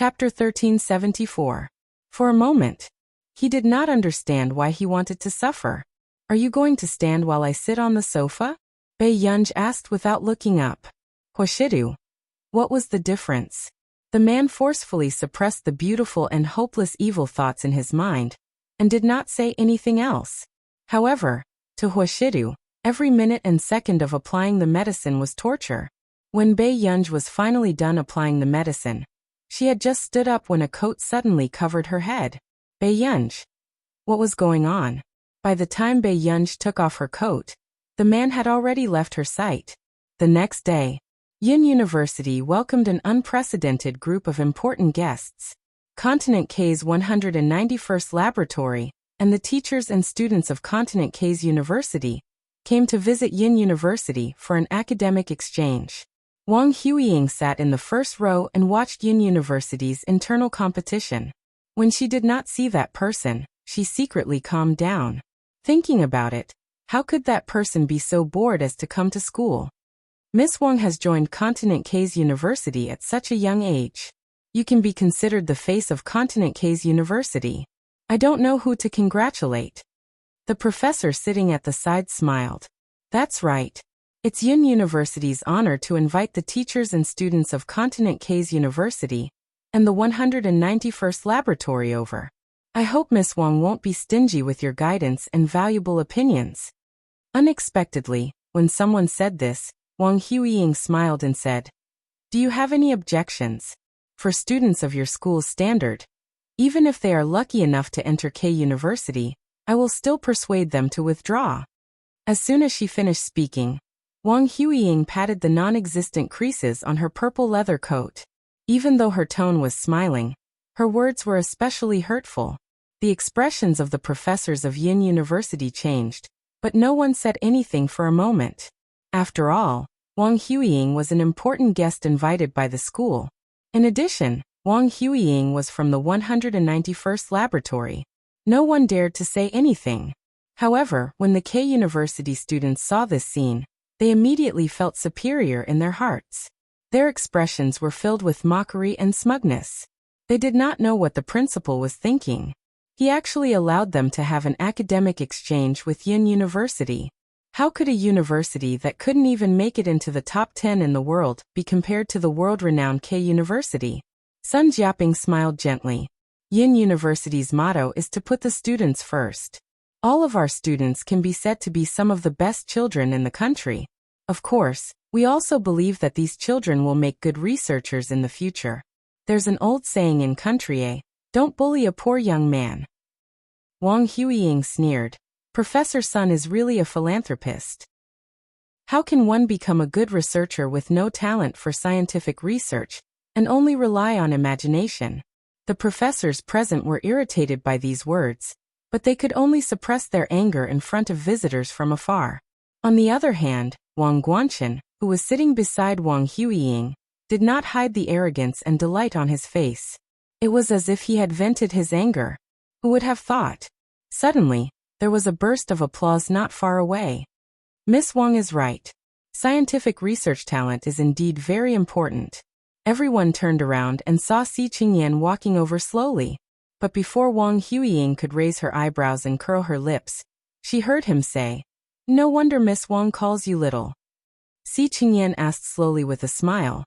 Chapter 1374. For a moment, he did not understand why he wanted to suffer. Are you going to stand while I sit on the sofa? Bei Yunj asked without looking up. Huashidu. What was the difference? The man forcefully suppressed the beautiful and hopeless evil thoughts in his mind, and did not say anything else. However, to Huashidu, every minute and second of applying the medicine was torture. When Bei Yunj was finally done applying the medicine, she had just stood up when a coat suddenly covered her head. Bei Yunj. What was going on? By the time Bei Yunj took off her coat, the man had already left her sight. The next day, Yin University welcomed an unprecedented group of important guests. Continent K's 191st Laboratory, and the teachers and students of Continent K's University, came to visit Yin University for an academic exchange. Wang Huiying sat in the first row and watched Yin University's internal competition. When she did not see that person, she secretly calmed down. Thinking about it, how could that person be so bored as to come to school? Miss Wang has joined Continent K's University at such a young age. You can be considered the face of Continent K's University. I don't know who to congratulate. The professor sitting at the side smiled. That's right. It's Yin University's honor to invite the teachers and students of Continent K's University and the 191st Laboratory over. I hope Miss Wang won't be stingy with your guidance and valuable opinions. Unexpectedly, when someone said this, Wang Huiying smiled and said, Do you have any objections? For students of your school's standard, even if they are lucky enough to enter K University, I will still persuade them to withdraw. As soon as she finished speaking, Wang Huiying patted the non-existent creases on her purple leather coat. Even though her tone was smiling, her words were especially hurtful. The expressions of the professors of Yin University changed, but no one said anything for a moment. After all, Wang Huiying was an important guest invited by the school. In addition, Wang Huiying was from the 191st Laboratory. No one dared to say anything. However, when the K University students saw this scene, they immediately felt superior in their hearts. Their expressions were filled with mockery and smugness. They did not know what the principal was thinking. He actually allowed them to have an academic exchange with Yin University. How could a university that couldn't even make it into the top 10 in the world be compared to the world-renowned K University? Sun Jiaping smiled gently. Yin University's motto is to put the students first. All of our students can be said to be some of the best children in the country. Of course, we also believe that these children will make good researchers in the future. There's an old saying in country, don't bully a poor young man. Wang Huiying sneered. Professor Sun is really a philanthropist. How can one become a good researcher with no talent for scientific research, and only rely on imagination? The professors present were irritated by these words, but they could only suppress their anger in front of visitors from afar. On the other hand, Wang Guanchen, who was sitting beside Wang Huiying, did not hide the arrogance and delight on his face. It was as if he had vented his anger. Who would have thought? Suddenly, there was a burst of applause not far away. Miss Wang is right. Scientific research talent is indeed very important. Everyone turned around and saw Si Qingyan walking over slowly. But before Wang Huiying could raise her eyebrows and curl her lips, she heard him say, No wonder Miss Wang calls you little. Si Qingyan asked slowly with a smile.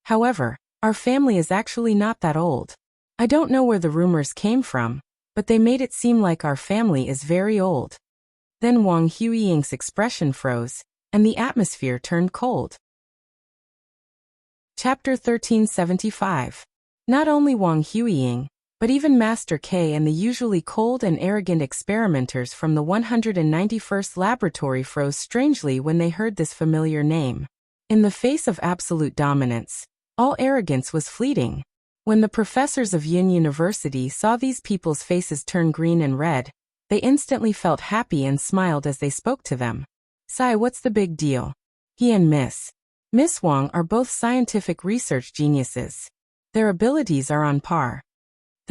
However, our family is actually not that old. I don't know where the rumors came from, but they made it seem like our family is very old. Then Wang Huiying's expression froze, and the atmosphere turned cold. Chapter 1375. Not only Wang Huiying, but even Master K and the usually cold and arrogant experimenters from the 191st Laboratory froze strangely when they heard this familiar name. In the face of absolute dominance, all arrogance was fleeting. When the professors of Yin University saw these people's faces turn green and red, they instantly felt happy and smiled as they spoke to them. Sai, what's the big deal? He and Miss Wang are both scientific research geniuses. Their abilities are on par.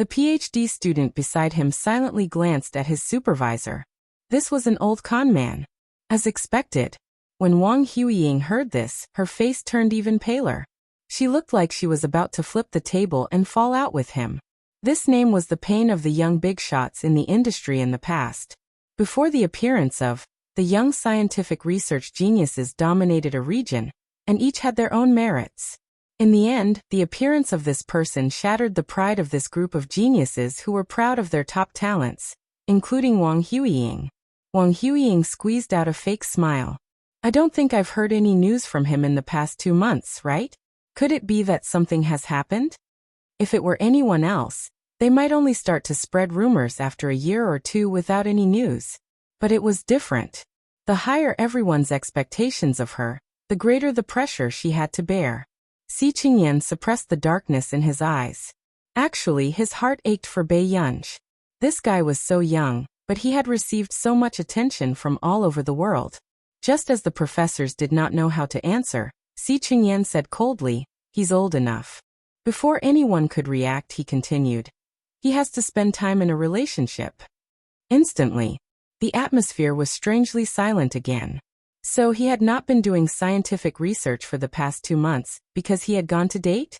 The PhD student beside him silently glanced at his supervisor. This was an old con man. As expected, when Wang Huiying heard this, her face turned even paler. She looked like she was about to flip the table and fall out with him. This name was the pain of the young big shots in the industry in the past. Before the appearance of the young scientific research geniuses dominated a region, and each had their own merits. In the end, the appearance of this person shattered the pride of this group of geniuses who were proud of their top talents, including Wang Huiying. Wang Huiying squeezed out a fake smile. I don't think I've heard any news from him in the past 2 months, right? Could it be that something has happened? If it were anyone else, they might only start to spread rumors after a year or two without any news. But it was different. The higher everyone's expectations of her, the greater the pressure she had to bear. Xi Qingyan suppressed the darkness in his eyes. Actually, his heart ached for Bei Yunj. This guy was so young, but he had received so much attention from all over the world. Just as the professors did not know how to answer, Xi Qingyan said coldly, "He's old enough." Before anyone could react, he continued, "He has to spend time in a relationship." Instantly, the atmosphere was strangely silent again. So he had not been doing scientific research for the past 2 months because he had gone to date?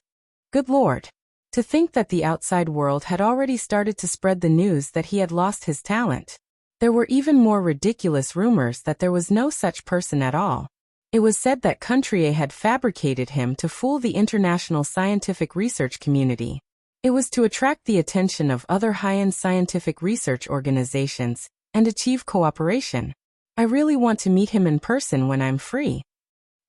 Good Lord. To think that the outside world had already started to spread the news that he had lost his talent. There were even more ridiculous rumors that there was no such person at all. It was said that Contrier had fabricated him to fool the international scientific research community. It was to attract the attention of other high-end scientific research organizations and achieve cooperation. I really want to meet him in person when I'm free.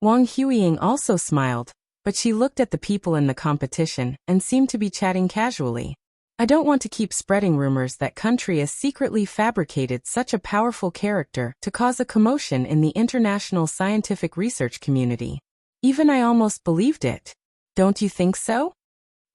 Wang Huiying also smiled, but she looked at the people in the competition and seemed to be chatting casually. I don't want to keep spreading rumors that Contrier secretly fabricated such a powerful character to cause a commotion in the international scientific research community. Even I almost believed it. Don't you think so?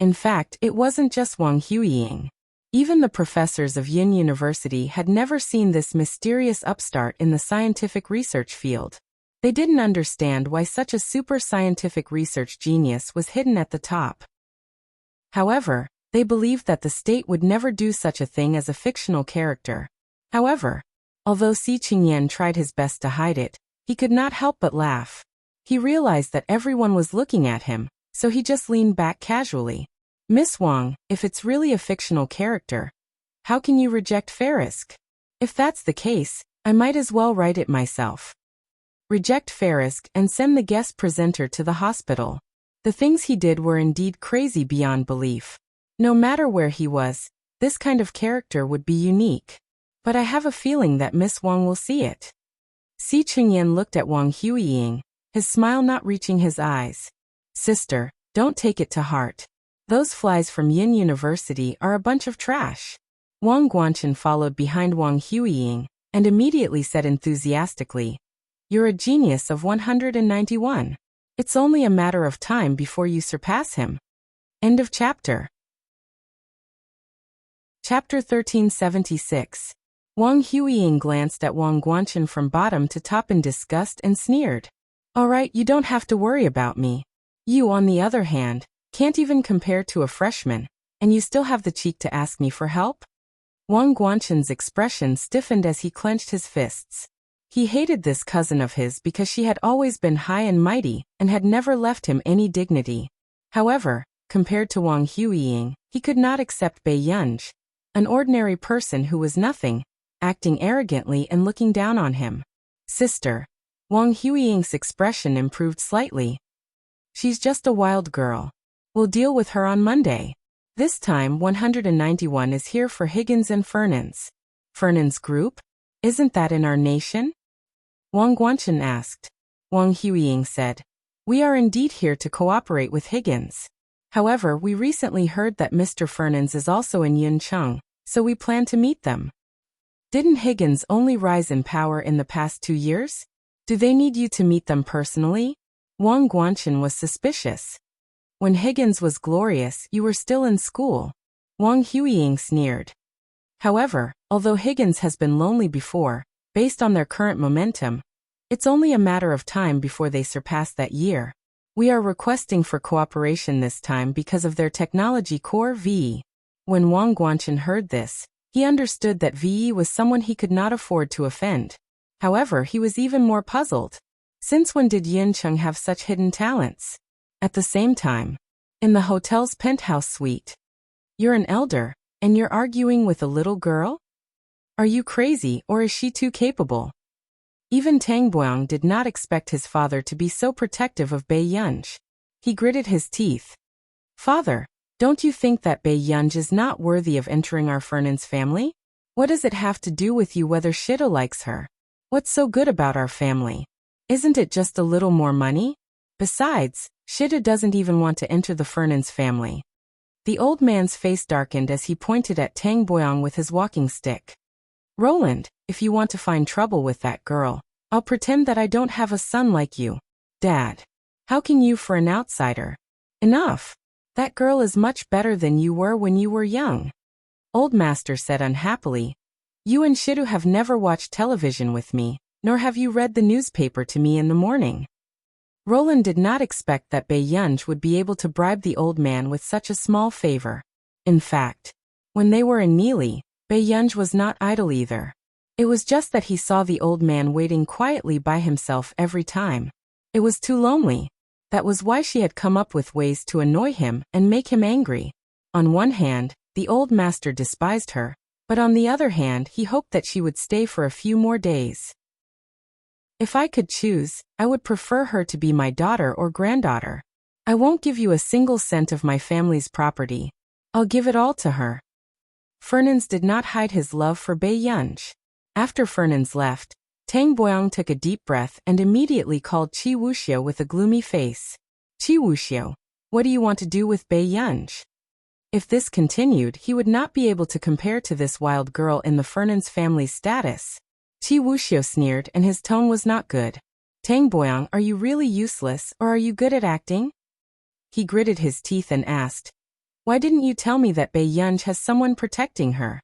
In fact, it wasn't just Wang Huiying. Even the professors of Yin University had never seen this mysterious upstart in the scientific research field. They didn't understand why such a super scientific research genius was hidden at the top. However, they believed that the state would never do such a thing as a fictional character. However, although Xi Qingyan tried his best to hide it, he could not help but laugh. He realized that everyone was looking at him, so he just leaned back casually. Miss Wang, if it's really a fictional character, how can you reject Farisk? If that's the case, I might as well write it myself. Reject Farisk and send the guest presenter to the hospital. The things he did were indeed crazy beyond belief. No matter where he was, this kind of character would be unique. But I have a feeling that Miss Wang will see it. Xi Qingyan looked at Wang Huiying, his smile not reaching his eyes. Sister, don't take it to heart. Those flies from Yin University are a bunch of trash. Wang Guanchen followed behind Wang Huiying and immediately said enthusiastically, "You're a genius of 191. It's only a matter of time before you surpass him." End of chapter. Chapter 1376. Wang Huiying glanced at Wang Guanchen from bottom to top in disgust and sneered. "Alright, you don't have to worry about me. You, on the other hand, can't even compare to a freshman, and you still have the cheek to ask me for help?" Wang Guanchen's expression stiffened as he clenched his fists. He hated this cousin of his because she had always been high and mighty and had never left him any dignity. However, compared to Wang Huiying, he could not accept Bei Yunj, an ordinary person who was nothing, acting arrogantly and looking down on him. "Sister." Wang Huiying's expression improved slightly. "She's just a wild girl. We'll deal with her on Monday. This time 191 is here for Higgins and Fernan's." "Fernan's group? Isn't that in our nation?" Wang Guanchen asked. Wang Huiying said, "We are indeed here to cooperate with Higgins. However, we recently heard that Mr. Fernan's is also in Yuncheng, so we plan to meet them." "Didn't Higgins only rise in power in the past 2 years? Do they need you to meet them personally?" Wang Guanchen was suspicious. "When Higgins was glorious, you were still in school." Wang Huiying sneered. "However, although Higgins has been lonely before, based on their current momentum, it's only a matter of time before they surpass that year. We are requesting for cooperation this time because of their technology core VE." When Wang Guanchen heard this, he understood that VE was someone he could not afford to offend. However, he was even more puzzled. Since when did Yuncheng have such hidden talents? At the same time, in the hotel's penthouse suite. You're an elder, and you're arguing with a little girl? Are you crazy, or is she too capable? Even Tang Boyang did not expect his father to be so protective of Bai Yunj. He gritted his teeth. Father, don't you think that Bai Yunj is not worthy of entering our Fernan's family? What does it have to do with you whether Shida likes her? What's so good about our family? Isn't it just a little more money? Besides, Shida doesn't even want to enter the Fernan's family. The old man's face darkened as he pointed at Tang Boyang with his walking stick. Roland, if you want to find trouble with that girl, I'll pretend that I don't have a son like you. Dad. How can you for an outsider? Enough. That girl is much better than you were when you were young. Old Master said unhappily. You and Shidu have never watched television with me, nor have you read the newspaper to me in the morning. Roland did not expect that Bai Yunj would be able to bribe the old man with such a small favor. In fact, when they were in Neely, Bai Yunj was not idle either. It was just that he saw the old man waiting quietly by himself every time. It was too lonely. That was why she had come up with ways to annoy him and make him angry. On one hand, the old master despised her, but on the other hand he hoped that she would stay for a few more days. If I could choose, I would prefer her to be my daughter or granddaughter. I won't give you a single cent of my family's property. I'll give it all to her. Fernan's did not hide his love for Bai Yunj. After Fernan's left, Tang Boyang took a deep breath and immediately called Qi Wuxia with a gloomy face. Qi Wuxia, what do you want to do with Bai Yunj? If this continued, he would not be able to compare to this wild girl in the Fernan's family's status. Qi Wuxia sneered and his tone was not good. Tang Boyang, are you really useless or are you good at acting? He gritted his teeth and asked, why didn't you tell me that Bai Yunj has someone protecting her?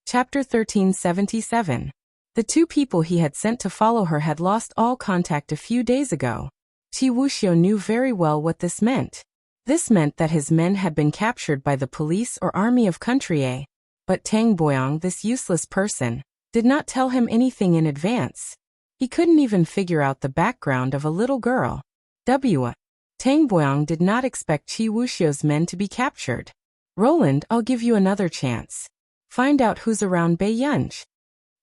Chapter 1377. The two people he had sent to follow her had lost all contact a few days ago. Qi Wuxia knew very well what this meant. This meant that his men had been captured by the police or army of Country A. But Tang Boyang, this useless person, did not tell him anything in advance. He couldn't even figure out the background of a little girl. Tang Boyang did not expect Qi Wuxia's men to be captured. Roland, I'll give you another chance. Find out who's around Bai Yunj.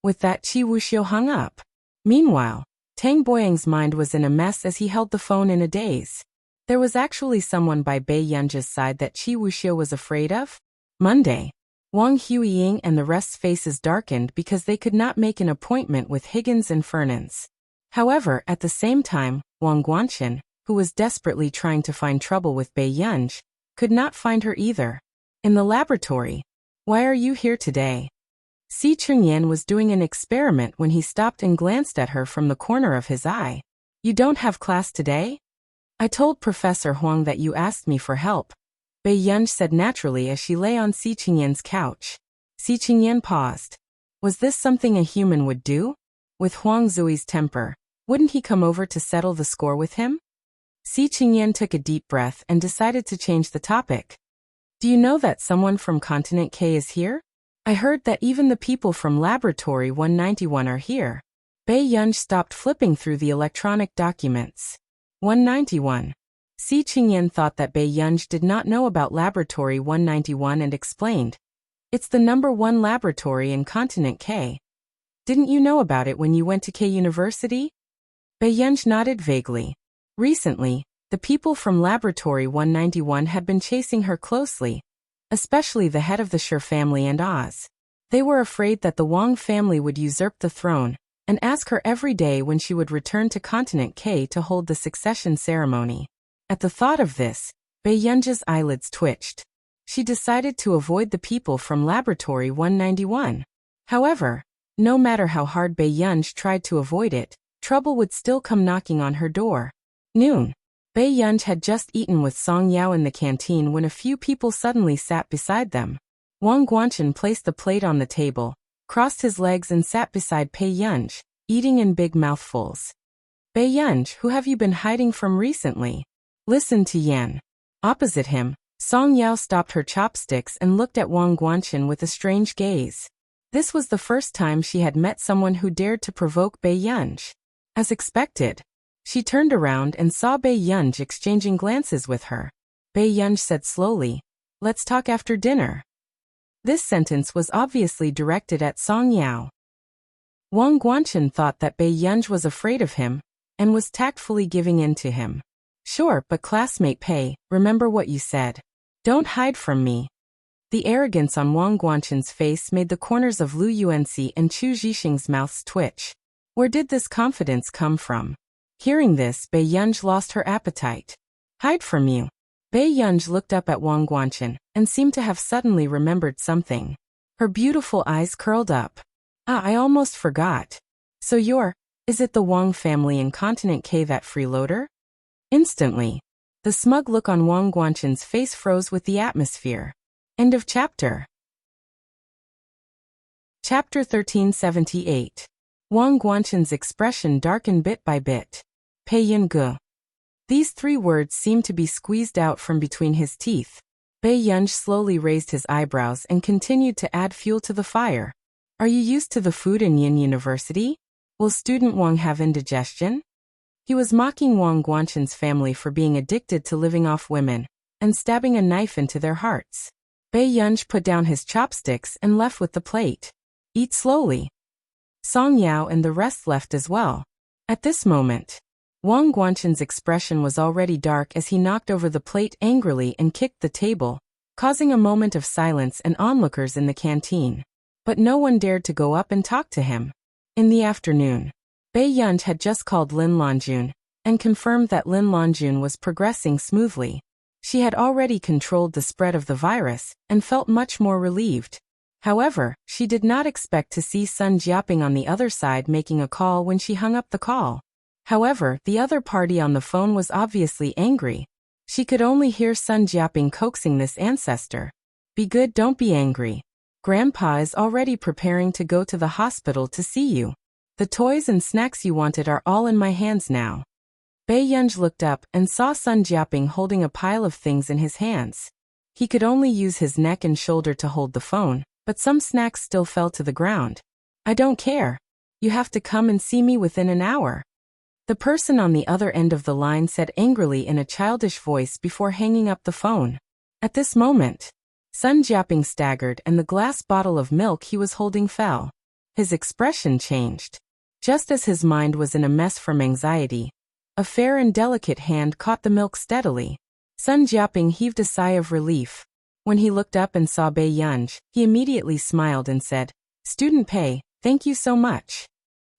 With that, Qi Wuxia hung up. Meanwhile, Tang Boyang's mind was in a mess as he held the phone in a daze. There was actually someone by Bai Yunj's side that Qi Wuxia was afraid of. Monday. Wang Huiying and the rest's faces darkened because they could not make an appointment with Higgins and Fernan's. However, at the same time, Wang Guanchen, who was desperately trying to find trouble with Bai Yunj, could not find her either. In the laboratory. Why are you here today? Si Chengyan was doing an experiment when he stopped and glanced at her from the corner of his eye. You don't have class today? I told Professor Huang that you asked me for help, Bai Yunj said naturally as she lay on Si Chengyan's couch. Si Chengyan paused. Was this something a human would do? With Huang Zui's temper, wouldn't he come over to settle the score with him? Si Chengyan took a deep breath and decided to change the topic. Do you know that someone from Continent K is here? I heard that even the people from Laboratory 191 are here. Bai Yunj stopped flipping through the electronic documents. 191. Si Chengyan thought that Bai Yunj did not know about Laboratory 191 and explained. It's the #1 laboratory in Continent K. Didn't you know about it when you went to K University? Bai Yunj nodded vaguely. Recently, the people from Laboratory 191 had been chasing her closely, especially the head of the Shi family and Oz. They were afraid that the Wang family would usurp the throne and ask her every day when she would return to Continent K to hold the succession ceremony. At the thought of this, Bai Yunj's eyelids twitched. She decided to avoid the people from Laboratory 191. However, no matter how hard Bai Yunj tried to avoid it, trouble would still come knocking on her door. Noon. Bai Yunj had just eaten with Song Yao in the canteen when a few people suddenly sat beside them. Wang Guanchen placed the plate on the table, crossed his legs and sat beside Bai Yunj, eating in big mouthfuls. Bai Yunj, who have you been hiding from recently? Listen to Yan. Opposite him, Song Yao stopped her chopsticks and looked at Wang Guanchen with a strange gaze. This was the first time she had met someone who dared to provoke Bai Yunj. As expected, She turned around and saw Bei Yunj exchanging glances with her. Bei Yunj said slowly, "Let's talk after dinner." This sentence was obviously directed at Song Yao. Wang Guanchen thought that Bei Yunj was afraid of him and was tactfully giving in to him. "Sure, but classmate Pei, remember what you said. Don't hide from me." The arrogance on Wang Guanchen's face made the corners of Lu Yuanxi and Chu Zhixing's mouths twitch. Where did this confidence come from? Hearing this, Bei Yunj lost her appetite. "Hide from you." Bei Yunj looked up at Wang Guanchen and seemed to have suddenly remembered something. Her beautiful eyes curled up. I almost forgot. So is it the Wang family in Continent K, that freeloader?" Instantly, the smug look on Wang Guanchen's face froze with the atmosphere. End of chapter. Chapter 1378. Wang Guanchen's expression darkened bit by bit. Pei Yin Ge. These 3 words seemed to be squeezed out from between his teeth. Bei Yunj slowly raised his eyebrows and continued to add fuel to the fire. "Are you used to the food in Yin University? Will student Wang have indigestion?" He was mocking Wang Guanchen's family for being addicted to living off women and stabbing a knife into their hearts. Bei Yunj put down his chopsticks and left with the plate. "Eat slowly." Song Yao and the rest left as well. At this moment, Wang Guanchen's expression was already dark as he knocked over the plate angrily and kicked the table, causing a moment of silence and onlookers in the canteen. But no one dared to go up and talk to him. In the afternoon, Bei Yunj had just called Lin Lanjun and confirmed that Lin Lanjun was progressing smoothly. She had already controlled the spread of the virus and felt much more relieved. However, she did not expect to see Sun Jiaping on the other side making a call when she hung up the call. However, the other party on the phone was obviously angry. She could only hear Sun Jiaping coaxing this ancestor. "Be good, don't be angry. Grandpa is already preparing to go to the hospital to see you. The toys and snacks you wanted are all in my hands now." Bei Yunj looked up and saw Sun Jiaping holding a pile of things in his hands. He could only use his neck and shoulder to hold the phone, but some snacks still fell to the ground. "I don't care. You have to come and see me within an hour." The person on the other end of the line said angrily in a childish voice before hanging up the phone. At this moment, Sun Jiaping staggered and the glass bottle of milk he was holding fell. His expression changed. Just as his mind was in a mess from anxiety, a fair and delicate hand caught the milk steadily. Sun Jiaping heaved a sigh of relief. When he looked up and saw Bei Yunj, he immediately smiled and said, "Student Pei, thank you so much.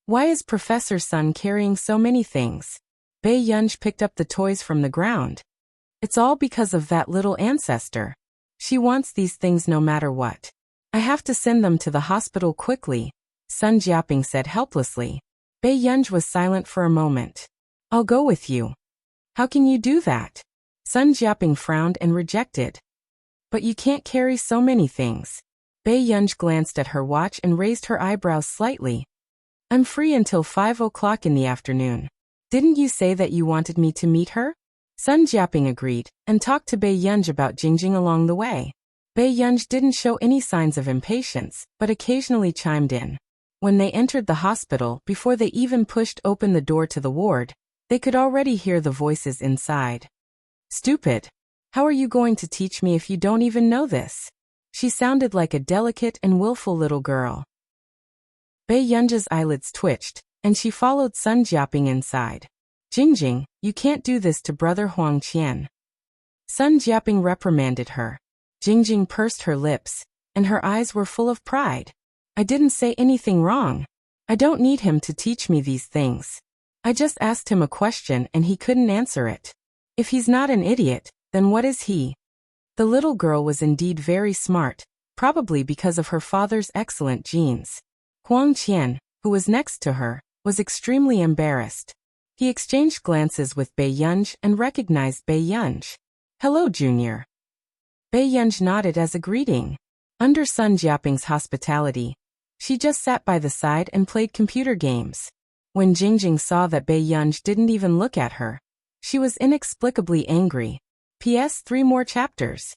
Why is Professor Sun carrying so many things?" Bei Yunj picked up the toys from the ground. "It's all because of that little ancestor. She wants these things no matter what. I have to send them to the hospital quickly," Sun Jiaping said helplessly. Bei Yunj was silent for a moment. "I'll go with you." "How can you do that?" Sun Jiaping frowned and rejected. "But you can't carry so many things." Bei Yunj glanced at her watch and raised her eyebrows slightly. "I'm free until 5 o'clock in the afternoon. Didn't you say that you wanted me to meet her?" Sun Jiaping agreed and talked to Bei Yunj about Jingjing along the way. Bei Yunj didn't show any signs of impatience, but occasionally chimed in. When they entered the hospital, before they even pushed open the door to the ward, they could already hear the voices inside. "Stupid. How are you going to teach me if you don't even know this?" She sounded like a delicate and willful little girl. Bei Yunj's eyelids twitched, and she followed Sun Jiaping inside. "Jingjing, you can't do this to Brother Huang Qian." Sun Jiaping reprimanded her. Jingjing pursed her lips, and her eyes were full of pride. "I didn't say anything wrong. I don't need him to teach me these things. I just asked him a question and he couldn't answer it. If he's not an idiot, then what is he?" The little girl was indeed very smart, probably because of her father's excellent genes. Huang Qian, who was next to her, was extremely embarrassed. He exchanged glances with Bei Yunj and recognized Bei Yunj. "Hello, Junior." Bei Yunj nodded as a greeting. Under Sun Jiaping's hospitality, she just sat by the side and played computer games. When Jingjing saw that Bei Yunj didn't even look at her, she was inexplicably angry. P.S. 3 more chapters.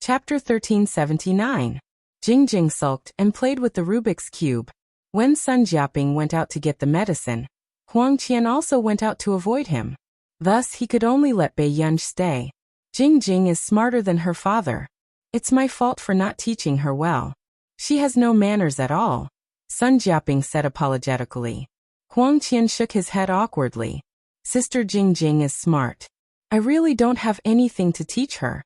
Chapter 1379. Jingjing sulked and played with the Rubik's Cube. When Sun Jiaping went out to get the medicine, Huang Qian also went out to avoid him. Thus he could only let Bei Yunj stay. Jing is smarter than her father. It's my fault for not teaching her well. She has no manners at all, Sun Jiaping said apologetically. Huang Qian shook his head awkwardly. Sister Jing is smart. I really don't have anything to teach her.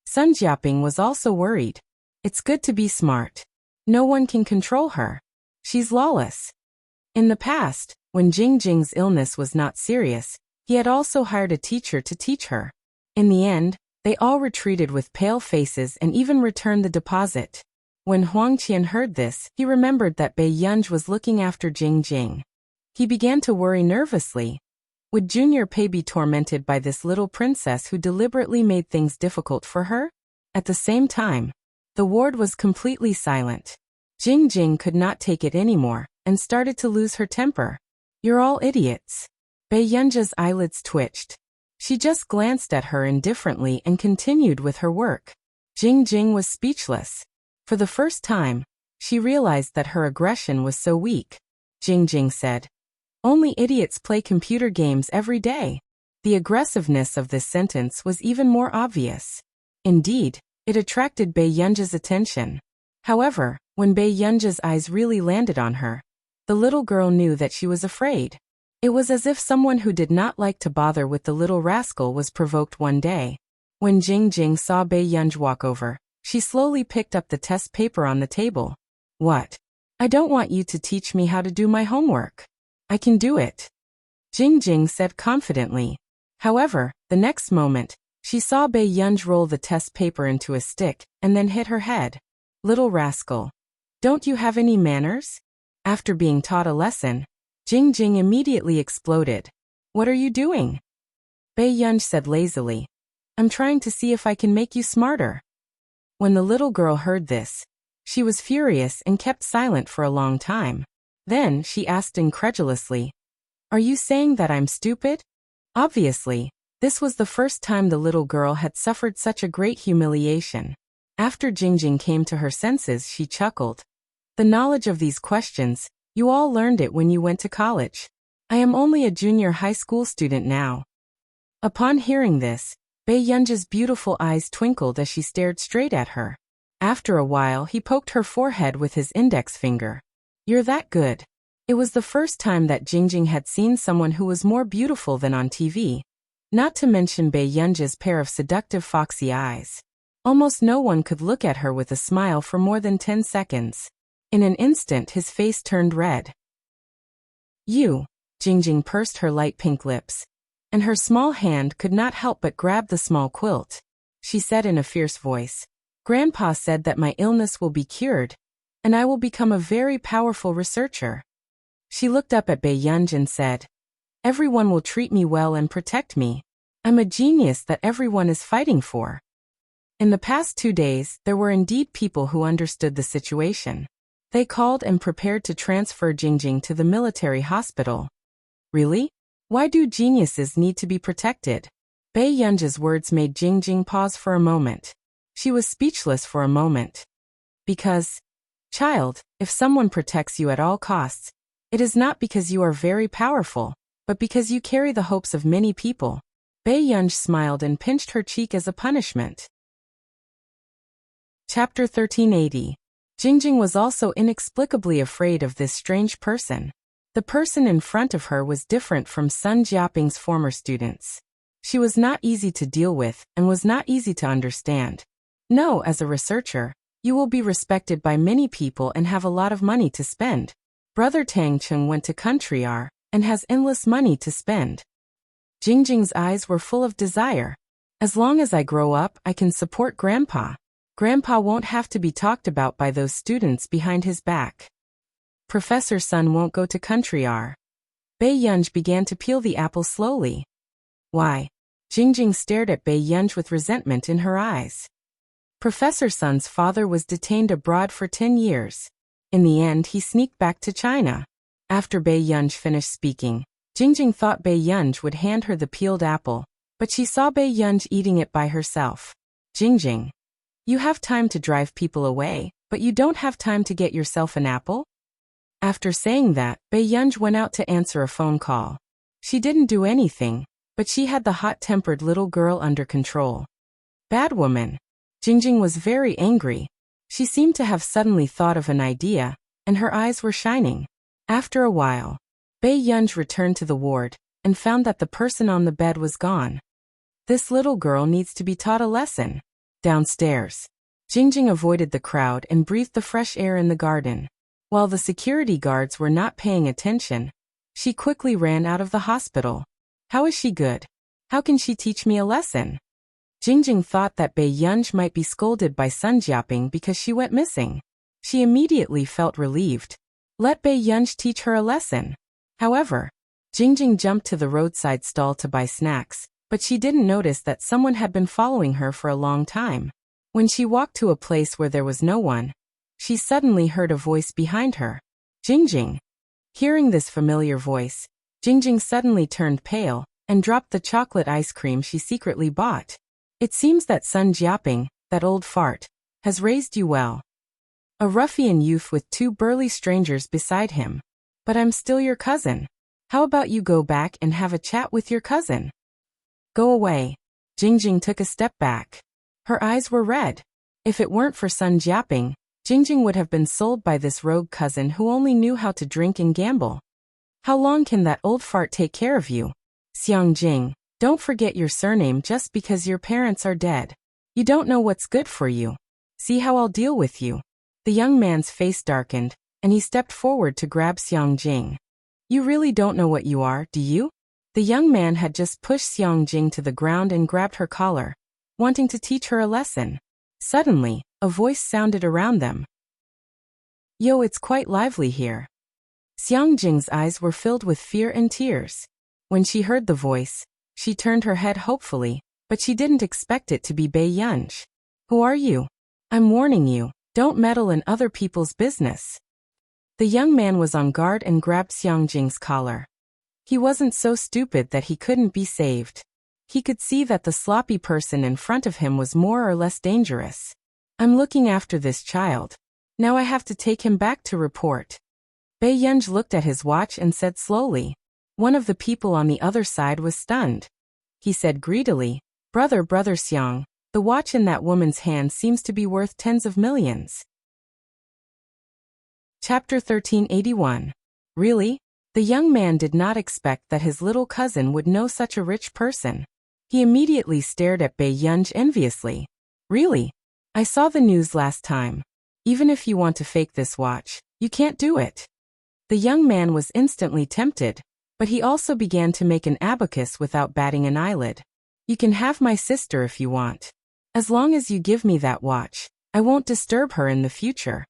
Sun Jiaping was also worried. It's good to be smart. No one can control her. She's lawless. In the past, when Jing's illness was not serious, he had also hired a teacher to teach her. In the end, they all retreated with pale faces and even returned the deposit. When Huang Qian heard this, he remembered that Bei Yunj was looking after Jing. He began to worry nervously. Would Junior Pei be tormented by this little princess who deliberately made things difficult for her? At the same time, the ward was completely silent. Jing could not take it anymore, and started to lose her temper. You're all idiots. Bei Yunja's eyelids twitched. She just glanced at her indifferently and continued with her work. Jing was speechless. For the first time, she realized that her aggression was so weak. Jing said, "Only idiots play computer games every day." The aggressiveness of this sentence was even more obvious. Indeed, it attracted Bei Yunja's attention. However, when Bei Yunja's eyes really landed on her, the little girl knew that she was afraid. It was as if someone who did not like to bother with the little rascal was provoked one day. When Jing saw Bei Yunj walk over, she slowly picked up the test paper on the table. What? I don't want you to teach me how to do my homework. I can do it. Jing said confidently. However, the next moment, she saw Bei Yunj roll the test paper into a stick, and then hit her head. Little rascal. Don't you have any manners? After being taught a lesson, Jing immediately exploded. What are you doing? Bei Yunj said lazily. I'm trying to see if I can make you smarter. When the little girl heard this, she was furious and kept silent for a long time. Then she asked incredulously, Are you saying that I'm stupid? Obviously, this was the first time the little girl had suffered such a great humiliation. After Jing came to her senses, she chuckled. The knowledge of these questions, you all learned it when you went to college. I am only a junior high school student now. Upon hearing this, Bei Yunja's beautiful eyes twinkled as she stared straight at her. After a while, he poked her forehead with his index finger. You're that good. It was the first time that Jing had seen someone who was more beautiful than on TV. Not to mention Bei Yunja's pair of seductive foxy eyes. Almost no one could look at her with a smile for more than 10 seconds. In an instant his face turned red. You, Jing pursed her light pink lips, and her small hand could not help but grab the small quilt. She said in a fierce voice, Grandpa said that my illness will be cured, and I will become a very powerful researcher. She looked up at Bei Yunj and said, Everyone will treat me well and protect me. I'm a genius that everyone is fighting for. In the past 2 days, there were indeed people who understood the situation. They called and prepared to transfer Jing to the military hospital. Really? Why do geniuses need to be protected? Bei Yunja's words made Jing pause for a moment. She was speechless for a moment. Because, child, if someone protects you at all costs, it is not because you are very powerful, but because you carry the hopes of many people. Bei Yunj smiled and pinched her cheek as a punishment. Chapter 1380. Jing was also inexplicably afraid of this strange person. The person in front of her was different from Sun Jiaping's former students. She was not easy to deal with and was not easy to understand. No, as a researcher, you will be respected by many people and have a lot of money to spend. Brother Tang Cheng went to Country R and has endless money to spend. Jing's eyes were full of desire. As long as I grow up, I can support Grandpa. Grandpa won't have to be talked about by those students behind his back. Professor Sun won't go to Country R. Bei Yunj began to peel the apple slowly. Why? Jing stared at Bei Yunj with resentment in her eyes. Professor Sun's father was detained abroad for 10 years. In the end, he sneaked back to China. After Bei Yunj finished speaking, Jing thought Bei Yunj would hand her the peeled apple, but she saw Bei Yunj eating it by herself. Jing. You have time to drive people away, but you don't have time to get yourself an apple? After saying that, Bei Yunj went out to answer a phone call. She didn't do anything, but she had the hot-tempered little girl under control. Bad woman. Jingjing was very angry. She seemed to have suddenly thought of an idea, and her eyes were shining. After a while, Bei Yunj returned to the ward, and found that the person on the bed was gone. This little girl needs to be taught a lesson. Downstairs, Jingjing avoided the crowd and breathed the fresh air in the garden. While the security guards were not paying attention, she quickly ran out of the hospital. How is she good? How can she teach me a lesson? Jingjing thought that Bei Yunj might be scolded by Sun Jiaping because she went missing. She immediately felt relieved. Let Bei Yunj teach her a lesson. However, Jingjing jumped to the roadside stall to buy snacks, but she didn't notice that someone had been following her for a long time. When she walked to a place where there was no one, she suddenly heard a voice behind her. Jingjing. Hearing this familiar voice, Jingjing suddenly turned pale and dropped the chocolate ice cream she secretly bought. It seems that Sun Jiaping, that old fart, has raised you well. A ruffian youth with two burly strangers beside him. But I'm still your cousin. How about you go back and have a chat with your cousin? Go away. Jingjing took a step back. Her eyes were red. If it weren't for Sun Jiaping, Jingjing would have been sold by this rogue cousin who only knew how to drink and gamble. How long can that old fart take care of you? Xiangjing, don't forget your surname just because your parents are dead. You don't know what's good for you. See how I'll deal with you. The young man's face darkened, and he stepped forward to grab Xiangjing. You really don't know what you are, do you? The young man had just pushed Xiangjing to the ground and grabbed her collar, wanting to teach her a lesson. Suddenly, a voice sounded around them. Yo, it's quite lively here. Xiangjing's eyes were filled with fear and tears. When she heard the voice, she turned her head hopefully, but she didn't expect it to be Bei Yunj. Who are you? I'm warning you, don't meddle in other people's business. The young man was on guard and grabbed Xiangjing's collar. He wasn't so stupid that he couldn't be saved. He could see that the sloppy person in front of him was more or less dangerous. I'm looking after this child. Now I have to take him back to report. Bei Yunj looked at his watch and said slowly. One of the people on the other side was stunned. He said greedily, Brother Xiang, the watch in that woman's hand seems to be worth tens of millions. Chapter 1381. Really? The young man did not expect that his little cousin would know such a rich person. He immediately stared at Bei Yunj enviously. Really? I saw the news last time. Even if you want to fake this watch, you can't do it. The young man was instantly tempted, but he also began to make an abacus without batting an eyelid. You can have my sister if you want. As long as you give me that watch, I won't disturb her in the future.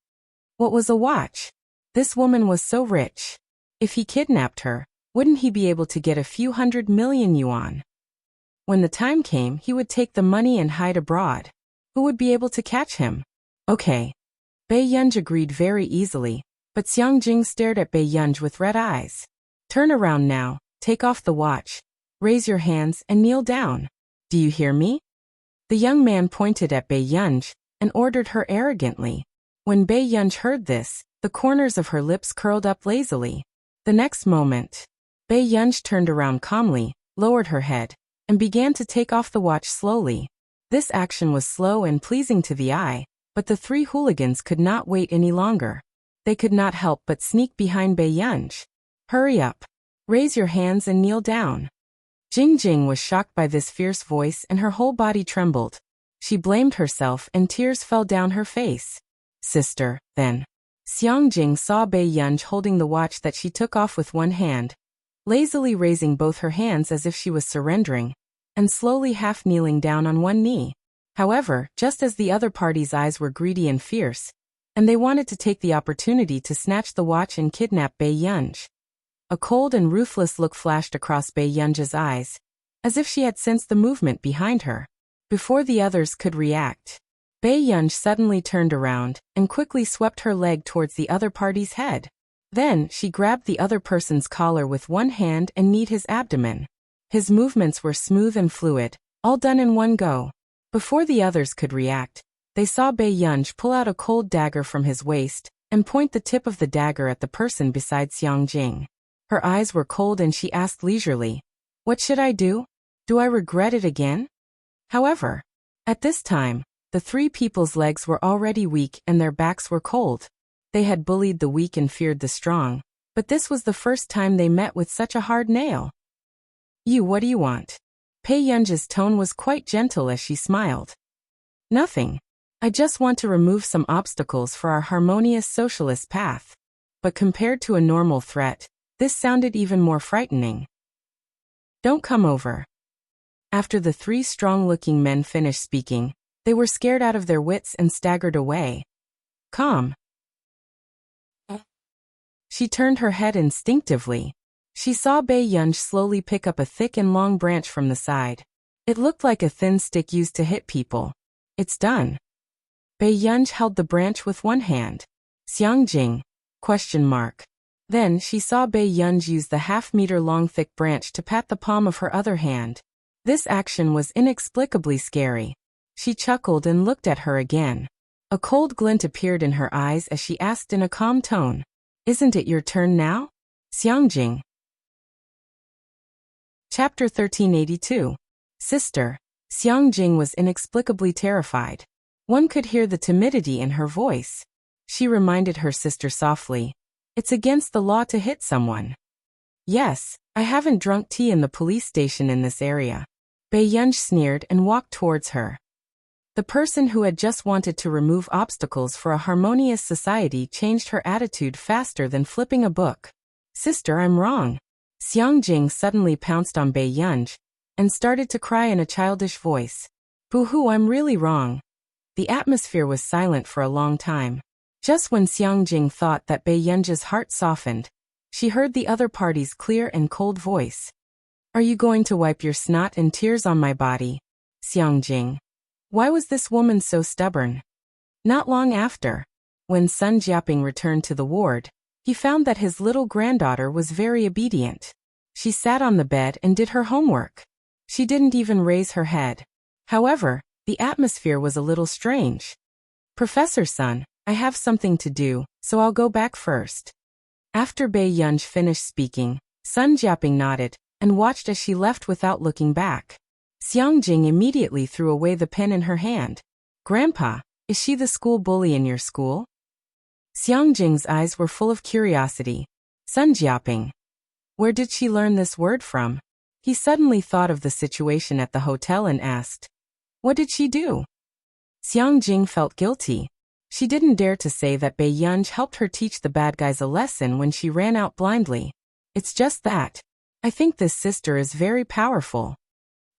What was a watch? This woman was so rich. If he kidnapped her, wouldn't he be able to get a few 100 million yuan? When the time came, he would take the money and hide abroad. Who would be able to catch him? Okay. Bei Yunj agreed very easily, but Xiangjing stared at Bei Yunj with red eyes. Turn around now, take off the watch, raise your hands and kneel down. Do you hear me? The young man pointed at Bei Yunj and ordered her arrogantly. When Bei Yunj heard this, the corners of her lips curled up lazily. The next moment, Bei Yunj turned around calmly, lowered her head, and began to take off the watch slowly. This action was slow and pleasing to the eye, but the three hooligans could not wait any longer. They could not help but sneak behind Bei Yunj. Hurry up. Raise your hands and kneel down. Jingjing was shocked by this fierce voice and her whole body trembled. She blamed herself and tears fell down her face. Sister, then. Xiangjing saw Bei Yunj holding the watch that she took off with one hand, lazily raising both her hands as if she was surrendering, and slowly half kneeling down on one knee. However, just as the other party's eyes were greedy and fierce, and they wanted to take the opportunity to snatch the watch and kidnap Bei Yunj. A cold and ruthless look flashed across Bei Yunj's eyes, as if she had sensed the movement behind her. Before the others could react, Bei Yunj suddenly turned around and quickly swept her leg towards the other party's head. Then, she grabbed the other person's collar with one hand and kneed his abdomen. His movements were smooth and fluid, all done in one go. Before the others could react, they saw Bei Yunj pull out a cold dagger from his waist and point the tip of the dagger at the person beside Xiang Jing. Her eyes were cold and she asked leisurely, "What should I do? Do I regret it again?" However, at this time, the three people's legs were already weak and their backs were cold. They had bullied the weak and feared the strong, but this was the first time they met with such a hard nail. What do you want?" Pei Yun's tone was quite gentle as she smiled. "Nothing. I just want to remove some obstacles for our harmonious socialist path." But compared to a normal threat, this sounded even more frightening. "Don't come over." After the three strong-looking men finished speaking, they were scared out of their wits and staggered away. "Calm." She turned her head instinctively. She saw Bei Yun slowly pick up a thick and long branch from the side. It looked like a thin stick used to hit people. "It's done." Bei Yun held the branch with one hand. "Xiang Jing?" ? Then she saw Bei Yun use the half-meter-long thick branch to pat the palm of her other hand. This action was inexplicably scary. She chuckled and looked at her again. A cold glint appeared in her eyes as she asked in a calm tone, "Isn't it your turn now, Xiang Jing?" Chapter 1382. Sister. Xiang Jing was inexplicably terrified. One could hear the timidity in her voice. She reminded her sister softly, "It's against the law to hit someone." "Yes, I haven't drunk tea in the police station in this area." Bei Yun sneered and walked towards her. The person who had just wanted to remove obstacles for a harmonious society changed her attitude faster than flipping a book. "Sister, I'm wrong." Xiang Jing suddenly pounced on Bei Yun and started to cry in a childish voice. "Boo-hoo, I'm really wrong." The atmosphere was silent for a long time. Just when Xiang Jing thought that Bei Yun's heart softened, she heard the other party's clear and cold voice. "Are you going to wipe your snot and tears on my body, Xiang Jing?" Why was this woman so stubborn? Not long after, when Sun Jiaping returned to the ward, he found that his little granddaughter was very obedient. She sat on the bed and did her homework. She didn't even raise her head. However, the atmosphere was a little strange. "Professor Sun, I have something to do, so I'll go back first." After Bei Yun finished speaking, Sun Jiaping nodded and watched as she left without looking back. Xiang Jing immediately threw away the pen in her hand. "Grandpa, is she the school bully in your school?" Xiang Jing's eyes were full of curiosity. "Sun Jiaping. Where did she learn this word from?" He suddenly thought of the situation at the hotel and asked, "What did she do?" Xiang Jing felt guilty. She didn't dare to say that Bei Yun helped her teach the bad guys a lesson when she ran out blindly. "It's just that. I think this sister is very powerful."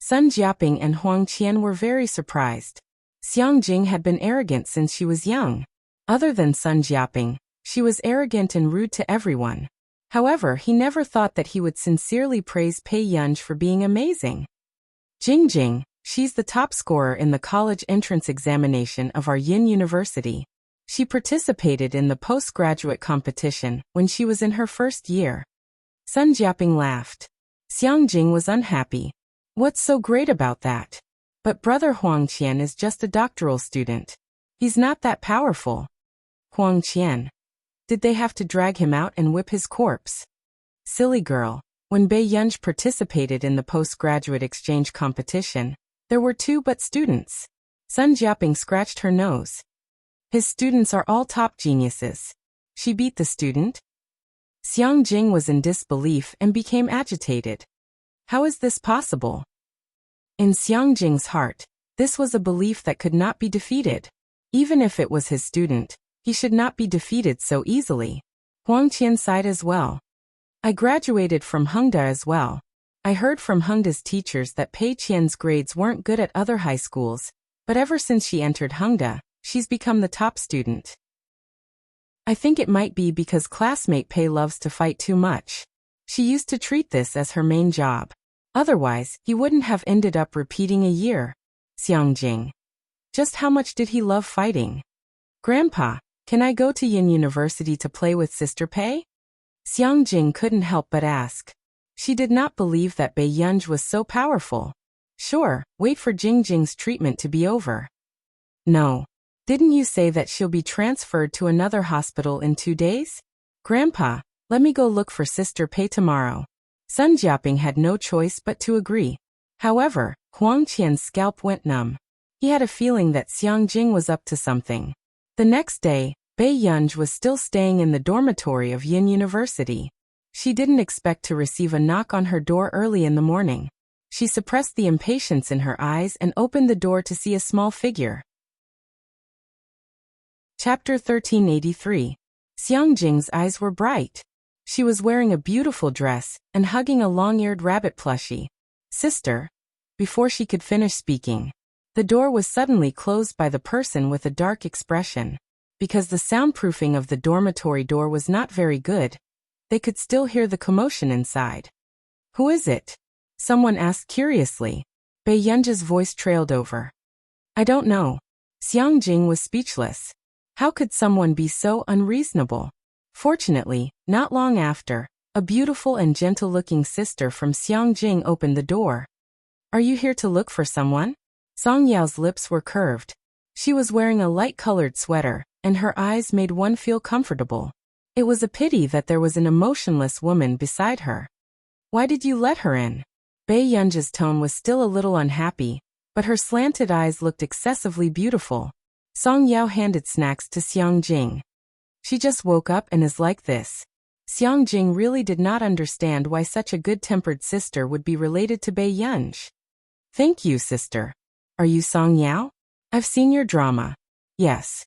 Sun Jiaping and Huang Qian were very surprised. Xiang Jing had been arrogant since she was young. Other than Sun Jiaping, she was arrogant and rude to everyone. However, he never thought that he would sincerely praise Pei Yun for being amazing. Jing, she's the top scorer in the college entrance examination of our Yin University. She participated in the postgraduate competition when she was in her first year. Sun Jiaping laughed. Xiang Jing was unhappy. "What's so great about that? But brother Huang Qian is just a doctoral student. He's not that powerful." "Huang Qian? Did they have to drag him out and whip his corpse?" "Silly girl. When Bei Yun participated in the postgraduate exchange competition, there were 2 but students." Sun Jiaping scratched her nose. "His students are all top geniuses. She beat the student?" Xiang Jing was in disbelief and became agitated. How is this possible? In Xiang Jing's heart, this was a belief that could not be defeated. Even if it was his student, he should not be defeated so easily. Huang Qian sighed as well. "I graduated from Hengda as well. I heard from Hengda's teachers that Pei Qian's grades weren't good at other high schools, but ever since she entered Hengda, she's become the top student. I think it might be because classmate Pei loves to fight too much. She used to treat this as her main job. Otherwise, he wouldn't have ended up repeating a year." Xiang Jing. Just how much did he love fighting? "Grandpa, can I go to Yin University to play with Sister Pei?" Xiang Jing couldn't help but ask. She did not believe that Bei Yun was so powerful. "Sure, wait for Jing's treatment to be over." "No. Didn't you say that she'll be transferred to another hospital in 2 days? Grandpa, let me go look for Sister Pei tomorrow. Sun Jiaping had no choice but to agree. However, Huang Qian's scalp went numb. He had a feeling that Xiang Jing was up to something. The next day, Bei Yunj was still staying in the dormitory of Yin University. She didn't expect to receive a knock on her door early in the morning. She suppressed the impatience in her eyes and opened the door to see a small figure. Chapter 1383. Xiang Jing's eyes were bright. She was wearing a beautiful dress and hugging a long-eared rabbit plushie. Sister. Before she could finish speaking, the door was suddenly closed by the person with a dark expression. Because the soundproofing of the dormitory door was not very good, they could still hear the commotion inside. Who is it? Someone asked curiously. Bei Yunj's voice trailed over. I don't know. Xiang Jing was speechless. How could someone be so unreasonable? Fortunately, not long after, a beautiful and gentle-looking sister from Xiang Jing opened the door. Are you here to look for someone? Song Yao's lips were curved. She was wearing a light-colored sweater, and her eyes made one feel comfortable. It was a pity that there was an emotionless woman beside her. Why did you let her in? Bei Yunj's tone was still a little unhappy, but her slanted eyes looked excessively beautiful. Song Yao handed snacks to Xiang Jing. She just woke up and is like this. Xiang Jing really did not understand why such a good-tempered sister would be related to Bei Yunj. Thank you, sister. Are you Song Yao? I've seen your drama. Yes.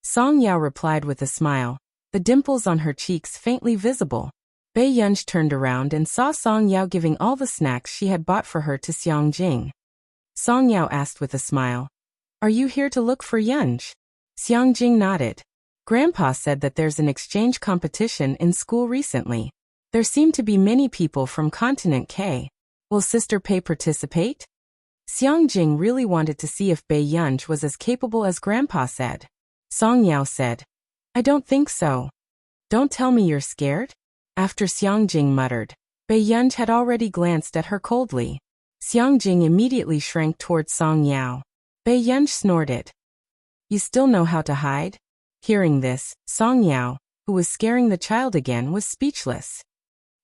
Song Yao replied with a smile, the dimples on her cheeks faintly visible. Bei Yunj turned around and saw Song Yao giving all the snacks she had bought for her to Xiang Jing. Song Yao asked with a smile, Are you here to look for Yunj? Xiang Jing nodded. Grandpa said that there's an exchange competition in school recently. There seem to be many people from Continent K. Will Sister Pei participate? Xiang Jing really wanted to see if Bei Yunj was as capable as Grandpa said. Song Yao said, I don't think so. Don't tell me you're scared? After Xiang Jing muttered, Bei Yunj had already glanced at her coldly. Xiang Jing immediately shrank towards Song Yao. Bei Yunj snorted. You still know how to hide? Hearing this, Song Yao, who was scaring the child again, was speechless.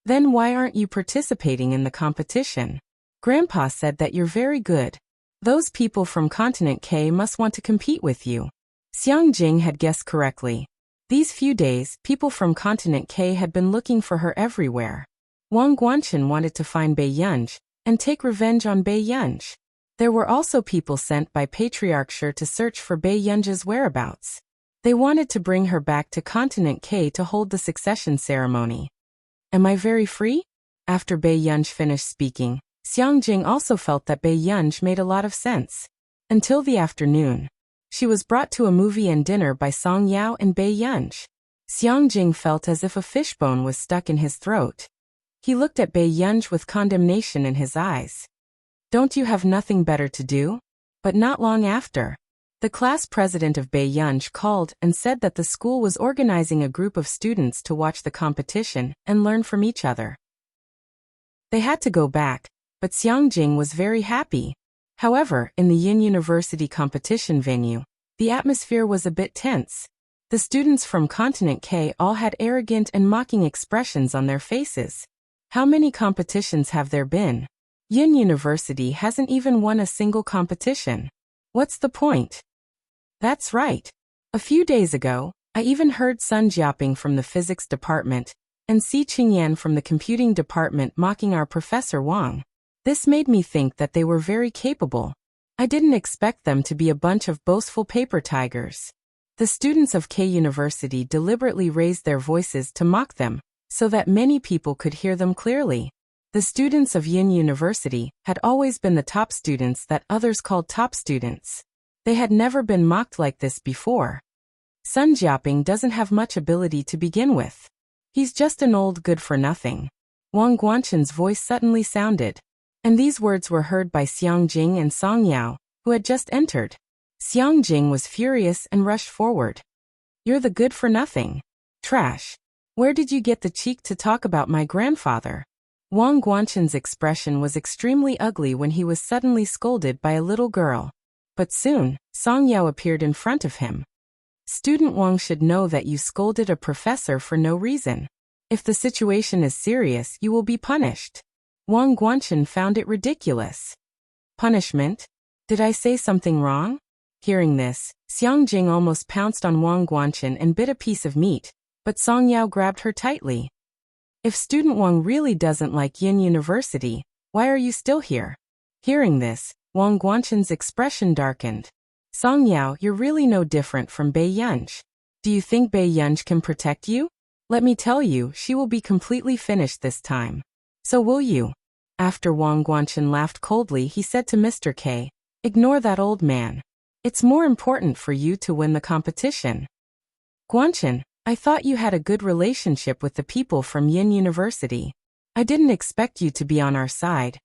Then why aren't you participating in the competition? Grandpa said that you're very good. Those people from Continent K must want to compete with you. Xiang Jing had guessed correctly. These few days, people from Continent K had been looking for her everywhere. Wang Guanchen wanted to find Bei Yunj and take revenge on Bei Yunj. There were also people sent by Patriarchshire to search for Bei Yunj's whereabouts. They wanted to bring her back to Continent K to hold the succession ceremony. Am I very free? After Bei Yunj finished speaking, Xiang Jing also felt that Bei Yunj made a lot of sense. Until the afternoon, she was brought to a movie and dinner by Song Yao and Bei Yunj. Xiang Jing felt as if a fishbone was stuck in his throat. He looked at Bei Yunj with condemnation in his eyes. Don't you have nothing better to do? But not long after, the class president of Bei Yunj called and said that the school was organizing a group of students to watch the competition and learn from each other. They had to go back, but Xiang Jing was very happy. However, in the Yin University competition venue, the atmosphere was a bit tense. The students from Continent K all had arrogant and mocking expressions on their faces. How many competitions have there been? Yin University hasn't even won a single competition. What's the point? That's right. A few days ago, I even heard Sun Jiaping from the physics department and Si Qingyan from the computing department mocking our Professor Wang. This made me think that they were very capable. I didn't expect them to be a bunch of boastful paper tigers. The students of K University deliberately raised their voices to mock them, so that many people could hear them clearly. The students of Yin University had always been the top students that others called top students. They had never been mocked like this before. Sun Jiaping doesn't have much ability to begin with. He's just an old good-for-nothing. Wang Guanchen's voice suddenly sounded, and these words were heard by Xiang Jing and Song Yao, who had just entered. Xiang Jing was furious and rushed forward. You're the good-for-nothing. Trash. Where did you get the cheek to talk about my grandfather? Wang Guanchen's expression was extremely ugly when he was suddenly scolded by a little girl. But soon, Song Yao appeared in front of him. Student Wang should know that you scolded a professor for no reason. If the situation is serious, you will be punished. Wang Guanchen found it ridiculous. Punishment? Did I say something wrong? Hearing this, Xiang Jing almost pounced on Wang Guanchen and bit a piece of meat, but Song Yao grabbed her tightly. If Student Wang really doesn't like Yin University, why are you still here? Hearing this, Wang Guanchen's expression darkened. Song Yao, you're really no different from Bei Yunj. Do you think Bei Yunj can protect you? Let me tell you, she will be completely finished this time. So will you? After Wang Guanchen laughed coldly, he said to Mr. K, ignore that old man. It's more important for you to win the competition. Guanchen, I thought you had a good relationship with the people from Yin University. I didn't expect you to be on our side.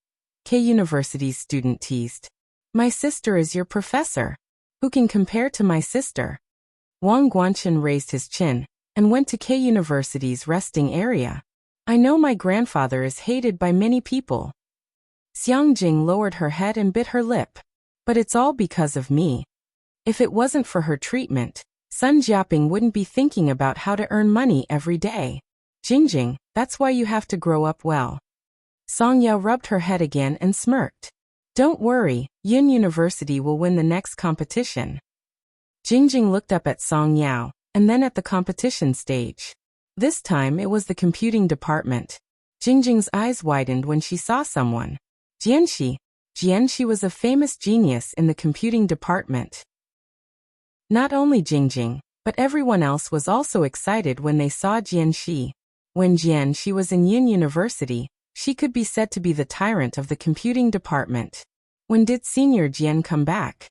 K University's student teased. My sister is your professor. Who can compare to my sister? Wang Guanchen raised his chin and went to K University's resting area. I know my grandfather is hated by many people. Xiang Jing lowered her head and bit her lip. But it's all because of me. If it wasn't for her treatment, Sun Jiaping wouldn't be thinking about how to earn money every day. Jingjing, that's why you have to grow up well. Song Yao rubbed her head again and smirked. Don't worry, Yin University will win the next competition. Jingjing looked up at Song Yao, and then at the competition stage. This time it was the computing department. Jingjing's eyes widened when she saw someone. Jianxi. Jianxi was a famous genius in the computing department. Not only Jingjing, but everyone else was also excited when they saw Jianxi. When Jianxi was in Yin University, she could be said to be the tyrant of the computing department. When did Senior Jian come back?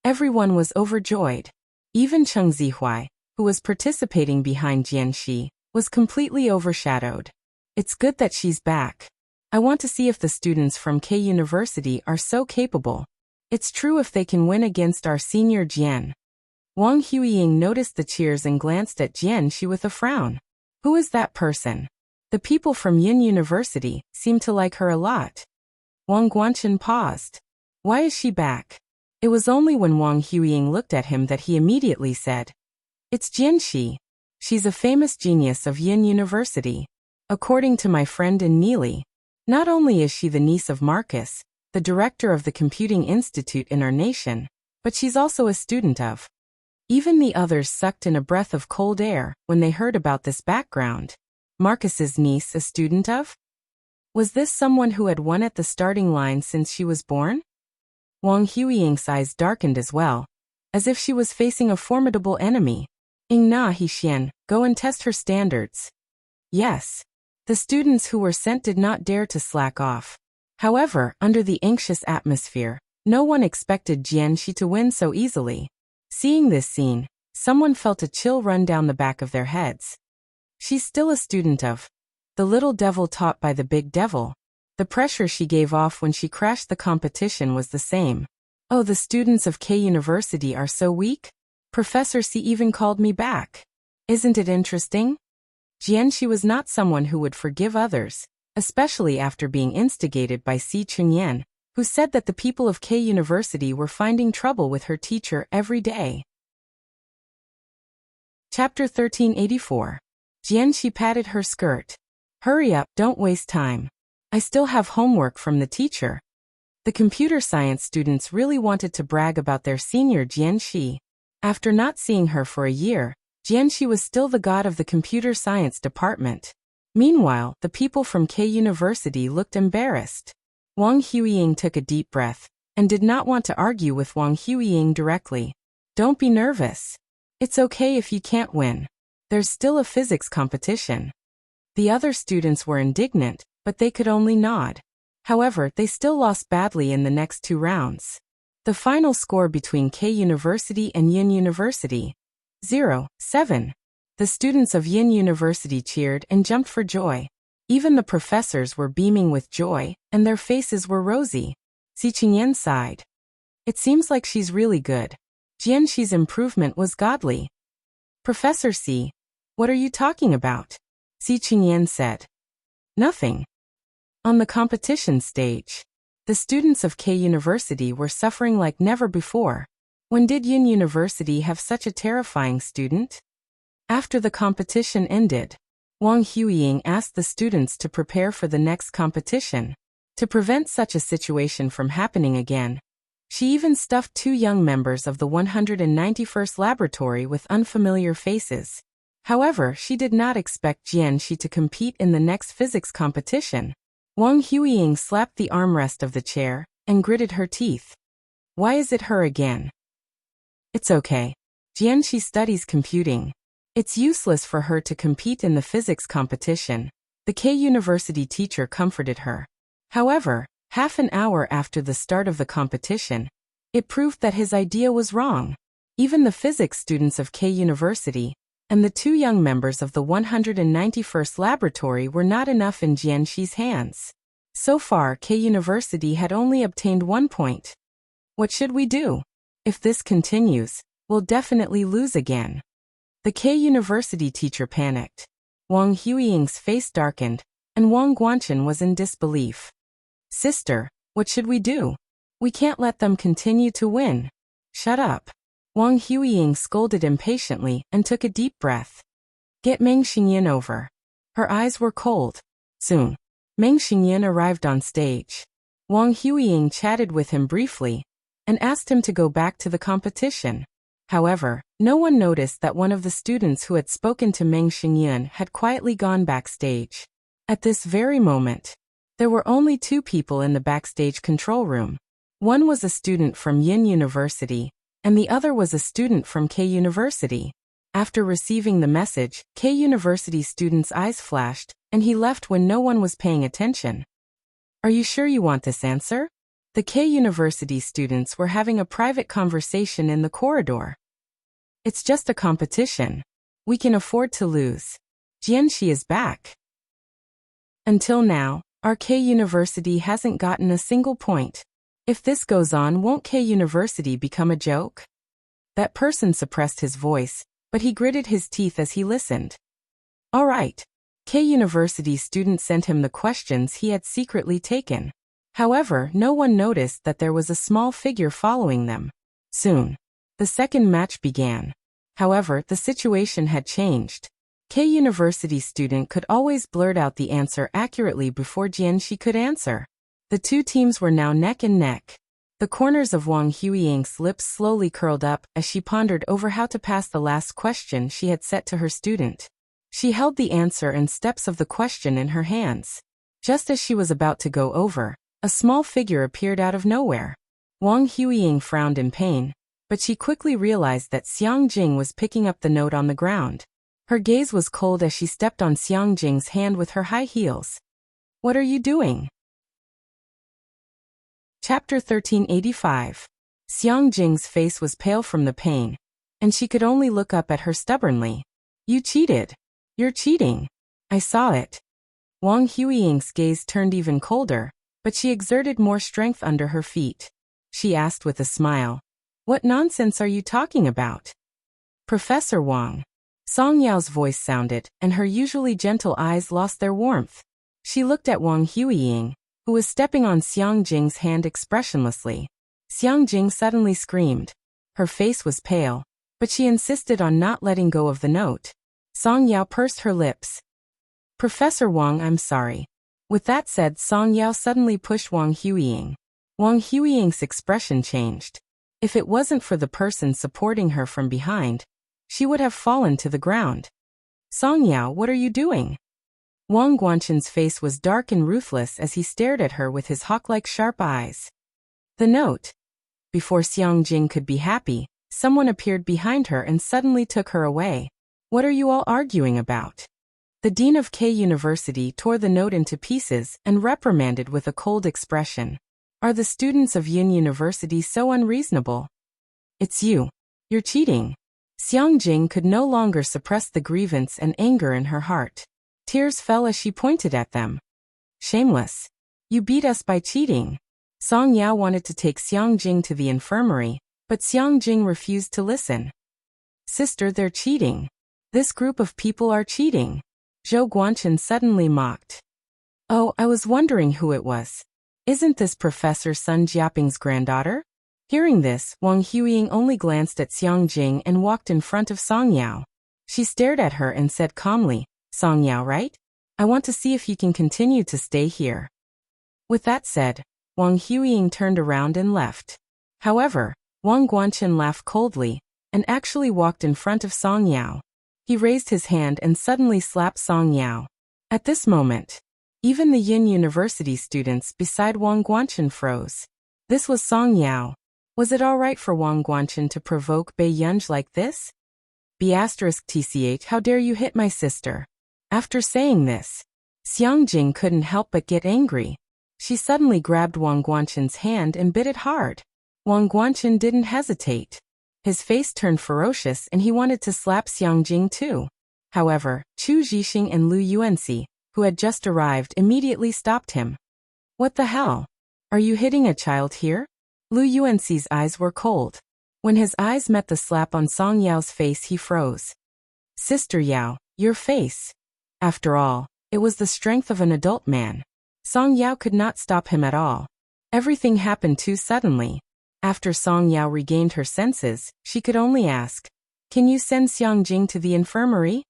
Everyone was overjoyed. Even Cheng Zihuai, who was participating behind Jianxi, was completely overshadowed. It's good that she's back. I want to see if the students from K University are so capable. It's true if they can win against our Senior Jian. Wang Huiying noticed the cheers and glanced at Jianxi with a frown. Who is that person? The people from Yin University seem to like her a lot. Wang Guanchen paused. Why is she back? It was only when Wang Huiying looked at him that he immediately said, it's Jianxi. She's a famous genius of Yin University. According to my friend in Neely, not only is she the niece of Marcus, the director of the Computing Institute in our nation, but she's also a student of. Even the others sucked in a breath of cold air when they heard about this background. Marcus's niece a student of? Was this someone who had won at the starting line since she was born? Wang Huiying's eyes darkened as well, as if she was facing a formidable enemy. Ing Na Hixian, go and test her standards. Yes. The students who were sent did not dare to slack off. However, under the anxious atmosphere, no one expected Jianxi to win so easily. Seeing this scene, someone felt a chill run down the back of their heads. She's still a student of the little devil taught by the big devil. The pressure she gave off when she crashed the competition was the same. Oh, the students of K University are so weak? Professor C even called me back. Isn't it interesting? Jianxi was not someone who would forgive others, especially after being instigated by Si Chunyan, who said that the people of K University were finding trouble with her teacher every day. Chapter 1384. Jianxi patted her skirt. Hurry up, don't waste time. I still have homework from the teacher. The computer science students really wanted to brag about their senior Jianxi. After not seeing her for a year, Jianxi was still the god of the computer science department. Meanwhile, the people from K University looked embarrassed. Wang Huiying took a deep breath and did not want to argue with Wang Huiying directly. Don't be nervous. It's okay if you can't win. There's still a physics competition. The other students were indignant, but they could only nod. However, they still lost badly in the next 2 rounds. The final score between K University and Yin University, 0-7. The students of Yin University cheered and jumped for joy. Even the professors were beaming with joy, and their faces were rosy. Si Qingyan sighed. It seems like she's really good. Jianxi's improvement was godly. Professor C, what are you talking about? Si Qingyan said. Nothing. On the competition stage, The students of K University were suffering like never before. When did Yin University have such a terrifying student? After the competition ended, Wang Huiying asked the students to prepare for the next competition. To prevent such a situation from happening again, she even stuffed 2 young members of the 191st laboratory with unfamiliar faces. However, she did not expect Jianxi to compete in the next physics competition. Wang Huiying slapped the armrest of the chair and gritted her teeth. Why is it her again? It's okay. Jianxi studies computing. It's useless for her to compete in the physics competition. The K University teacher comforted her. However, half an hour after the start of the competition, it proved that his idea was wrong. Even the physics students of K University and the 2 young members of the 191st laboratory were not enough in Jianxi's hands. So far, K University had only obtained 1 point. What should we do? If this continues, we'll definitely lose again. The K University teacher panicked. Wang Huiying's face darkened, and Wang Guanchen was in disbelief. Sister, what should we do? We can't let them continue to win. Shut up. Wang Huiying scolded impatiently and took a deep breath. Get Meng Xingyan over. Her eyes were cold. Soon, Meng Xingyan arrived on stage. Wang Huiying chatted with him briefly and asked him to go back to the competition. However, no one noticed that one of the students who had spoken to Meng Xingyan had quietly gone backstage. At this very moment, there were only 2 people in the backstage control room. One was a student from Yin University, and the other was a student from K University. After receiving the message, K University student's eyes flashed, and he left when no one was paying attention. Are you sure you want this answer? The K University students were having a private conversation in the corridor. It's just a competition. We can afford to lose. Jianxi is back. Until now, our K University hasn't gotten a single point. If this goes on, won't K University become a joke? That person suppressed his voice, but he gritted his teeth as he listened. All right. K University student sent him the questions he had secretly taken. However, no one noticed that there was a small figure following them. Soon, the second match began. However, the situation had changed. K University student could always blurt out the answer accurately before Jianxi could answer. The 2 teams were now neck and neck. The corners of Wang Huiying's lips slowly curled up as she pondered over how to pass the last question she had set to her student. She held the answer and steps of the question in her hands. Just as she was about to go over, a small figure appeared out of nowhere. Wang Huiying frowned in pain, but she quickly realized that Xiang Jing was picking up the note on the ground. Her gaze was cold as she stepped on Xiang Jing's hand with her high heels. What are you doing? Chapter 1385. Xiang Jing's face was pale from the pain, and she could only look up at her stubbornly. You cheated. You're cheating. I saw it. Wang Huiying's gaze turned even colder, but she exerted more strength under her feet. She asked with a smile, What nonsense are you talking about? Professor Wang. Song Yao's voice sounded, and her usually gentle eyes lost their warmth. She looked at Wang Huiying, who was stepping on Xiang Jing's hand expressionlessly. Xiang Jing suddenly screamed. Her face was pale, but she insisted on not letting go of the note. Song Yao pursed her lips. Professor Wang, I'm sorry. With that said, Song Yao suddenly pushed Wang Huiying. Wang Huiying's expression changed. If it wasn't for the person supporting her from behind, she would have fallen to the ground. Song Yao, what are you doing? Wang Guanchen's face was dark and ruthless as he stared at her with his hawk-like sharp eyes. The note. Before Xiang Jing could be happy, someone appeared behind her and suddenly took her away. What are you all arguing about? The dean of K University tore the note into pieces and reprimanded with a cold expression. Are the students of Yin University so unreasonable? It's you. You're cheating. Xiang Jing could no longer suppress the grievance and anger in her heart. Tears fell as she pointed at them. Shameless. You beat us by cheating. Song Yao wanted to take Xiang Jing to the infirmary, but Xiang Jing refused to listen. Sister, they're cheating. This group of people are cheating. Zhou Guanchen suddenly mocked. Oh, I was wondering who it was. Isn't this Professor Sun Jiaping's granddaughter? Hearing this, Wang Huiying only glanced at Xiang Jing and walked in front of Song Yao. She stared at her and said calmly, Song Yao, right? I want to see if you can continue to stay here. With that said, Wang Huiying turned around and left. However, Wang Guanchen laughed coldly and actually walked in front of Song Yao. He raised his hand and suddenly slapped Song Yao. At this moment, even the Yin University students beside Wang Guanchen froze. This was Song Yao. Was it all right for Wang Guanchen to provoke Bei Yunj like this? B***TCH, how dare you hit my sister? After saying this, Xiang Jing couldn't help but get angry. She suddenly grabbed Wang Guanchen's hand and bit it hard. Wang Guanchen didn't hesitate. His face turned ferocious and he wanted to slap Xiang Jing too. However, Chu Zhixing and Lu Yuanxi, who had just arrived, immediately stopped him. What the hell? Are you hitting a child here? Lu Yuanxi's eyes were cold. When his eyes met the slap on Song Yao's face, he froze. Sister Yao, your face. After all, it was the strength of an adult man. Song Yao could not stop him at all. Everything happened too suddenly. After Song Yao regained her senses, she could only ask, can you send Xiang Jing to the infirmary?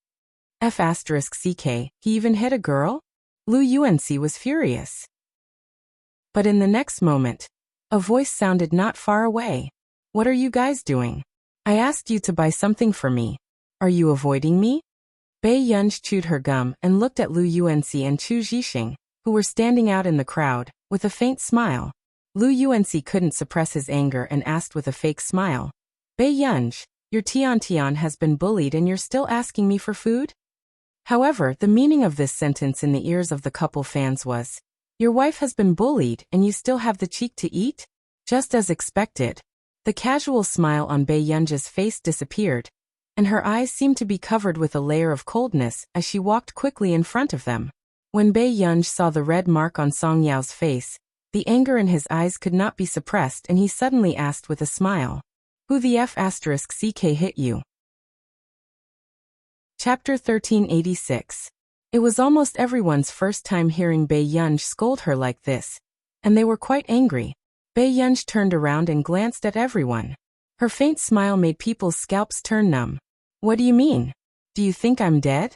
F***ck, he even hit a girl? Lu Yuanxi was furious. But in the next moment, a voice sounded not far away. What are you guys doing? I asked you to buy something for me. Are you avoiding me? Bei Yunj chewed her gum and looked at Lu Yuanxi and Chu Zhixing, who were standing out in the crowd, with a faint smile. Lu Yuanxi couldn't suppress his anger and asked with a fake smile. Bei Yunj, your Tian has been bullied and you're still asking me for food? However, the meaning of this sentence in the ears of the couple fans was, your wife has been bullied and you still have the cheek to eat? Just as expected. The casual smile on Bei Yunj's face disappeared, and her eyes seemed to be covered with a layer of coldness as she walked quickly in front of them. When Bei Yunj saw the red mark on Song Yao's face, the anger in his eyes could not be suppressed and he suddenly asked with a smile, who the F***ck hit you? Chapter 1386. It was almost everyone's first time hearing Bei Yunj scold her like this, and they were quite angry. Bei Yunj turned around and glanced at everyone. Her faint smile made people's scalps turn numb. What do you mean? Do you think I'm dead?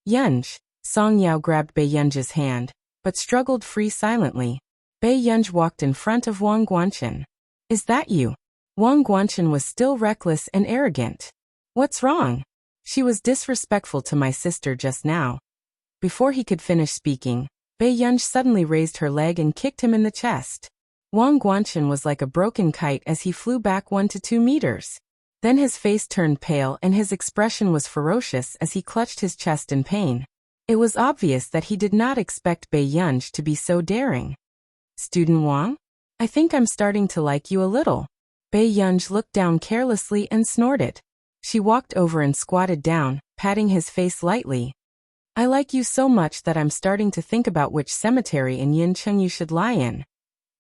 Yunj. Song Yao grabbed Bei Yunj's hand, but struggled free silently. Bei Yunj walked in front of Wang Guanchen. Is that you? Wang Guanchen was still reckless and arrogant. What's wrong? She was disrespectful to my sister just now. Before he could finish speaking, Bei Yunj suddenly raised her leg and kicked him in the chest. Wang Guanchen was like a broken kite as he flew back 1 to 2 meters. Then his face turned pale and his expression was ferocious as he clutched his chest in pain. It was obvious that he did not expect Bei Yunj to be so daring. Student Wang? I think I'm starting to like you a little. Bei Yunj looked down carelessly and snorted. She walked over and squatted down, patting his face lightly. I like you so much that I'm starting to think about which cemetery in Yincheng you should lie in.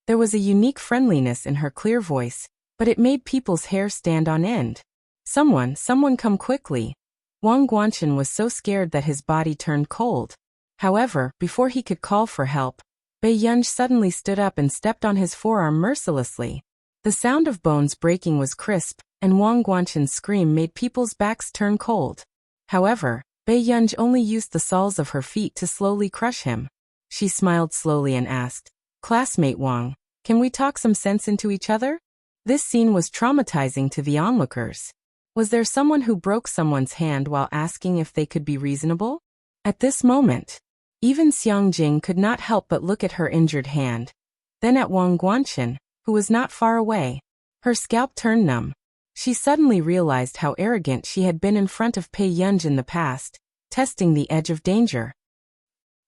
There was a unique friendliness in her clear voice, but it made people's hair stand on end. Someone come quickly. Wang Guanchen was so scared that his body turned cold. However, before he could call for help, Bei Yunj suddenly stood up and stepped on his forearm mercilessly. The sound of bones breaking was crisp, and Wang Guanchen's scream made people's backs turn cold. However, Bei Yunj only used the soles of her feet to slowly crush him. She smiled slowly and asked, Classmate Wang, can we talk some sense into each other? This scene was traumatizing to the onlookers. Was there someone who broke someone's hand while asking if they could be reasonable? At this moment, even Xiang Jing could not help but look at her injured hand. Then at Wang Guanchen, who was not far away. Her scalp turned numb. She suddenly realized how arrogant she had been in front of Bei Yunj in the past, testing the edge of danger.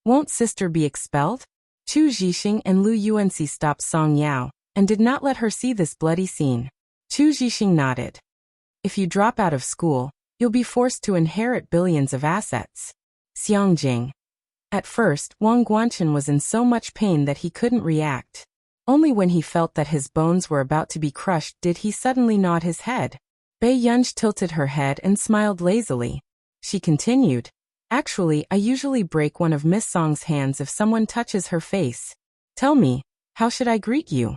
Won't sister be expelled? Chu Zhixing and Lu Yuanxi stopped Song Yao, and did not let her see this bloody scene. Chu Zhixing nodded. If you drop out of school, you'll be forced to inherit billions of assets. Xiang Jing. At first, Wang Guanchen was in so much pain that he couldn't react. Only when he felt that his bones were about to be crushed did he suddenly nod his head. Bei Yunj tilted her head and smiled lazily. She continued, Actually, I usually break one of Miss Song's hands if someone touches her face. Tell me, How should I greet you?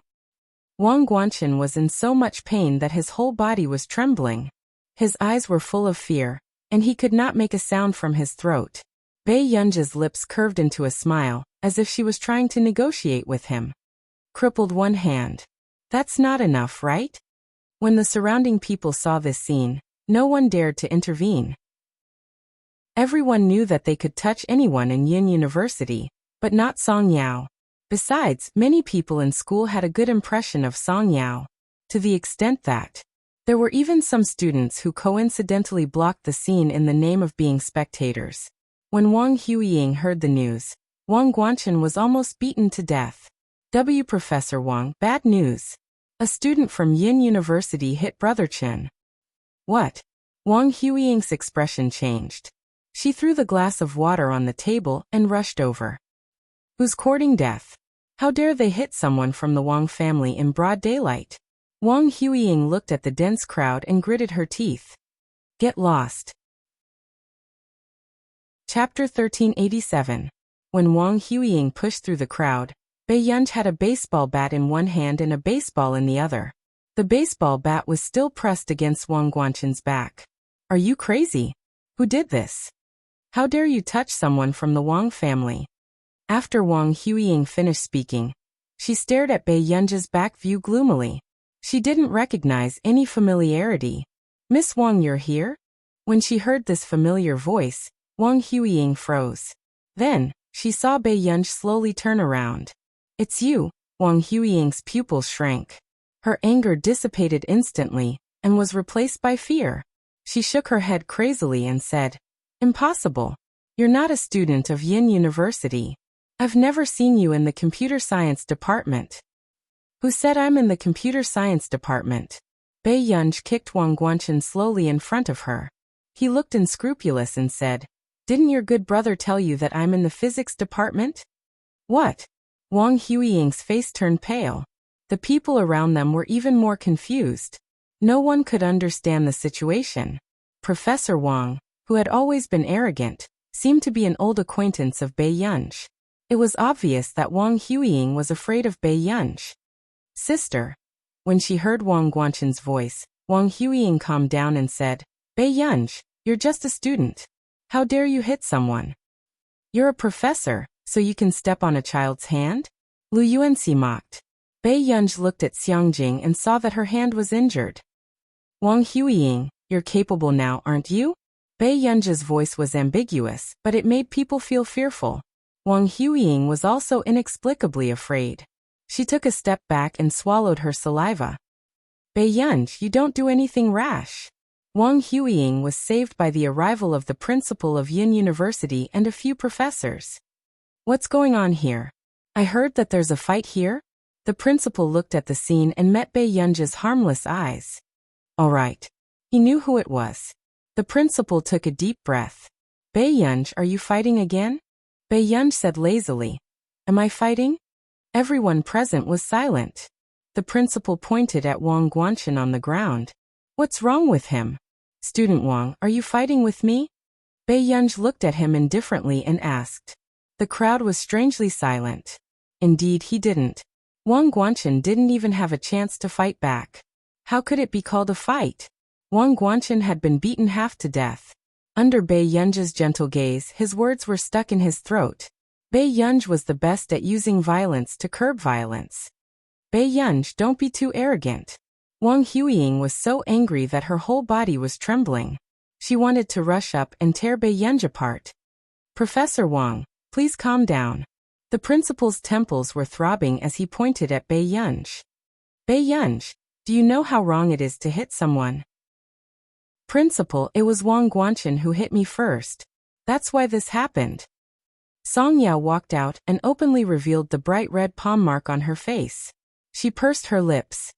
Wang Guanchen was in so much pain that his whole body was trembling. His eyes were full of fear, and he could not make a sound from his throat. Bei Yunji's lips curved into a smile, as if she was trying to negotiate with him. Crippled one hand. That's not enough, right? When the surrounding people saw this scene, no one dared to intervene. Everyone knew that they could touch anyone in Yin University, but not Song Yao. Besides, many people in school had a good impression of Song Yao, to the extent that there were even some students who coincidentally blocked the scene in the name of being spectators. When Wang Huiying heard the news, Wang Guanchen was almost beaten to death. Professor Wang, bad news. A student from Yin University hit Brother Chen. What? Wang Huiying's expression changed. She threw the glass of water on the table and rushed over. Who's courting death? How dare they hit someone from the Wang family in broad daylight? Wang Huiying looked at the dense crowd and gritted her teeth. Get lost. Chapter 1387. When Wang Huiying pushed through the crowd, Bei Yunj had a baseball bat in one hand and a baseball in the other. The baseball bat was still pressed against Wang Guanchen's back. Are you crazy? Who did this? How dare you touch someone from the Wang family? After Wang Huiying finished speaking, she stared at Bei Yunji's back view gloomily. She didn't recognize any familiarity. Miss Wang, you're here? When she heard this familiar voice, Wang Huiying froze. Then, she saw Bei Yunj slowly turn around. It's you. Wang Huiying's pupils shrank. Her anger dissipated instantly, and was replaced by fear. She shook her head crazily and said, Impossible. You're not a student of Yin University. I've never seen you in the computer science department. Who said I'm in the computer science department? Bei Yunj kicked Wang Guanchen slowly in front of her. He looked unscrupulous and said, Didn't your good brother tell you that I'm in the physics department? What? Wang Huiying's face turned pale. The people around them were even more confused. No one could understand the situation. Professor Wang, who had always been arrogant, seemed to be an old acquaintance of Bei Yunj. It was obvious that Wang Huiying was afraid of Bei Yunj. Sister. When she heard Wang Guanchen's voice, Wang Huiying calmed down and said, Bei Yunj, you're just a student. How dare you hit someone? You're a professor, so you can step on a child's hand? Lu Yuanxi mocked. Bei Yunj looked at Xiangjing and saw that her hand was injured. Wang Huiying, you're capable now, aren't you? Bei Yunj's voice was ambiguous, but it made people feel fearful. Wang Huiying was also inexplicably afraid. She took a step back and swallowed her saliva. Bei Yunj, you don't do anything rash. Wang Huiying was saved by the arrival of the principal of Yin University and a few professors. What's going on here? I heard that there's a fight here? The principal looked at the scene and met Bei Yunj's harmless eyes. All right. He knew who it was. The principal took a deep breath. Bei Yunj, are you fighting again? Bei Yunj said lazily. Am I fighting? Everyone present was silent. The principal pointed at Wang Guanchen on the ground. What's wrong with him? Student Wang, are you fighting with me? Bei Yunj looked at him indifferently and asked. The crowd was strangely silent. Indeed, he didn't. Wang Guanchen didn't even have a chance to fight back. How could it be called a fight? Wang Guanchen had been beaten half to death. Under Bei Yunj's gentle gaze, his words were stuck in his throat. Bei Yunj was the best at using violence to curb violence. Bei Yunj, don't be too arrogant. Wang Huiying was so angry that her whole body was trembling. She wanted to rush up and tear Bei Yunj apart. Professor Wang, please calm down. The principal's temples were throbbing as he pointed at Bei Yunj. Bei Yunj, do you know how wrong it is to hit someone? Principal, it was Wang Guanchen who hit me first. That's why this happened. Song Yao walked out and openly revealed the bright red palm mark on her face. She pursed her lips.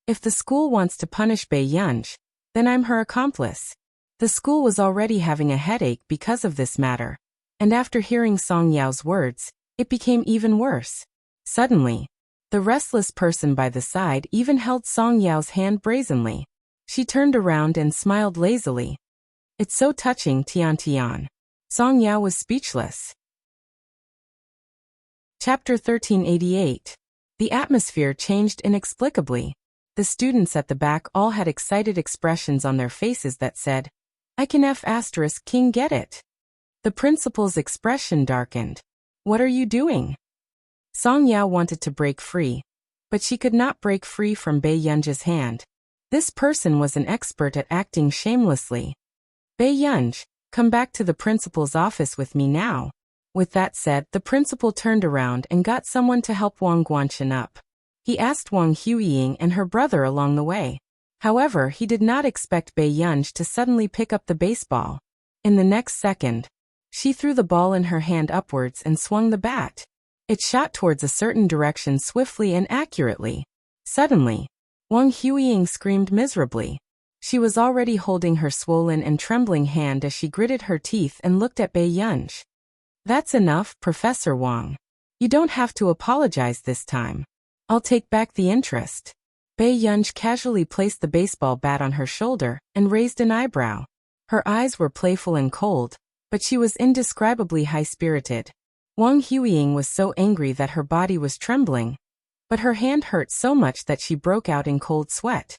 If the school wants to punish Bei Yunj, then I'm her accomplice. The school was already having a headache because of this matter, and after hearing Song Yao's words, it became even worse. Suddenly, the restless person by the side even held Song Yao's hand brazenly. She turned around and smiled lazily. It's so touching, Tian Tian. Song Yao was speechless. Chapter 1388. The atmosphere changed inexplicably. The students at the back all had excited expressions on their faces that said, "I can King get it." The principal's expression darkened. "What are you doing?" Song Yao wanted to break free, but she could not break free from Bei Yunji's hand. This person was an expert at acting shamelessly. "Bei Yunji, come back to the principal's office with me now." With that said, the principal turned around and got someone to help Wang Guanchen up. He asked Wang Huiying and her brother along the way. However, he did not expect Bei Yunji to suddenly pick up the baseball. In the next second, she threw the ball in her hand upwards and swung the bat. It shot towards a certain direction swiftly and accurately. Suddenly, Wang Huiying screamed miserably. She was already holding her swollen and trembling hand as she gritted her teeth and looked at Bei Yunji. "That's enough, Professor Wang. You don't have to apologize this time. I'll take back the interest." Bei Yunji casually placed the baseball bat on her shoulder and raised an eyebrow. Her eyes were playful and cold, but she was indescribably high-spirited. Wang Huiying was so angry that her body was trembling, but her hand hurt so much that she broke out in cold sweat.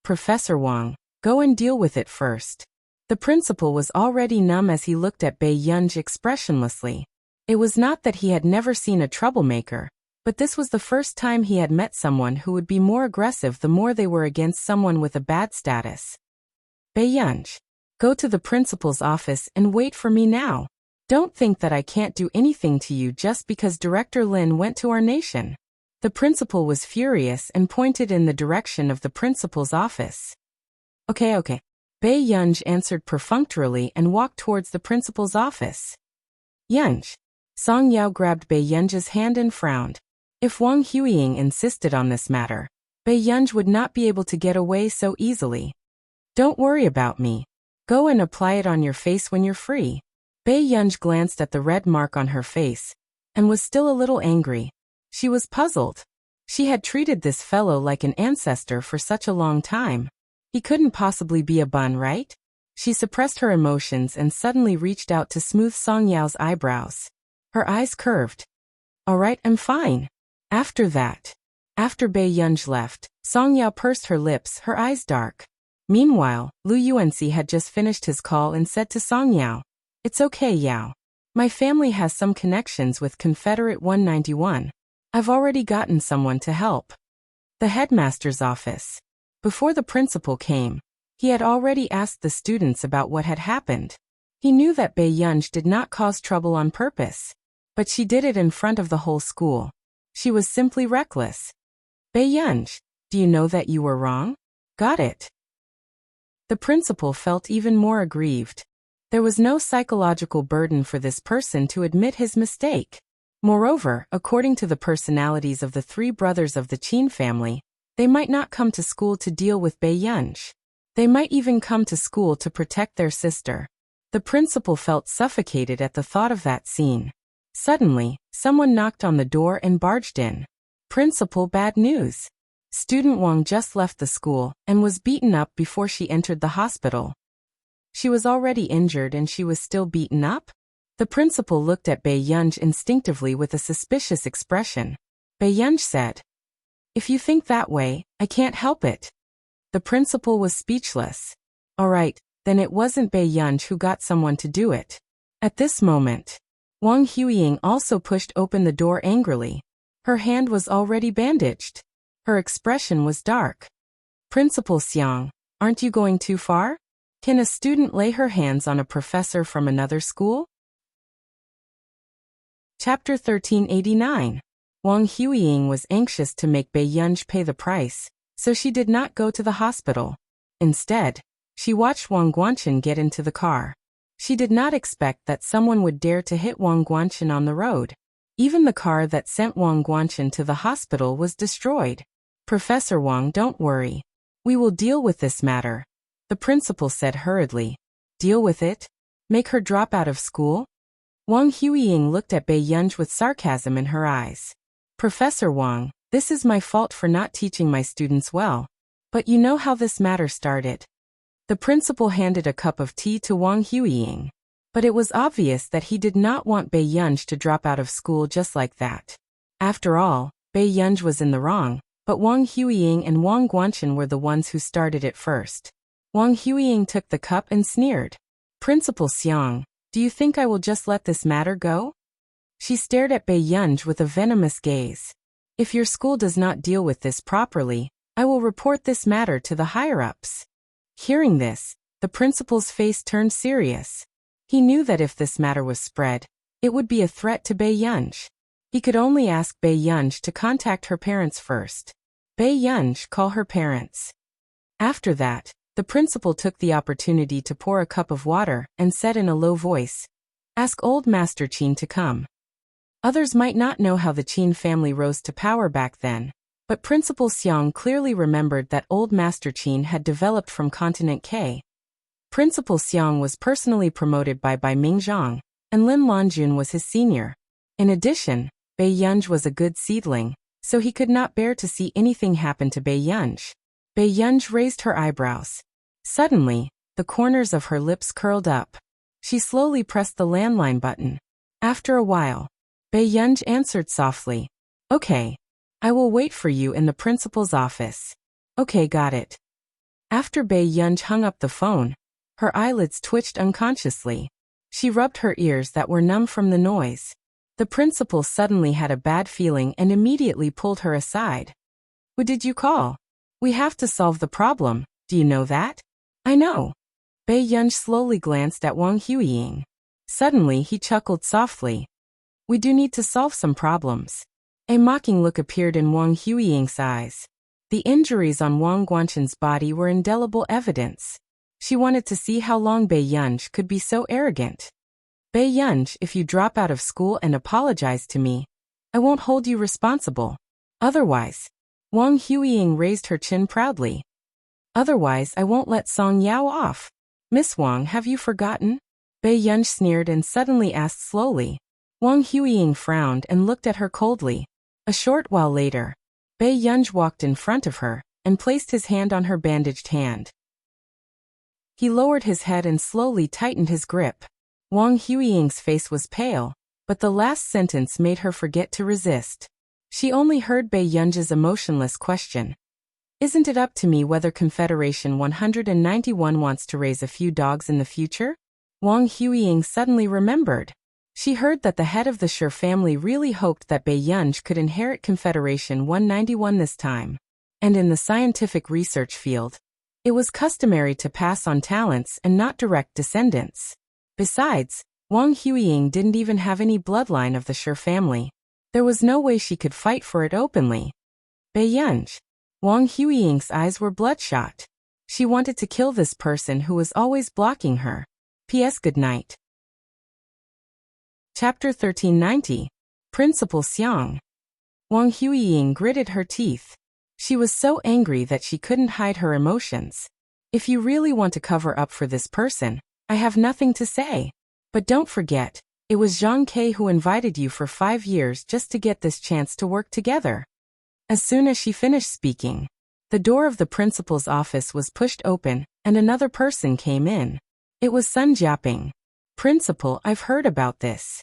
"Professor Wang, go and deal with it first." The principal was already numb as he looked at Bei Yunji expressionlessly. It was not that he had never seen a troublemaker, but this was the first time he had met someone who would be more aggressive the more they were against someone with a bad status. "Bei Yunji, go to the principal's office and wait for me now. Don't think that I can't do anything to you just because Director Lin went to our nation." The principal was furious and pointed in the direction of the principal's office. Okay. Bei Yunji answered perfunctorily and walked towards the principal's office. "Yunji." Song Yao grabbed Bei Yunji's hand and frowned. If Wang Huiying insisted on this matter, Bei Yunji would not be able to get away so easily. "Don't worry about me. Go and apply it on your face when you're free." Bei Yunji glanced at the red mark on her face, and was still a little angry. She was puzzled. She had treated this fellow like an ancestor for such a long time. He couldn't possibly be a bun, right? She suppressed her emotions and suddenly reached out to smooth Song Yao's eyebrows. Her eyes curved. "All right, I'm fine." After Bei Yunji left, Song Yao pursed her lips, her eyes dark. Meanwhile, Lu Yuanxi had just finished his call and said to Song Yao, "It's okay, Yao. My family has some connections with Confederate 191. I've already gotten someone to help." The headmaster's office. Before the principal came, he had already asked the students about what had happened. He knew that Bei Yunji did not cause trouble on purpose, but she did it in front of the whole school. She was simply reckless. "Bei Yunji, do you know that you were wrong?" "Got it." The principal felt even more aggrieved. There was no psychological burden for this person to admit his mistake. Moreover, according to the personalities of the three brothers of the Qin family, they might not come to school to deal with Bei Yunji. They might even come to school to protect their sister. The principal felt suffocated at the thought of that scene. Suddenly, someone knocked on the door and barged in. "Principal, bad news. Student Wang just left the school and was beaten up before she entered the hospital." She was already injured and she was still beaten up? The principal looked at Bei Yunji instinctively with a suspicious expression. Bei Yunji said, "If you think that way, I can't help it." The principal was speechless. All right, then it wasn't Bei Yunji who got someone to do it. At this moment, Wang Huiying also pushed open the door angrily. Her hand was already bandaged. Her expression was dark. "Principal Xiang, aren't you going too far? Can a student lay her hands on a professor from another school?" Chapter 1389. Wang Huiying was anxious to make Bei Yunji pay the price, so she did not go to the hospital. Instead, she watched Wang Guanchen get into the car. She did not expect that someone would dare to hit Wang Guanchen on the road. Even the car that sent Wang Guanchen to the hospital was destroyed. "Professor Wang, don't worry. We will deal with this matter," the principal said hurriedly. "Deal with it? Make her drop out of school?" Wang Huiying looked at Bei Yunji with sarcasm in her eyes. "Professor Wang, this is my fault for not teaching my students well. But you know how this matter started." The principal handed a cup of tea to Wang Huiying. But it was obvious that he did not want Bei Yunji to drop out of school just like that. After all, Bei Yunj was in the wrong, but Wang Huiying and Wang Guanchen were the ones who started it first. Wang Huiying took the cup and sneered. Principal Xiang, do you think I will just let this matter go? She stared at Bei Yunj with a venomous gaze. If your school does not deal with this properly, I will report this matter to the higher-ups. Hearing this, the principal's face turned serious. He knew that if this matter was spread, it would be a threat to Bei Yunj. He could only ask Bei Yunj to contact her parents first. Bei Yunj, call her parents. After that, the principal took the opportunity to pour a cup of water and said in a low voice, "Ask old Master Qin to come." Others might not know how the Qin family rose to power back then, but Principal Xiang clearly remembered that old Master Qin had developed from Continent K. Principal Xiang was personally promoted by Bai Mingzhang, and Lin Lanjun was his senior. In addition, Bei Yunj was a good seedling, so he could not bear to see anything happen to Bei Yunj. Bei Yunj raised her eyebrows. Suddenly, the corners of her lips curled up. She slowly pressed the landline button. After a while, Bei Yunj answered softly, "Okay. I will wait for you in the principal's office." "Okay, got it." After Bei Yunj hung up the phone, her eyelids twitched unconsciously. She rubbed her ears that were numb from the noise. The principal suddenly had a bad feeling and immediately pulled her aside. "What did you call? We have to solve the problem, do you know that?" "I know." Bei Yunj slowly glanced at Wang Huiying. Suddenly he chuckled softly. "We do need to solve some problems." A mocking look appeared in Wang Huiying's eyes. The injuries on Wang Guanchen's body were indelible evidence. She wanted to see how long Bei Yunj could be so arrogant. "Bei Yunj, if you drop out of school and apologize to me, I won't hold you responsible. Otherwise," Wang Huiying raised her chin proudly. "Otherwise I won't let Song Yao off." "Miss Wang, have you forgotten?" Bei Yunj sneered and suddenly asked slowly. Wang Huiying frowned and looked at her coldly. A short while later, Bei Yunj walked in front of her and placed his hand on her bandaged hand. He lowered his head and slowly tightened his grip. Wang Huiying's face was pale, but the last sentence made her forget to resist. She only heard Bei Yunj's emotionless question. "Isn't it up to me whether Confederation 191 wants to raise a few dogs in the future?" Wang Huiying suddenly remembered. She heard that the head of the Shi family really hoped that Bei Yunj could inherit Confederation 191 this time. And in the scientific research field, it was customary to pass on talents and not direct descendants. Besides, Wang Huiying didn't even have any bloodline of the Shi family. There was no way she could fight for it openly. Bei Yunj. Wang Huiying's eyes were bloodshot. She wanted to kill this person who was always blocking her. P.S. Good night. Chapter 1390. Principal Xiang. Wang Huiying gritted her teeth. She was so angry that she couldn't hide her emotions. "If you really want to cover up for this person, I have nothing to say. But don't forget, it was Zhang Ke who invited you for 5 years just to get this chance to work together." As soon as she finished speaking, the door of the principal's office was pushed open, and another person came in. It was Sun Jiaping. "Principal, I've heard about this."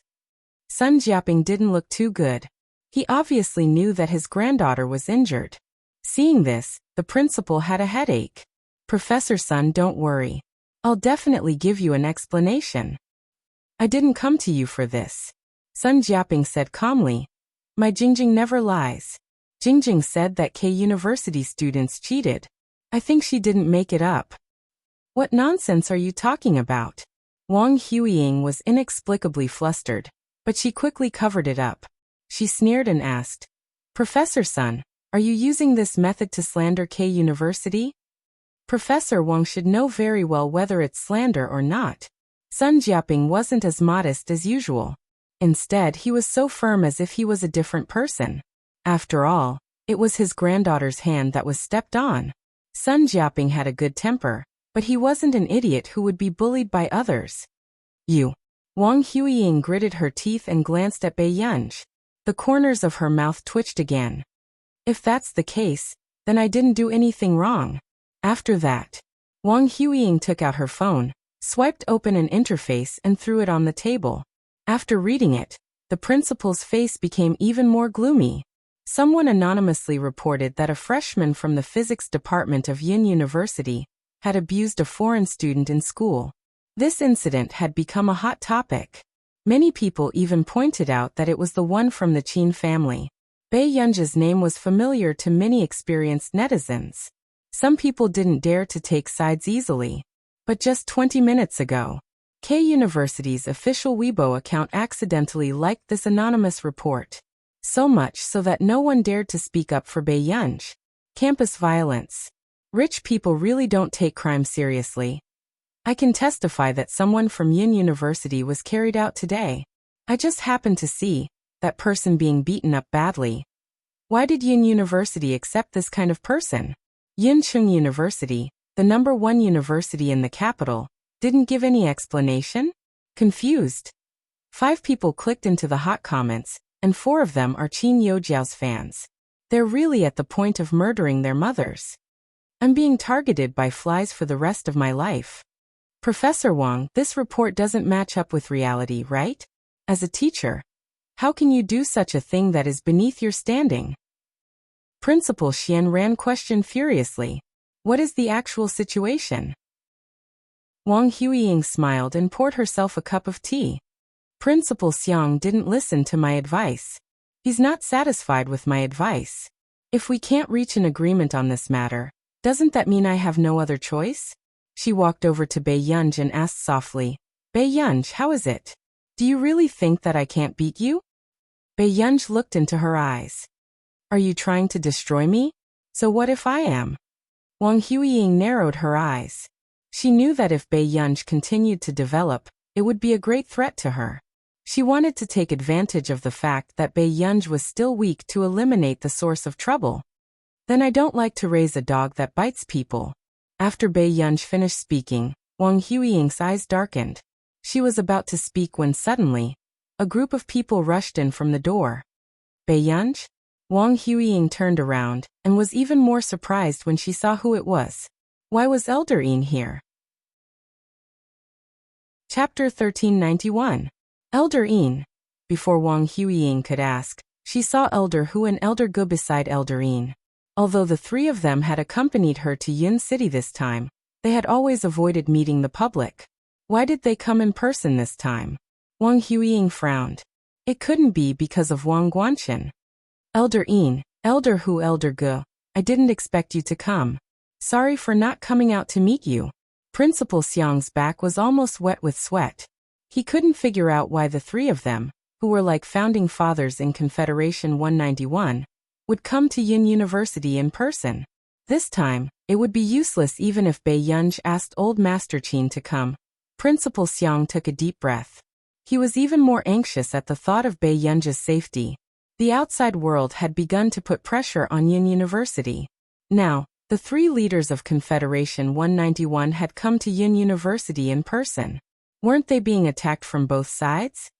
Sun Jiaping didn't look too good. He obviously knew that his granddaughter was injured. Seeing this, the principal had a headache. "Professor Sun, don't worry. I'll definitely give you an explanation. I didn't come to you for this." Sun Jiaping said calmly. "My Jingjing never lies." Jingjing said that K University students cheated. "I think she didn't make it up." "What nonsense are you talking about?" Wang Huiying was inexplicably flustered, but she quickly covered it up. She sneered and asked, "Professor Sun, are you using this method to slander K University?" Professor Wang should know very well whether it's slander or not. Sun Jiaping wasn't as modest as usual. Instead, he was so firm as if he was a different person. After all, it was his granddaughter's hand that was stepped on. Sun Jiaping had a good temper, but he wasn't an idiot who would be bullied by others. "You." Wang Huiying gritted her teeth and glanced at Bei Yunj. The corners of her mouth twitched again. "If that's the case, then I didn't do anything wrong." After that, Wang Huiying took out her phone, swiped open an interface and threw it on the table. After reading it, the principal's face became even more gloomy. Someone anonymously reported that a freshman from the physics department of Yin University had abused a foreign student in school. This incident had become a hot topic. Many people even pointed out that it was the one from the Qin family. Bei Yunji's name was familiar to many experienced netizens. Some people didn't dare to take sides easily. But just 20 minutes ago, K University's official Weibo account accidentally liked this anonymous report. So much so that no one dared to speak up for Bei Yunji. Campus violence. Rich people really don't take crime seriously. I can testify that someone from Yin University was carried out today. I just happened to see that person being beaten up badly. Why did Yin University accept this kind of person? Yincheng University, the #1 university in the capital, didn't give any explanation? Confused. 5 people clicked into the hot comments, and 4 of them are Qin Youjiao's fans. They're really at the point of murdering their mothers. I'm being targeted by flies for the rest of my life. Professor Wang, this report doesn't match up with reality, right? As a teacher, how can you do such a thing that is beneath your standing? Principal Xian Ran questioned furiously. What is the actual situation? Wang Huiying smiled and poured herself a cup of tea. Principal Xiang didn't listen to my advice. He's not satisfied with my advice. If we can't reach an agreement on this matter, doesn't that mean I have no other choice? She walked over to Bei Yunji and asked softly, Bei Yunji, how is it? Do you really think that I can't beat you? Bei Yunji looked into her eyes. Are you trying to destroy me? So what if I am? Wang Huiying narrowed her eyes. She knew that if Bei Yunji continued to develop, it would be a great threat to her. She wanted to take advantage of the fact that Bei Yunji was still weak to eliminate the source of trouble. Then I don't like to raise a dog that bites people. After Bei Yunji finished speaking, Wang Huiying's eyes darkened. She was about to speak when suddenly, a group of people rushed in from the door. Bei Yunji? Wang Huiying turned around, and was even more surprised when she saw who it was. Why was Elder Yin here? Chapter 1391. Elder Yin. Before Wang Huiying could ask, she saw Elder Hu and Elder Gu beside Elder Yin. Although the 3 of them had accompanied her to Yin City this time, they had always avoided meeting the public. Why did they come in person this time? Wang Huiying frowned. It couldn't be because of Wang Guanchen. Elder Yin, Elder Hu, Elder Gu, I didn't expect you to come. Sorry for not coming out to meet you. Principal Xiang's back was almost wet with sweat. He couldn't figure out why the 3 of them, who were like founding fathers in Confederation 191, would come to Yin University in person. This time, it would be useless even if Bei Yunji asked old Master Qin to come. Principal Xiang took a deep breath. He was even more anxious at the thought of Bei Yunji's safety. The outside world had begun to put pressure on Yin University. Now, the 3 leaders of Confederation 191 had come to Yin University in person. Weren't they being attacked from both sides?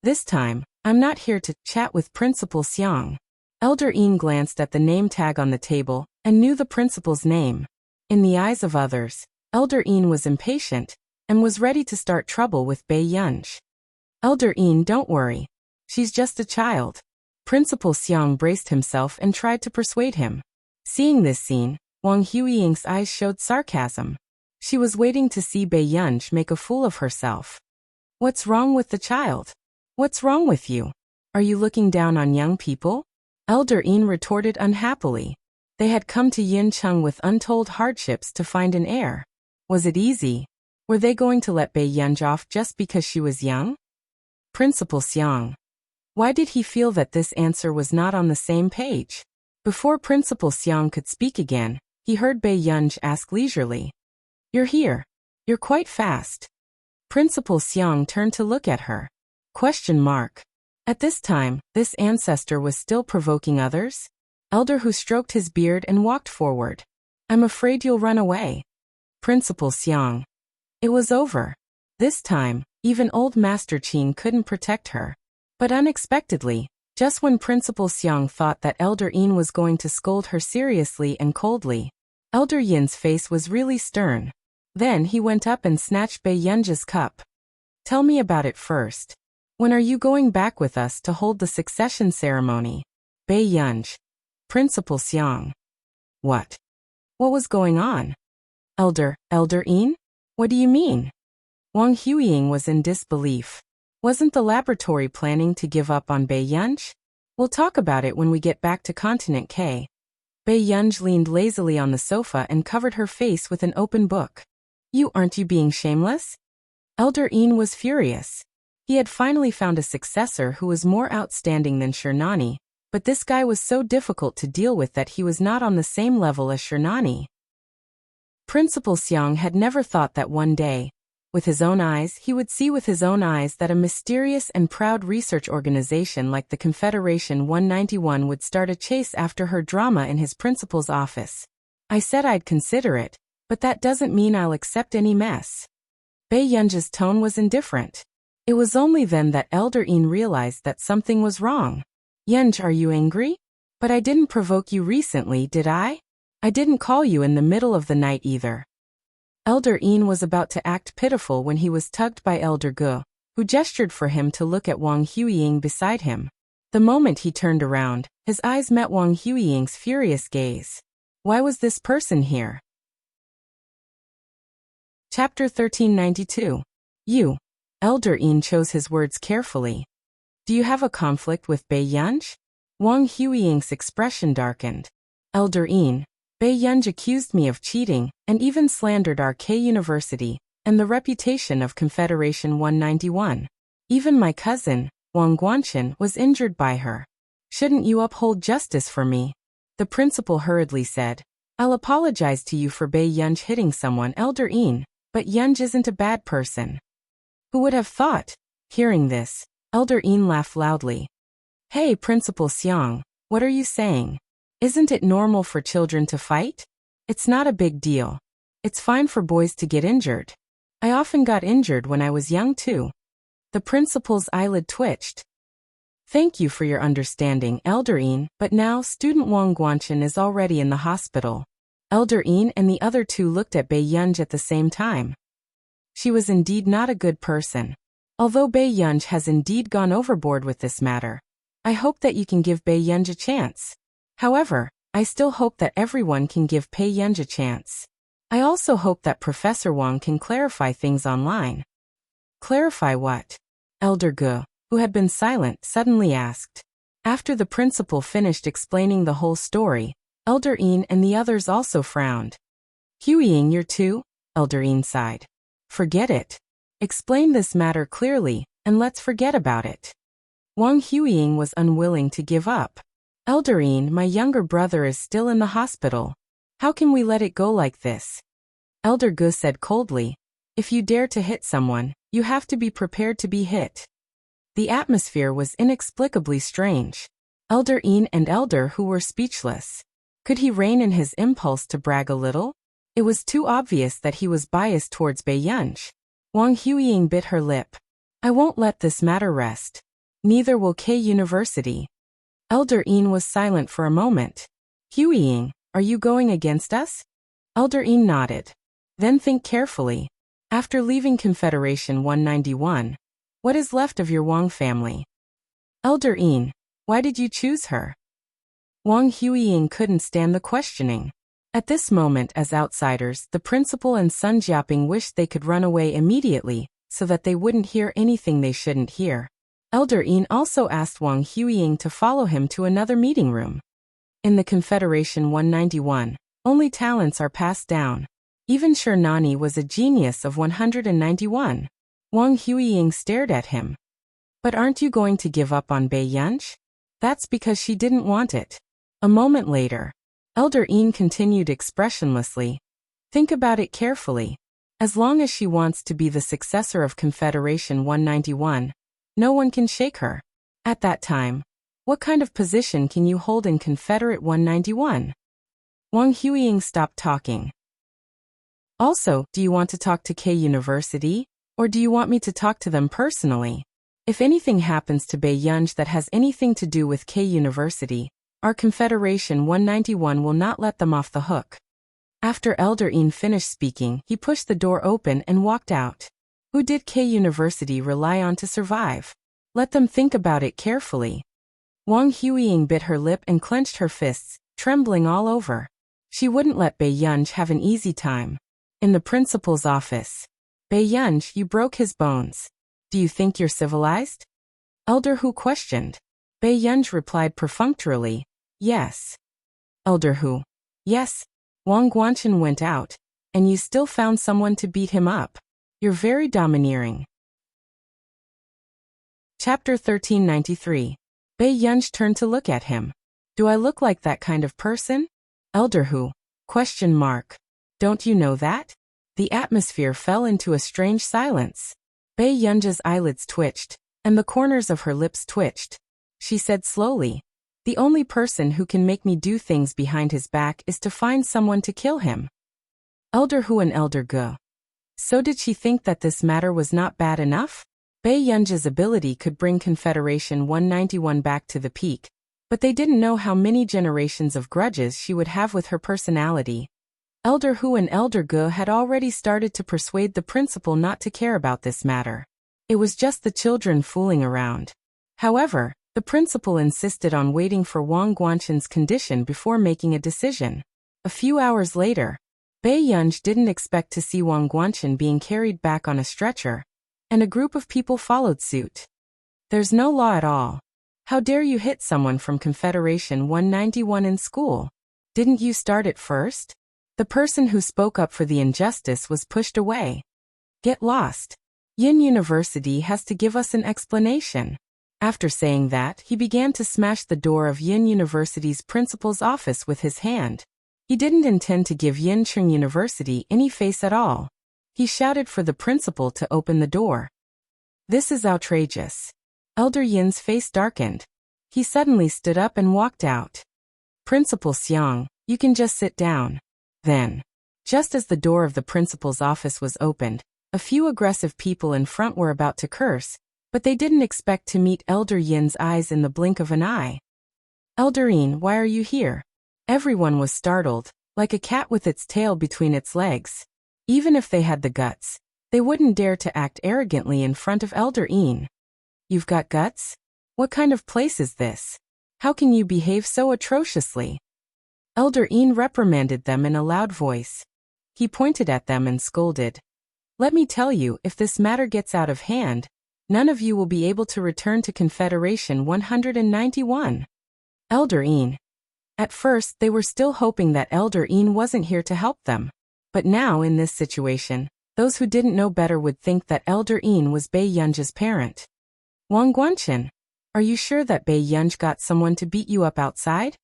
This time, I'm not here to chat with Principal Xiang. Elder Yin glanced at the name tag on the table and knew the principal's name. In the eyes of others, Elder Yin was impatient and was ready to start trouble with Bei Yunji. Elder Yin, don't worry. She's just a child. Principal Xiang braced himself and tried to persuade him. Seeing this scene, Wang Huiying's eyes showed sarcasm. She was waiting to see Bei Yunji make a fool of herself. What's wrong with the child? What's wrong with you? Are you looking down on young people? Elder Yin retorted unhappily. They had come to Yincheng with untold hardships to find an heir. Was it easy? Were they going to let Bei Yunji off just because she was young? Principal Xiang. Why did he feel that this answer was not on the same page? Before Principal Xiang could speak again, he heard Bei Yunji ask leisurely. You're here. You're quite fast. Principal Xiang turned to look at her. Question mark. At this time, this ancestor was still provoking others? Elder Hu stroked his beard and walked forward. I'm afraid you'll run away. Principal Xiang. It was over. This time, even old Master Qin couldn't protect her. But unexpectedly, just when Principal Xiang thought that Elder Yin was going to scold her seriously and coldly, Elder Yin's face was really stern. Then he went up and snatched Bei Yunji's cup. Tell me about it first. When are you going back with us to hold the succession ceremony? Bei Yunj. Principal Xiang. What? What was going on? Elder Yin? What do you mean? Wang Huiying was in disbelief. Wasn't the laboratory planning to give up on Bei Yunj? We'll talk about it when we get back to Continent K. Bei Yunj leaned lazily on the sofa and covered her face with an open book. Aren't you being shameless? Elder Yin was furious. He had finally found a successor who was more outstanding than Shernani, but this guy was so difficult to deal with that he was not on the same level as Shernani. Principal Xiang had never thought that one day, with his own eyes, he would see with his own eyes that a mysterious and proud research organization like the Confederation 191 would start a chase after her drama in his principal's office. I said I'd consider it, but that doesn't mean I'll accept any mess. Bei Yunj's tone was indifferent. It was only then that Elder Yin realized that something was wrong. Yunj, are you angry? But I didn't provoke you recently, did I? I didn't call you in the middle of the night either. Elder Yin was about to act pitiful when he was tugged by Elder Ge, who gestured for him to look at Wang Huiying beside him. The moment he turned around, his eyes met Wang Huiying's furious gaze. Why was this person here? Chapter 1392. Elder Yin chose his words carefully. Do you have a conflict with Bei Yunj? Wang Huiying's expression darkened. Elder Yin, Bei Yunj accused me of cheating and even slandered our K University and the reputation of Confederation 191. Even my cousin, Wang Guanchen, was injured by her. Shouldn't you uphold justice for me? The principal hurriedly said. I'll apologize to you for Bei Yunj hitting someone, Elder Yin, but Yunj isn't a bad person. Who would have thought? Hearing this, Elder Yin laughed loudly. Hey, Principal Xiang, what are you saying? Isn't it normal for children to fight? It's not a big deal. It's fine for boys to get injured. I often got injured when I was young too. The principal's eyelid twitched. Thank you for your understanding, Elder Yin, but now student Wang Guanchen is already in the hospital. Elder Yin and the other two looked at Bei Yunj at the same time. She was indeed not a good person. Although Bei Yunj has indeed gone overboard with this matter, I hope that you can give Bei Yunj a chance. However, I still hope that everyone can give Bei Yunj a chance. I also hope that Professor Wang can clarify things online. Clarify what? Elder Ge, who had been silent, suddenly asked. After the principal finished explaining the whole story, Elder Yin and the others also frowned. Huiying, you're too? Elder Yin sighed. Forget it. Explain this matter clearly, and let's forget about it. Wang Huiying was unwilling to give up. Elder Yin, my younger brother is still in the hospital. How can we let it go like this? Elder Ge said coldly. If you dare to hit someone, you have to be prepared to be hit. The atmosphere was inexplicably strange. Elder Yin and Elder Hu were speechless. Could he rein in his impulse to brag a little? It was too obvious that he was biased towards Bei Yunj. Wang Huiying bit her lip. I won't let this matter rest. Neither will K University. Elder Yin was silent for a moment. Huiying, are you going against us? Elder Yin nodded. Then think carefully. After leaving Confederation 191, what is left of your Wang family? Elder Yin, why did you choose her? Wang Huiying couldn't stand the questioning. At this moment, as outsiders, the principal and Sun Jiaping wished they could run away immediately, so that they wouldn't hear anything they shouldn't hear. Elder Yin also asked Wang Huiying to follow him to another meeting room. In the Confederation 191, only talents are passed down. Even Shernani was a genius of 191. Wang Huiying stared at him. But aren't you going to give up on Bei Yunj? That's because she didn't want it. A moment later, Elder Yin continued expressionlessly. Think about it carefully. As long as she wants to be the successor of Confederation 191, no one can shake her. At that time, what kind of position can you hold in Confederate 191? Wang Huiying stopped talking. Also, do you want to talk to K University? Or do you want me to talk to them personally? If anything happens to Bei Yunj that has anything to do with K University, our Confederation 191 will not let them off the hook. After Elder Yin finished speaking, he pushed the door open and walked out. Who did K University rely on to survive? Let them think about it carefully. Wang Huiying bit her lip and clenched her fists, trembling all over. She wouldn't let Bei Yunj have an easy time. In the principal's office. Bei Yunj, you broke his bones. Do you think you're civilized? Elder Hu questioned. Bei Yunj replied perfunctorily, yes. Elder Hu. Yes. Wang Guanchen went out, and you still found someone to beat him up. You're very domineering. Chapter 1393. Bei Yunj turned to look at him. Do I look like that kind of person? Elder Hu? Question mark. Don't you know that? The atmosphere fell into a strange silence. Bei Yunj's eyelids twitched, and the corners of her lips twitched. She said slowly, the only person who can make me do things behind his back is to find someone to kill him. Elder Hu and Elder Ge. So did she think that this matter was not bad enough? Bei Yunj's ability could bring Confederation 191 back to the peak, but they didn't know how many generations of grudges she would have with her personality. Elder Hu and Elder Ge had already started to persuade the principal not to care about this matter. It was just the children fooling around. However, the principal insisted on waiting for Wang Guanchen's condition before making a decision. A few hours later, Bei Yunj didn't expect to see Wang Guanchen being carried back on a stretcher, and a group of people followed suit. There's no law at all. How dare you hit someone from Confederation 191 in school? Didn't you start it first? The person who spoke up for the injustice was pushed away. Get lost. Yin University has to give us an explanation. After saying that, he began to smash the door of Yin University's principal's office with his hand. He didn't intend to give Yin Cheng University any face at all. He shouted for the principal to open the door. This is outrageous. Elder Yin's face darkened. He suddenly stood up and walked out. Principal Xiang, you can just sit down. Then, just as the door of the principal's office was opened, a few aggressive people in front were about to curse, but they didn't expect to meet Elder Yin's eyes in the blink of an eye. Elder Yin, why are you here? Everyone was startled, like a cat with its tail between its legs. Even if they had the guts, they wouldn't dare to act arrogantly in front of Elder Yin. You've got guts? What kind of place is this? How can you behave so atrociously? Elder Yin reprimanded them in a loud voice. He pointed at them and scolded. Let me tell you, if this matter gets out of hand, none of you will be able to return to Confederation 191. Elder Yin. At first, they were still hoping that Elder Yin wasn't here to help them. But now, in this situation, those who didn't know better would think that Elder Yin was Bei Yunj's parent. Wang Guanchen, are you sure that Bei Yunj got someone to beat you up outside?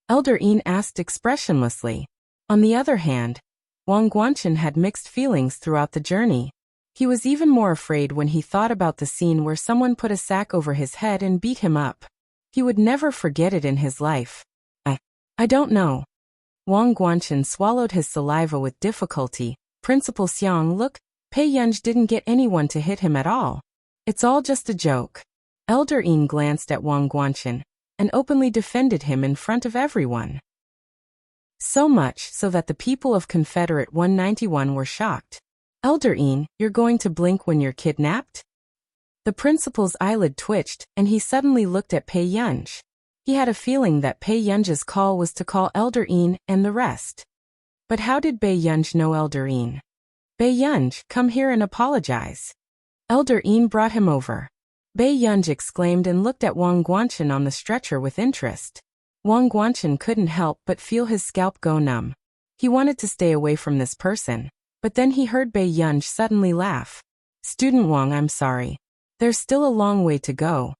Elder Yin asked expressionlessly. On the other hand, Wang Guanchen had mixed feelings throughout the journey. He was even more afraid when he thought about the scene where someone put a sack over his head and beat him up. He would never forget it in his life. I don't know. Wang Guanchen swallowed his saliva with difficulty. Principal Xiang, look, Bei Yunj didn't get anyone to hit him at all. It's all just a joke. Elder Yin glanced at Wang Guanchen and openly defended him in front of everyone. So much so that the people of Confederate 191 were shocked. Elder Yin, you're going to blink when you're kidnapped? The principal's eyelid twitched, and he suddenly looked at Bei Yunj. He had a feeling that Bei Yunj's call was to call Elder Yin and the rest. But how did Bei Yunj know Elder Yin? Bei Yunj, come here and apologize. Elder Yin brought him over. Bei Yunj exclaimed and looked at Wang Guanchen on the stretcher with interest. Wang Guanchen couldn't help but feel his scalp go numb. He wanted to stay away from this person, but then he heard Bei Yunj suddenly laugh. Student Wang, I'm sorry. There's still a long way to go.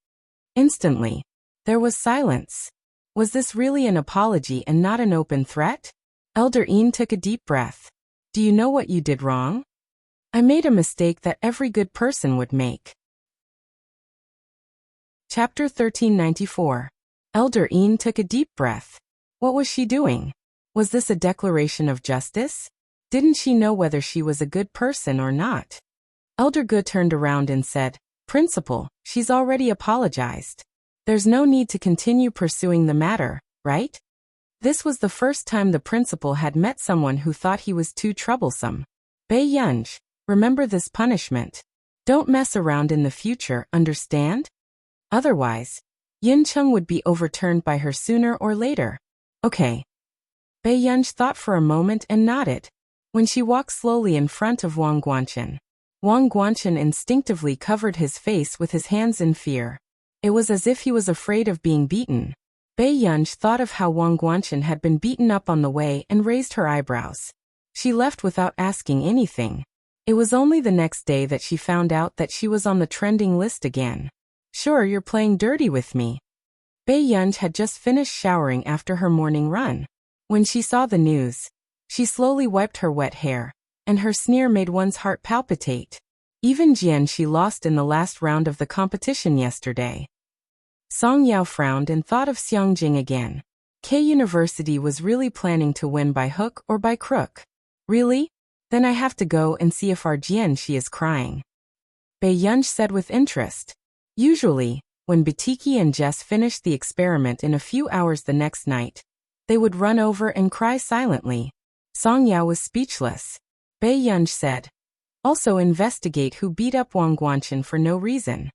Instantly, there was silence. Was this really an apology and not an open threat? Elder Yin took a deep breath. Do you know what you did wrong? I made a mistake that every good person would make. Chapter 1394. Elder Yin took a deep breath. What was she doing? Was this a declaration of justice? Didn't she know whether she was a good person or not? Elder Ge turned around and said, Principal, she's already apologized. There's no need to continue pursuing the matter, right? This was the first time the principal had met someone who thought he was too troublesome. Bei Yunj, remember this punishment. Don't mess around in the future, understand? Otherwise, Yin Cheng would be overturned by her sooner or later. Okay. Bei Yunj thought for a moment and nodded. When she walked slowly in front of Wang Guanchen instinctively covered his face with his hands in fear. It was as if he was afraid of being beaten. Bei Yunj thought of how Wang Guanchen had been beaten up on the way and raised her eyebrows. She left without asking anything. It was only the next day that she found out that she was on the trending list again. Sure, you're playing dirty with me. Bei Yunj had just finished showering after her morning run. When she saw the news, she slowly wiped her wet hair, and her sneer made one's heart palpitate. Even Jian she lost in the last round of the competition yesterday. Song Yao frowned and thought of Xiangjing again. K University was really planning to win by hook or by crook. Really? Then I have to go and see if our Jian she is crying. Bei Yunj said with interest. Usually, when Batiki and Jess finished the experiment in a few hours the next night, they would run over and cry silently. Song Yao was speechless. Bei Yunj said. Also investigate who beat up Wang Guanchen for no reason.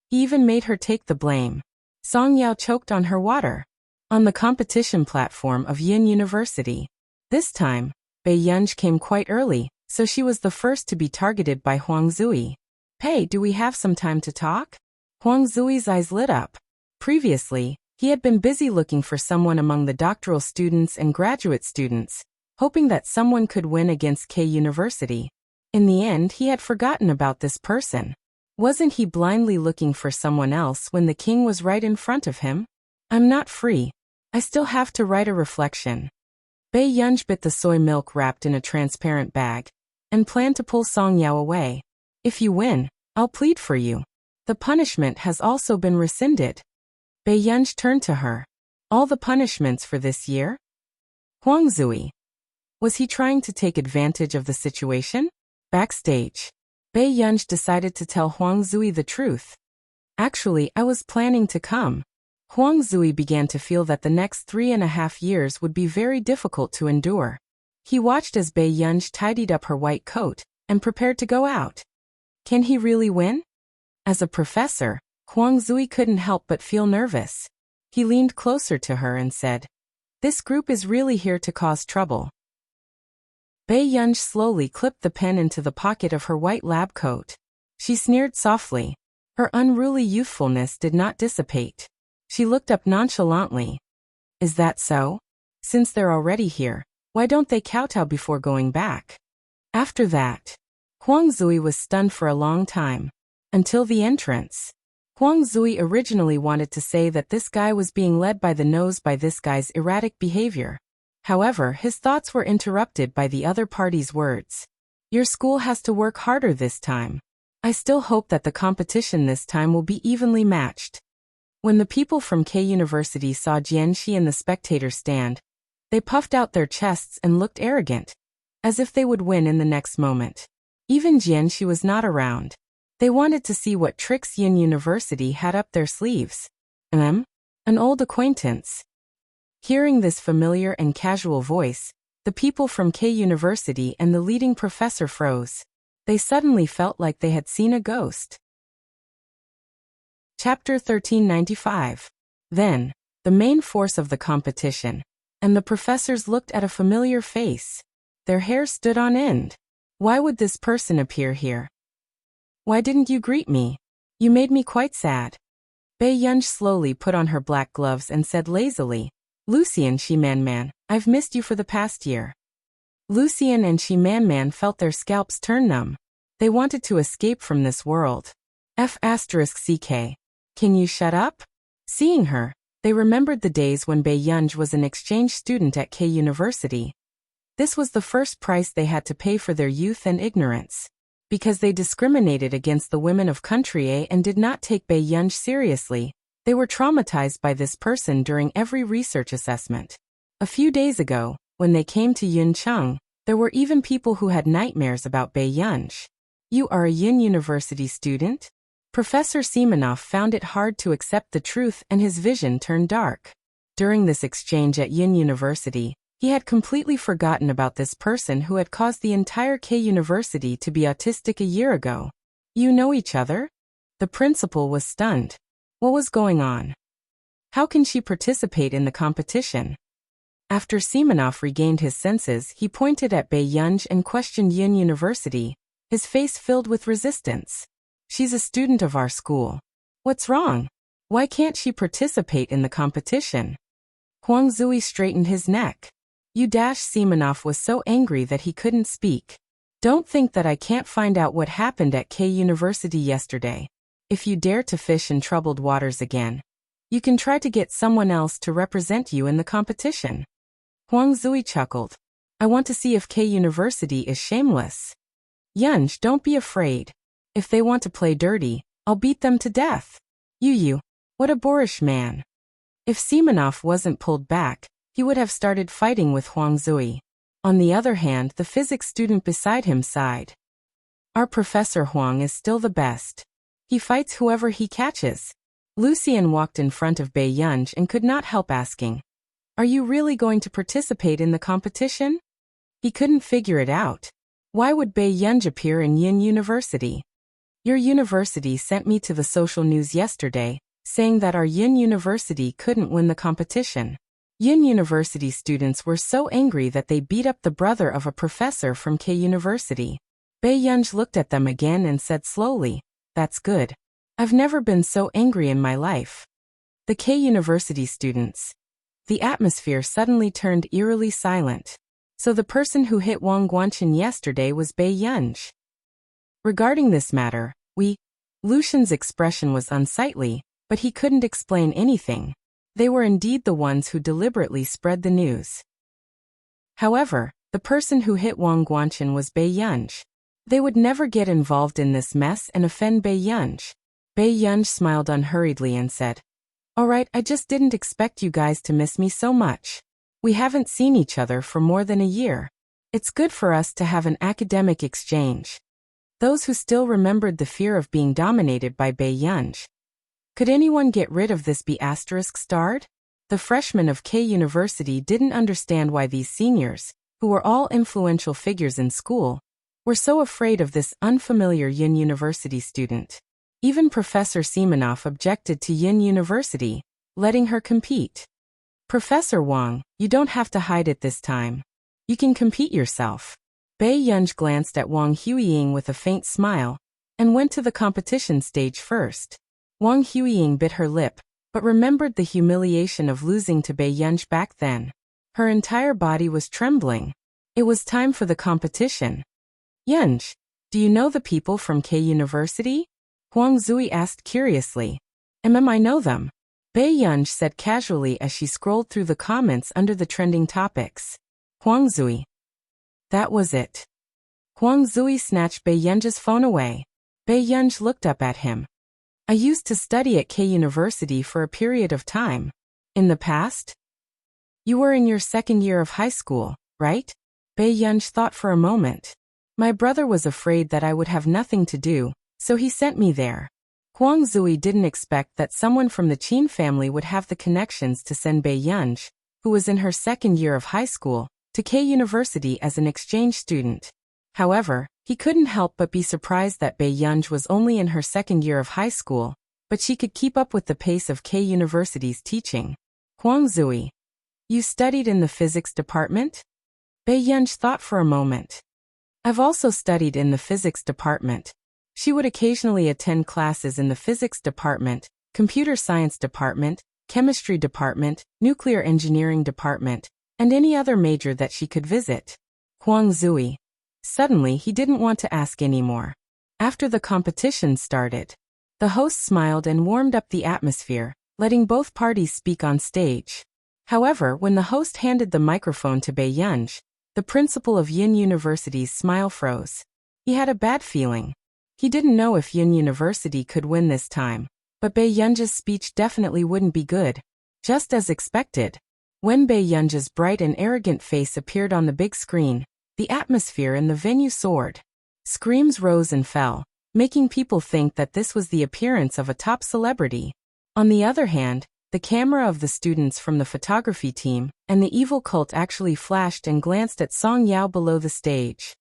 He even made her take the blame. Song Yao choked on her water. On the competition platform of Yin University. This time, Bei Yunj came quite early, so she was the first to be targeted by Huang Zui. Hey, do we have some time to talk? Huang Zui's eyes lit up. Previously, he had been busy looking for someone among the doctoral students and graduate students, hoping that someone could win against K University. In the end, he had forgotten about this person. Wasn't he blindly looking for someone else when the king was right in front of him? I'm not free. I still have to write a reflection. Bei Yunj bit the soy milk wrapped in a transparent bag, and planned to pull Song Yao away. If you win, I'll plead for you. The punishment has also been rescinded. Bei Yunj turned to her. All the punishments for this year? Huang Zui. Was he trying to take advantage of the situation? Backstage, Bei Yunj decided to tell Huang Zui the truth. Actually, I was planning to come. Huang Zui began to feel that the next 3.5 years would be very difficult to endure. He watched as Bei Yunj tidied up her white coat and prepared to go out. Can he really win? As a professor, Huang Zui couldn't help but feel nervous. He leaned closer to her and said, "This group is really here to cause trouble." Bei Yunj slowly clipped the pen into the pocket of her white lab coat. She sneered softly. Her unruly youthfulness did not dissipate. She looked up nonchalantly. Is that so? Since they're already here, why don't they kowtow before going back? After that, Huang Zui was stunned for a long time. Until the entrance. Huang Zui originally wanted to say that this guy was being led by the nose by this guy's erratic behavior. However, his thoughts were interrupted by the other party's words. Your school has to work harder this time. I still hope that the competition this time will be evenly matched. When the people from K University saw Jianxi in the spectator stand, they puffed out their chests and looked arrogant, as if they would win in the next moment. Even Jianxi was not around. They wanted to see what tricks Yin University had up their sleeves. An old acquaintance. Hearing this familiar and casual voice, the people from K University and the leading professor froze. They suddenly felt like they had seen a ghost. Chapter 1395. Then, the main force of the competition, and the professors looked at a familiar face. Their hair stood on end. Why would this person appear here? Why didn't you greet me? You made me quite sad. Bei Yunj slowly put on her black gloves and said lazily, Lucian Shimanman, I've missed you for the past year. Lucian and Shimanman felt their scalps turn numb. They wanted to escape from this world. F***CK. Can you shut up? Seeing her, they remembered the days when Bei Yunj was an exchange student at K University. This was the first price they had to pay for their youth and ignorance. Because they discriminated against the women of country A and did not take Bei Yunj seriously, they were traumatized by this person during every research assessment. A few days ago, when they came to Yuncheng, there were even people who had nightmares about Bei Yunj. You are a Yin University student? Professor Simonov found it hard to accept the truth and his vision turned dark. During this exchange at Yin University, he had completely forgotten about this person who had caused the entire K University to be autistic a year ago. You know each other? The principal was stunned. What was going on? How can she participate in the competition? After Simonov regained his senses, he pointed at Bei Yunj and questioned Yin University, his face filled with resistance. She's a student of our school. What's wrong? Why can't she participate in the competition? Huang Zui straightened his neck. Simonov was so angry that he couldn't speak. Don't think that I can't find out what happened at K University yesterday. If you dare to fish in troubled waters again, you can try to get someone else to represent you in the competition. Huang Zui chuckled. I want to see if K University is shameless. Yunj, don't be afraid. If they want to play dirty, I'll beat them to death. You, what a boorish man. If Simonov wasn't pulled back, he would have started fighting with Huang Zui. On the other hand, the physics student beside him sighed. Our Professor Huang is still the best. He fights whoever he catches. Lucien walked in front of Bei Yunj and could not help asking, are you really going to participate in the competition? He couldn't figure it out. Why would Bei Yunj appear in Yin University? Your university sent me to the social news yesterday, saying that our Yin University couldn't win the competition. Yin University students were so angry that they beat up the brother of a professor from K University. Bei Yunj looked at them again and said slowly, that's good. I've never been so angry in my life. The K University students. The atmosphere suddenly turned eerily silent. So the person who hit Wang Guanqin yesterday was Bei Yunj. Regarding this matter, Lucian's expression was unsightly, but he couldn't explain anything. They were indeed the ones who deliberately spread the news. However, the person who hit Wang Guanqin was Bei Yunj. They would never get involved in this mess and offend Bei Yunj. Bei Yunj smiled unhurriedly and said, all right, I just didn't expect you guys to miss me so much. We haven't seen each other for more than a year. It's good for us to have an academic exchange. Those who still remembered the fear of being dominated by Bei Yunj. Could anyone get rid of this B*****? The freshmen of K University didn't understand why these seniors, who were all influential figures in school, were so afraid of this unfamiliar Yin University student. Even Professor Simonov objected to Yin University, letting her compete. Professor Wang, you don't have to hide it this time. You can compete yourself. Bei Yunj glanced at Wang Huiying with a faint smile, and went to the competition stage first. Wang Huiying bit her lip, but remembered the humiliation of losing to Bei Yunj back then. Her entire body was trembling. It was time for the competition. Yunj, do you know the people from K University? Huang Zui asked curiously. I know them. Bei Yunj said casually as she scrolled through the comments under the trending topics. Huang Zui. That was it. Huang Zui snatched Bei Yunj's phone away. Bei Yunj looked up at him. I used to study at K University for a period of time. In the past? You were in your second year of high school, right? Bei Yunj thought for a moment. My brother was afraid that I would have nothing to do, so he sent me there. Huang Zui didn't expect that someone from the Qin family would have the connections to send Bei Yunj, who was in her second year of high school, to K University as an exchange student. However, he couldn't help but be surprised that Bei Yunj was only in her second year of high school, but she could keep up with the pace of K University's teaching. Huang Zui. You studied in the physics department? Bei Yunj thought for a moment. I've also studied in the physics department. She would occasionally attend classes in the physics department, computer science department, chemistry department, nuclear engineering department, and any other major that she could visit. Huang Zui. Suddenly he didn't want to ask anymore. After the competition started, the host smiled and warmed up the atmosphere, letting both parties speak on stage. However, when the host handed the microphone to Bei Yunj, the principal of Yin University's smile froze. He had a bad feeling. He didn't know if Yin University could win this time, but Bei Yunj's speech definitely wouldn't be good. Just as expected. When Bei Yunj's bright and arrogant face appeared on the big screen, the atmosphere in the venue soared. Screams rose and fell, making people think that this was the appearance of a top celebrity. On the other hand, the camera of the students from the photography team and the evil cult actually flashed and glanced at Song Yao below the stage.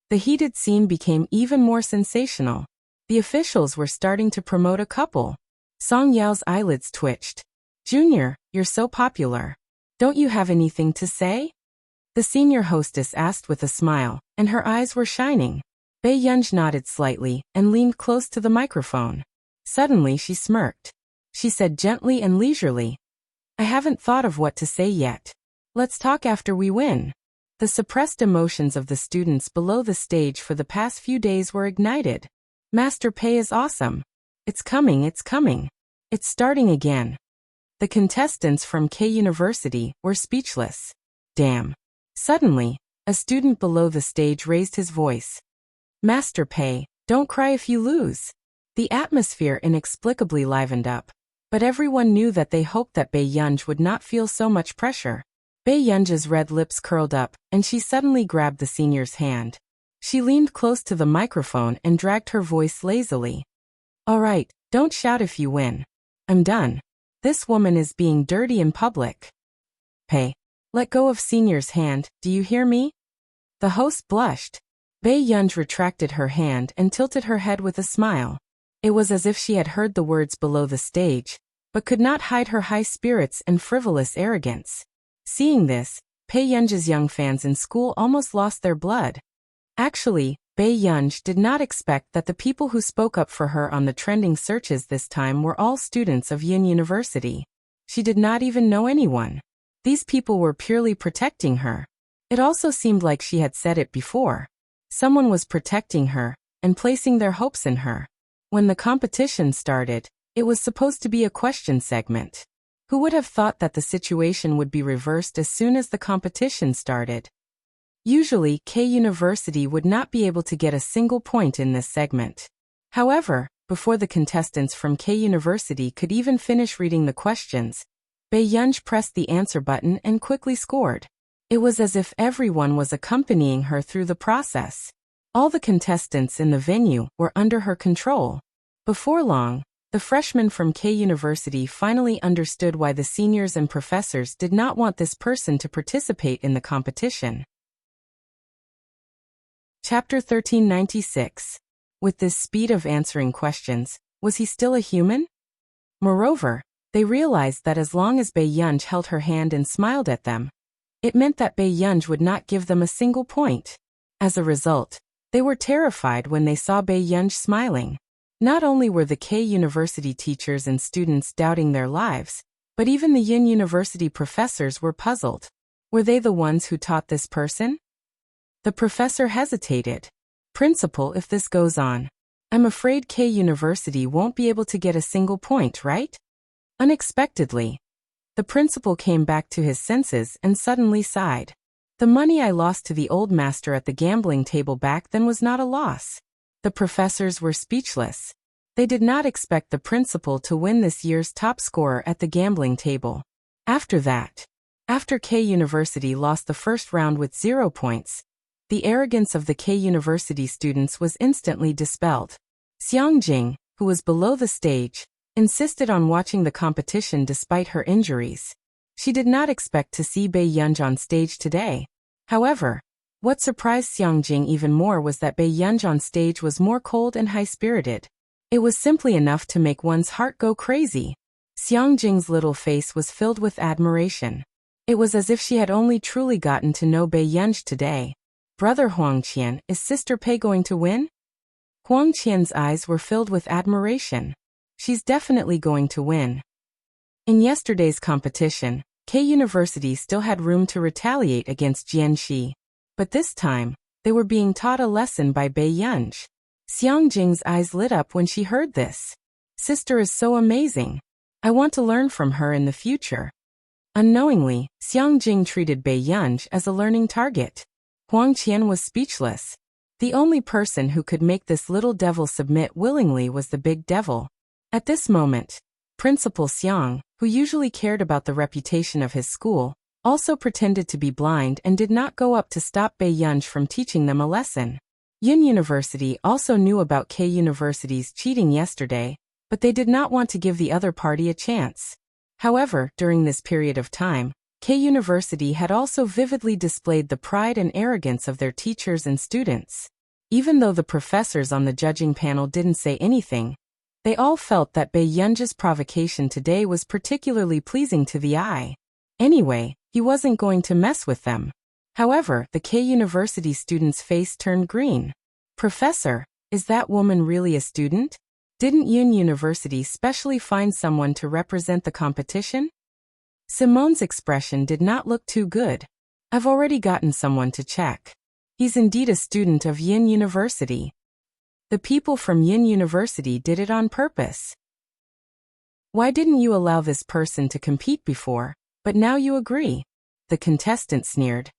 The heated scene became even more sensational. The officials were starting to promote a couple. Song Yao's eyelids twitched. Junior, you're so popular. Don't you have anything to say? The senior hostess asked with a smile, and her eyes were shining. Bei Yunj nodded slightly and leaned close to the microphone. Suddenly she smirked. She said gently and leisurely, I haven't thought of what to say yet. Let's talk after we win. The suppressed emotions of the students below the stage for the past few days were ignited. Master Pei is awesome. It's coming, it's coming. It's starting again. The contestants from K University were speechless. Damn. Suddenly, a student below the stage raised his voice. Master Pei, don't cry if you lose. The atmosphere inexplicably livened up, but everyone knew that they hoped that Bei Yunj would not feel so much pressure. Bei Yunj's red lips curled up, and she suddenly grabbed the senior's hand. She leaned close to the microphone and dragged her voice lazily. All right, don't shout if you win. I'm done. This woman is being dirty in public. Pei, let go of senior's hand, do you hear me? The host blushed. Bei Yunj retracted her hand and tilted her head with a smile. It was as if she had heard the words below the stage, but could not hide her high spirits and frivolous arrogance. Seeing this, Bei Yunj's young fans in school almost lost their blood. Actually, Bei Yunj did not expect that the people who spoke up for her on the trending searches this time were all students of Yin University. She did not even know anyone. These people were purely protecting her. It also seemed like she had said it before. Someone was protecting her and placing their hopes in her. When the competition started, it was supposed to be a question segment. Who would have thought that the situation would be reversed as soon as the competition started? Usually, K University would not be able to get a single point in this segment. However, before the contestants from K University could even finish reading the questions, Bei Yunj pressed the answer button and quickly scored. It was as if everyone was accompanying her through the process. All the contestants in the venue were under her control. Before long, the freshmen from K University finally understood why the seniors and professors did not want this person to participate in the competition. Chapter 1396. With this speed of answering questions, was he still a human? Moreover, they realized that as long as Bei Yunj held her hand and smiled at them, it meant that Bei Yunj would not give them a single point. As a result, they were terrified when they saw Bei Yunj smiling. Not only were the K University teachers and students doubting their lives, but even the Yin University professors were puzzled. Were they the ones who taught this person? The professor hesitated. Principal, if this goes on, I'm afraid K University won't be able to get a single point, right? Unexpectedly, the principal came back to his senses and suddenly sighed. The money I lost to the old master at the gambling table back then was not a loss. The professors were speechless. They did not expect the principal to win this year's top scorer at the gambling table. After K University lost the first round with 0 points, the arrogance of the K University students was instantly dispelled. Xiang Jing, who was below the stage, insisted on watching the competition despite her injuries. She did not expect to see Bei Yunj on stage today. However, what surprised Xiang Jing even more was that Bei Yunj on stage was more cold and high-spirited. It was simply enough to make one's heart go crazy. Xiang Jing's little face was filled with admiration. It was as if she had only truly gotten to know Bei Yunj today. Brother Huangqian, is Sister Pei going to win? Huangqian's eyes were filled with admiration. She's definitely going to win. In yesterday's competition, K University still had room to retaliate against Jianxi. But this time, they were being taught a lesson by Bei Yunj. Xiang Jing's eyes lit up when she heard this. Sister is so amazing. I want to learn from her in the future. Unknowingly, Xiang Jing treated Bei Yunj as a learning target. Huangqian was speechless. The only person who could make this little devil submit willingly was the big devil. At this moment, Principal Xiang, who usually cared about the reputation of his school, also pretended to be blind and did not go up to stop Bei Yunj from teaching them a lesson. Yin University also knew about K University's cheating yesterday, but they did not want to give the other party a chance. However, during this period of time, K University had also vividly displayed the pride and arrogance of their teachers and students. Even though the professors on the judging panel didn't say anything, They all felt that Bei Yunji's provocation today was particularly pleasing to the eye. Anyway, he wasn't going to mess with them. However, the K University student's face turned green. Professor, is that woman really a student? Didn't Yun University specially find someone to represent the competition? Simone's expression did not look too good. I've already gotten someone to check. He's indeed a student of Yin University. The people from Yin University did it on purpose. Why didn't you allow this person to compete before, but now you agree? The contestant sneered.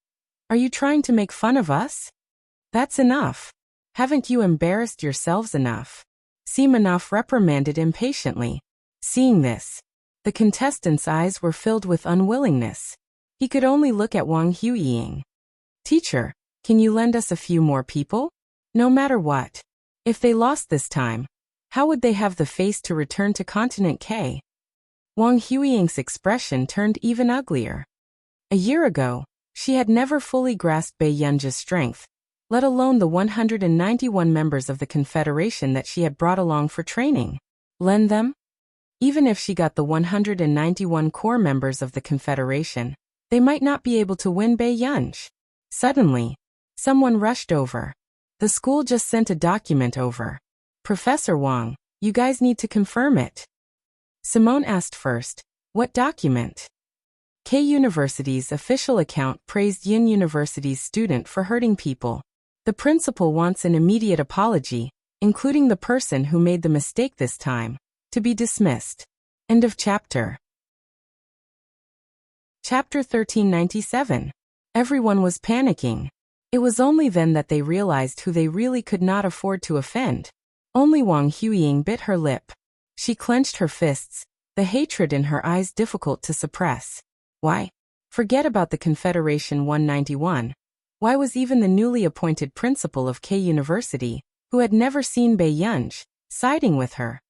Are you trying to make fun of us? That's enough. Haven't you embarrassed yourselves enough? Simonov reprimanded impatiently. Seeing this, the contestant's eyes were filled with unwillingness. He could only look at Wang Huiying. Teacher, can you lend us a few more people? No matter what. If they lost this time, how would they have the face to return to Continent K? Wang Huiying's expression turned even uglier. A year ago, she had never fully grasped Bei Yunji's strength, let alone the 191 members of the Confederation that she had brought along for training. Lend them? Even if she got the 191 core members of the Confederation, they might not be able to win Bei Yunji. Suddenly, someone rushed over. The school just sent a document over. Professor Wang, you guys need to confirm it. Simone asked first, what document? K University's official account praised Yin University's student for hurting people. The principal wants an immediate apology, including the person who made the mistake this time, to be dismissed. End of chapter. Chapter 1397. Everyone was panicking. It was only then that they realized who they really could not afford to offend. Only Wang Huiying bit her lip. She clenched her fists, the hatred in her eyes difficult to suppress. Why? Forget about the Confederation 191. Why was even the newly appointed principal of K University, who had never seen Bei Yunji, siding with her?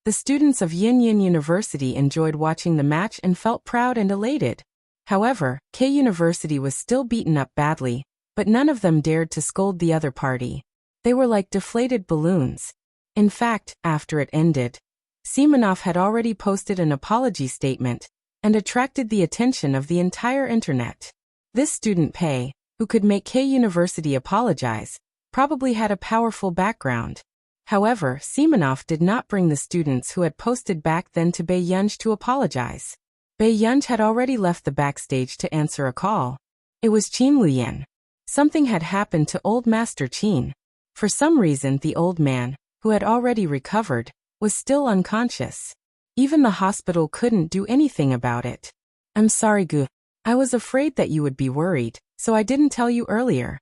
The students of Yin University enjoyed watching the match and felt proud and elated. However, K University was still beaten up badly, but none of them dared to scold the other party. They were like deflated balloons. In fact, after it ended, Simonov had already posted an apology statement and attracted the attention of the entire internet. This student Pei, who could make K University apologize, probably had a powerful background. However, Simonov did not bring the students who had posted back then to Bei Yunji to apologize. Bei Yunji had already left the backstage to answer a call. It was Qin Luyan. Something had happened to old Master Qin. For some reason the old man, who had already recovered, was still unconscious. Even the hospital couldn't do anything about it. I'm sorry Gu. I was afraid that you would be worried, so I didn't tell you earlier.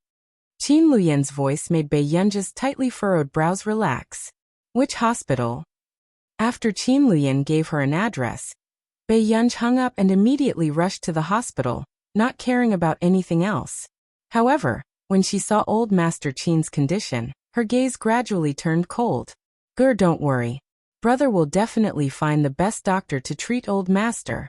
Qin Luyan's voice made Bei Yunji's tightly furrowed brows relax. Which hospital? After Qin Luyan gave her an address, Bei Yunji hung up and immediately rushed to the hospital, not caring about anything else. However, when she saw old Master Qin's condition, her gaze gradually turned cold. Gur, don't worry. Brother will definitely find the best doctor to treat old Master.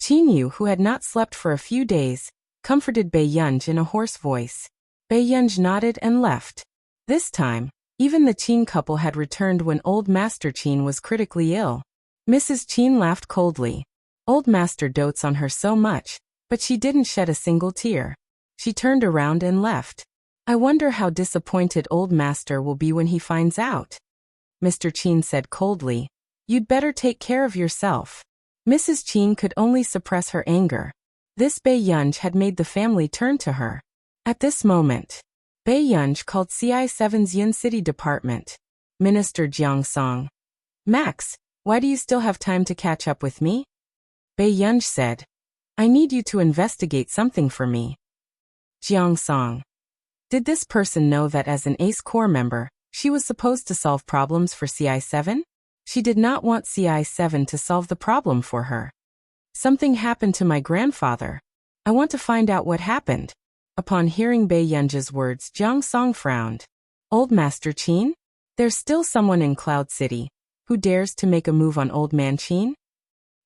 Qin Yu, who had not slept for a few days, comforted Bei Yunji in a hoarse voice. Bei Yunji nodded and left. This time, even the Qin couple had returned when old Master Qin was critically ill. Mrs. Qin laughed coldly. Old Master dotes on her so much, but she didn't shed a single tear. She turned around and left. I wonder how disappointed old Master will be when he finds out. Mr. Qin said coldly. You'd better take care of yourself. Mrs. Qin could only suppress her anger. This Bei Yunji had made the family turn to her. At this moment, Bei Yunji called CI7's Yun City Department. Minister Jiang Song. Max, why do you still have time to catch up with me? Bei Yunji said. I need you to investigate something for me. Jiang Song. Did this person know that as an ACE Corps member, she was supposed to solve problems for CI7? She did not want CI7 to solve the problem for her. Something happened to my grandfather. I want to find out what happened. Upon hearing Bei Yunji's words, Jiang Song frowned. Old Master Qin? There's still someone in Cloud City who dares to make a move on Old Man Qin?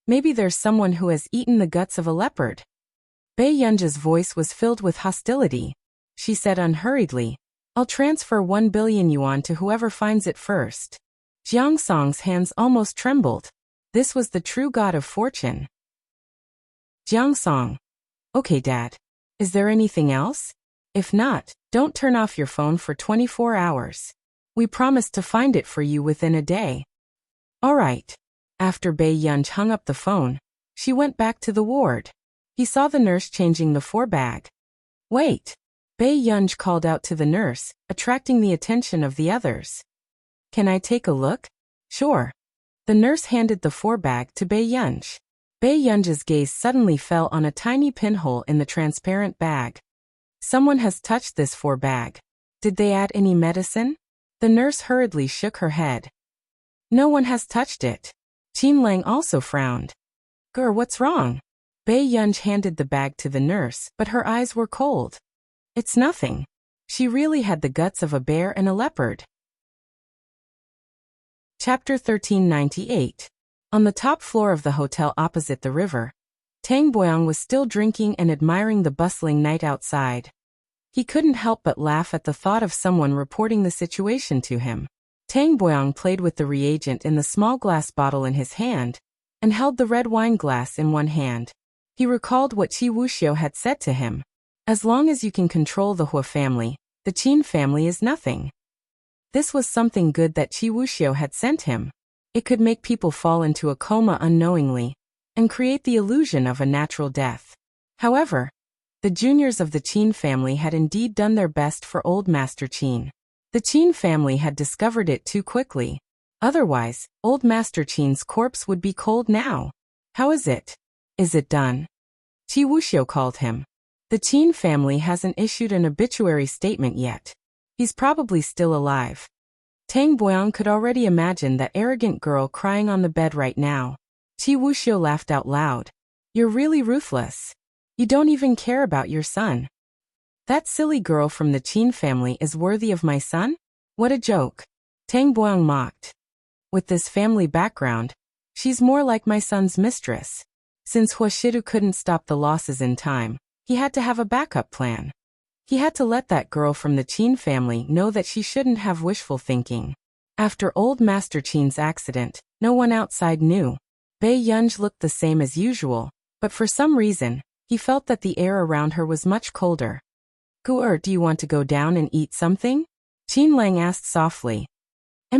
Maybe there's someone who has eaten the guts of a leopard. Bei Yunji's voice was filled with hostility. She said unhurriedly, I'll transfer 1 billion yuan to whoever finds it first. Jiang Song's hands almost trembled. This was the true god of fortune. Jiang Song. Okay, Dad. Is there anything else? If not, don't turn off your phone for 24 hours. We promise to find it for you within a day. All right. After Bei Yunj hung up the phone, she went back to the ward. He saw the nurse changing the 4-bag. Wait. Bei Yunj called out to the nurse, attracting the attention of the others. Can I take a look? Sure. The nurse handed the 4-bag to Bei Yunj. Bei Yunj's gaze suddenly fell on a tiny pinhole in the transparent bag. Someone has touched this 4-bag. Did they add any medicine? The nurse hurriedly shook her head. No one has touched it. Qin Lang also frowned. Grr, what's wrong? Bei Yunj handed the bag to the nurse, but her eyes were cold. It's nothing. She really had the guts of a bear and a leopard. Chapter 1398. On the top floor of the hotel opposite the river, Tang Boyang was still drinking and admiring the bustling night outside. He couldn't help but laugh at the thought of someone reporting the situation to him. Tang Boyang played with the reagent in the small glass bottle in his hand, and held the red wine glass in one hand. He recalled what Qi Wuxiu had said to him. As long as you can control the Hua family, the Qin family is nothing. This was something good that Qi Wuxiu had sent him. It could make people fall into a coma unknowingly, and create the illusion of a natural death. However, the juniors of the Qin family had indeed done their best for old Master Qin. The Qin family had discovered it too quickly. Otherwise, old Master Qin's corpse would be cold now. How is it? Is it done? Qi Wuxiu called him. The Qin family hasn't issued an obituary statement yet. He's probably still alive. Tang Boyang could already imagine that arrogant girl crying on the bed right now. Qi Wuxiu laughed out loud. You're really ruthless. You don't even care about your son. That silly girl from the Qin family is worthy of my son? What a joke. Tang Boyang mocked. With this family background, she's more like my son's mistress. Since Hua Shidu couldn't stop the losses in time, he had to have a backup plan. He had to let that girl from the Qin family know that she shouldn't have wishful thinking. After old Master Qin's accident, no one outside knew. Bei Yunj looked the same as usual, but for some reason, he felt that the air around her was much colder. Gu'er, do you want to go down and eat something? Qin Lang asked softly. Bei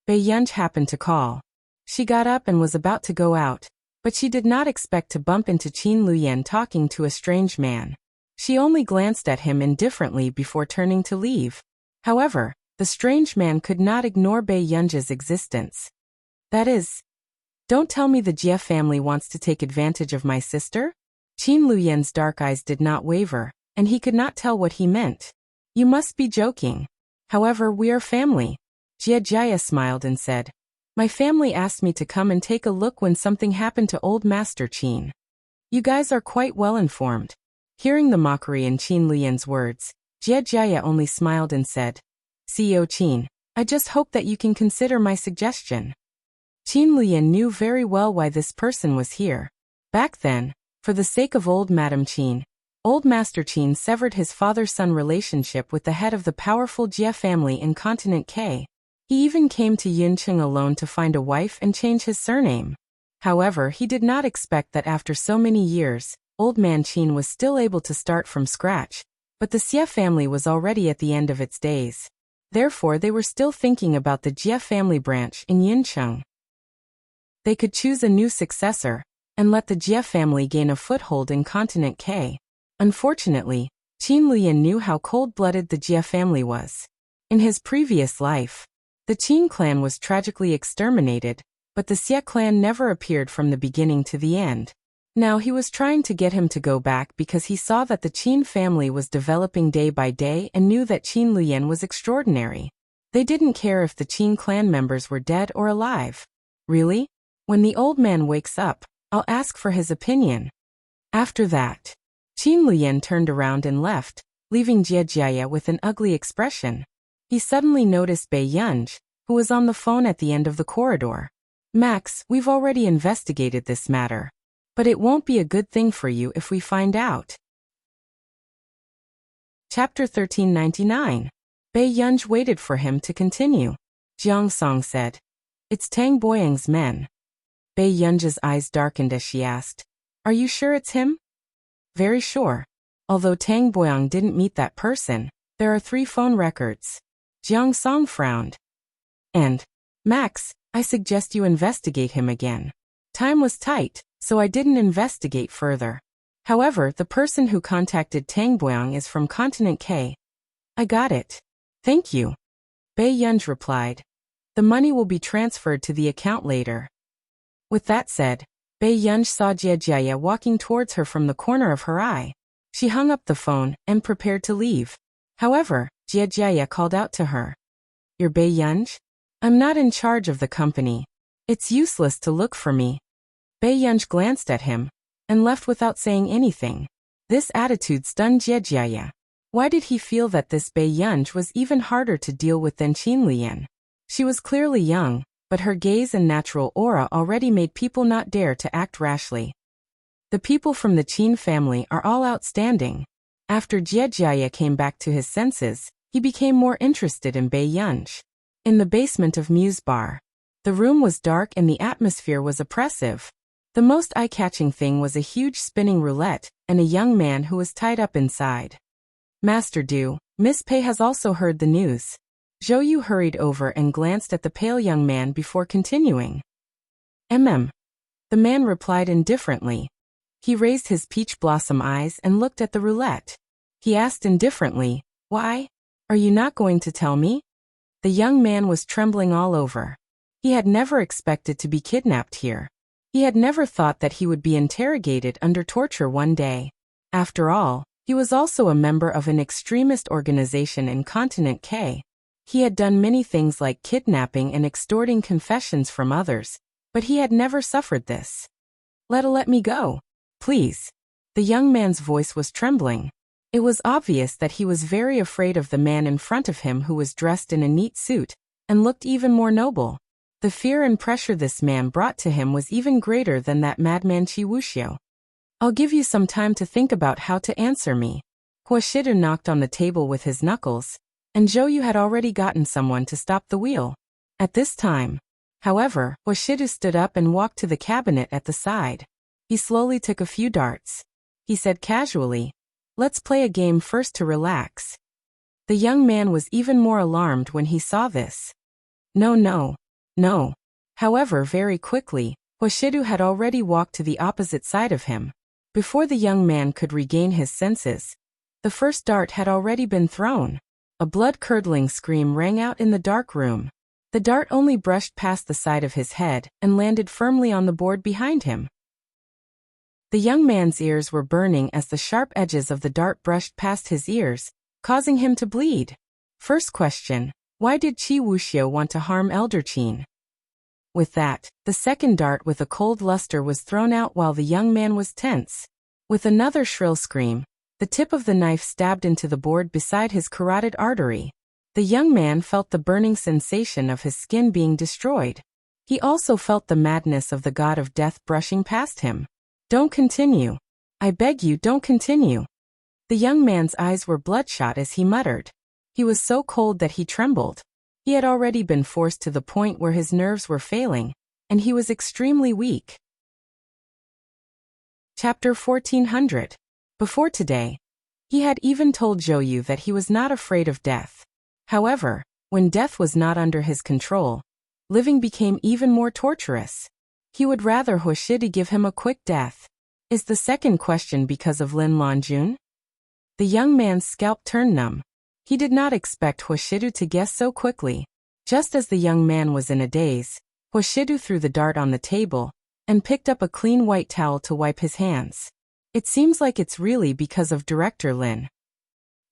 Yunj happened to call. She got up and was about to go out, but she did not expect to bump into Qin Luyan talking to a strange man. She only glanced at him indifferently before turning to leave. However, the strange man could not ignore Bei Yunj's existence. That is, don't tell me the Jie family wants to take advantage of my sister? Qin Luyan's dark eyes did not waver, and he could not tell what he meant. You must be joking. However, we are family. Jie Jia smiled and said, my family asked me to come and take a look when something happened to old Master Qin. You guys are quite well informed. Hearing the mockery in Qin Luyan's words, Jie Jia only smiled and said, CEO Qin, I just hope that you can consider my suggestion. Qin Luyan knew very well why this person was here. Back then, for the sake of old Madame Qin, old Master Qin severed his father-son relationship with the head of the powerful Jie family in Continent K. He even came to Yuncheng alone to find a wife and change his surname. However, he did not expect that after so many years, old man Qin was still able to start from scratch, but the Xie family was already at the end of its days. Therefore, they were still thinking about the Jie family branch in Yuncheng. They could choose a new successor, and let the Jie family gain a foothold in Continent K. Unfortunately, Qin Luyan knew how cold-blooded the Jie family was. In his previous life, the Qin clan was tragically exterminated, but the Xie clan never appeared from the beginning to the end. Now he was trying to get him to go back because he saw that the Qin family was developing day by day and knew that Qin Luyan was extraordinary. They didn't care if the Qin clan members were dead or alive. Really? When the old man wakes up, I'll ask for his opinion. After that, Qin Luyan turned around and left, leaving Jie Jia with an ugly expression. He suddenly noticed Bei Yunj, who was on the phone at the end of the corridor. Max, we've already investigated this matter. But it won't be a good thing for you if we find out. Chapter 1399. Bei Yunj waited for him to continue. Jiang Song said. It's Tang Boyang's men. Bei Yunji's eyes darkened as she asked, Are you sure it's him? Very sure. Although Tang Boyang didn't meet that person, there are 3 phone records. Jiang Song frowned. And, Max, I suggest you investigate him again. Time was tight, so I didn't investigate further. However, the person who contacted Tang Boyang is from Continent K. I got it. Thank you. Bei Yunj replied. The money will be transferred to the account later. With that said, Bei Yunj saw Jia walking towards her from the corner of her eye. She hung up the phone and prepared to leave. However, Jia called out to her. You're Bei Yunj? I'm not in charge of the company. It's useless to look for me. Bei Yunj glanced at him and left without saying anything. This attitude stunned Jia. Why did he feel that this Bei Yunj was even harder to deal with than Qin Lian? She was clearly young, but her gaze and natural aura already made people not dare to act rashly. The people from the Qin family are all outstanding. After Jia came back to his senses, he became more interested in Bei Yunj. In the basement of Muse Bar, the room was dark and the atmosphere was oppressive. The most eye-catching thing was a huge spinning roulette and a young man who was tied up inside. Master Du, Miss Pei has also heard the news. Zhou Yu hurried over and glanced at the pale young man before continuing. The man replied indifferently. He raised his peach blossom eyes and looked at the roulette. He asked indifferently, Why? Are you not going to tell me? The young man was trembling all over. He had never expected to be kidnapped here. He had never thought that he would be interrogated under torture one day. After all, he was also a member of an extremist organization in Continent K. He had done many things like kidnapping and extorting confessions from others, but he had never suffered this. Let me go. Please. The young man's voice was trembling. It was obvious that he was very afraid of the man in front of him who was dressed in a neat suit and looked even more noble. The fear and pressure this man brought to him was even greater than that madman Wuxia. I'll give you some time to think about how to answer me. Huashidu knocked on the table with his knuckles, and Zhou Yu had already gotten someone to stop the wheel. At this time, however, Huashidu stood up and walked to the cabinet at the side. He slowly took a few darts. He said casually, Let's play a game first to relax. The young man was even more alarmed when he saw this. No. However, very quickly, Huashidu had already walked to the opposite side of him. Before the young man could regain his senses, the first dart had already been thrown. A blood-curdling scream rang out in the dark room. The dart only brushed past the side of his head and landed firmly on the board behind him. The young man's ears were burning as the sharp edges of the dart brushed past his ears, causing him to bleed. First question, why did Wuxia want to harm Elder Qin? With that, the second dart with a cold luster was thrown out while the young man was tense. With another shrill scream, the tip of the knife stabbed into the board beside his carotid artery. The young man felt the burning sensation of his skin being destroyed. He also felt the madness of the god of death brushing past him. Don't continue. I beg you, don't continue. The young man's eyes were bloodshot as he muttered. He was so cold that he trembled. He had already been forced to the point where his nerves were failing, and he was extremely weak. Chapter 1400. Before today, he had even told Zhou Yu that he was not afraid of death. However, when death was not under his control, living became even more torturous. He would rather Huashidu give him a quick death. Is the second question because of Lin Lanjun? The young man's scalp turned numb. He did not expect Huashidu to guess so quickly. Just as the young man was in a daze, Huashidu threw the dart on the table and picked up a clean white towel to wipe his hands. It seems like it's really because of Director Lin.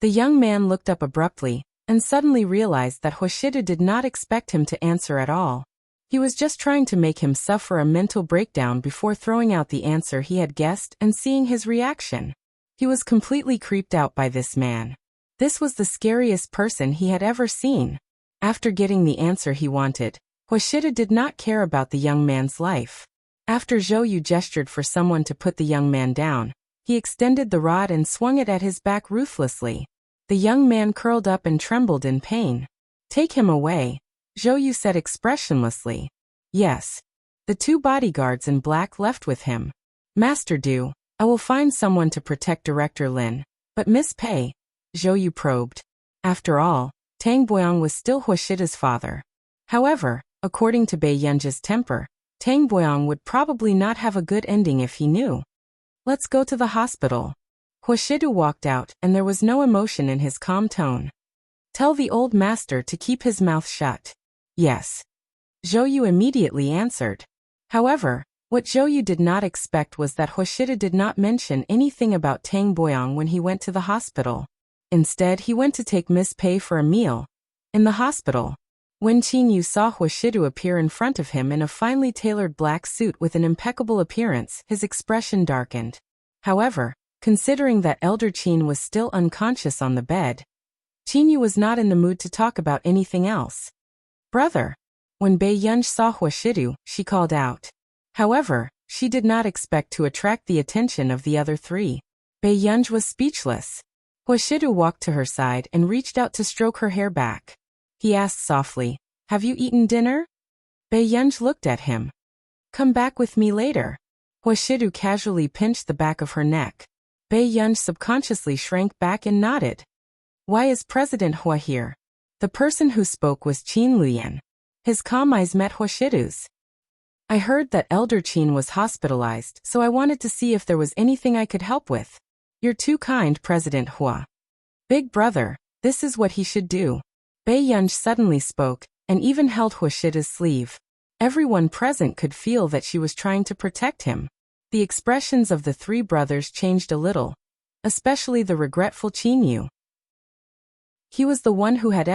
The young man looked up abruptly and suddenly realized that Huashidu did not expect him to answer at all. He was just trying to make him suffer a mental breakdown before throwing out the answer he had guessed and seeing his reaction. He was completely creeped out by this man. This was the scariest person he had ever seen. After getting the answer he wanted, Huashidu did not care about the young man's life. After Zhou Yu gestured for someone to put the young man down, he extended the rod and swung it at his back ruthlessly. The young man curled up and trembled in pain. Take him away. Zhou Yu said expressionlessly. Yes. The two bodyguards in black left with him. Master Du, I will find someone to protect Director Lin. But Miss Pei, Zhou Yu probed. After all, Tang Boyang was still Huashida's father. However, according to Bei Yunji's temper, Tang Boyang would probably not have a good ending if he knew. Let's go to the hospital. Huashidu walked out and there was no emotion in his calm tone. Tell the old master to keep his mouth shut. Yes. Zhou Yu immediately answered. However, what Zhou Yu did not expect was that Huashida did not mention anything about Tang Boyang when he went to the hospital. Instead, he went to take Miss Pei for a meal. In the hospital, when Qin Yu saw Huashidu appear in front of him in a finely tailored black suit with an impeccable appearance, his expression darkened. However, considering that Elder Qin was still unconscious on the bed, Qin Yu was not in the mood to talk about anything else. Brother. When Bei Yunji saw Huashidu, she called out. However, she did not expect to attract the attention of the other three. Bei Yunji was speechless. Huashidu walked to her side and reached out to stroke her hair back. He asked softly, Have you eaten dinner? Bei Yunji looked at him. Come back with me later. Huashidu casually pinched the back of her neck. Bei Yunji subconsciously shrank back and nodded. Why is President Hua here? The person who spoke was Qin Luyan. His calm eyes met Huashidu's. I heard that Elder Qin was hospitalized, so I wanted to see if there was anything I could help with. You're too kind, President Hua. Big brother, this is what he should do. Bei Yunji suddenly spoke, and even held Huashida's sleeve. Everyone present could feel that she was trying to protect him. The expressions of the three brothers changed a little, especially the regretful Qin Yu. He was the one who had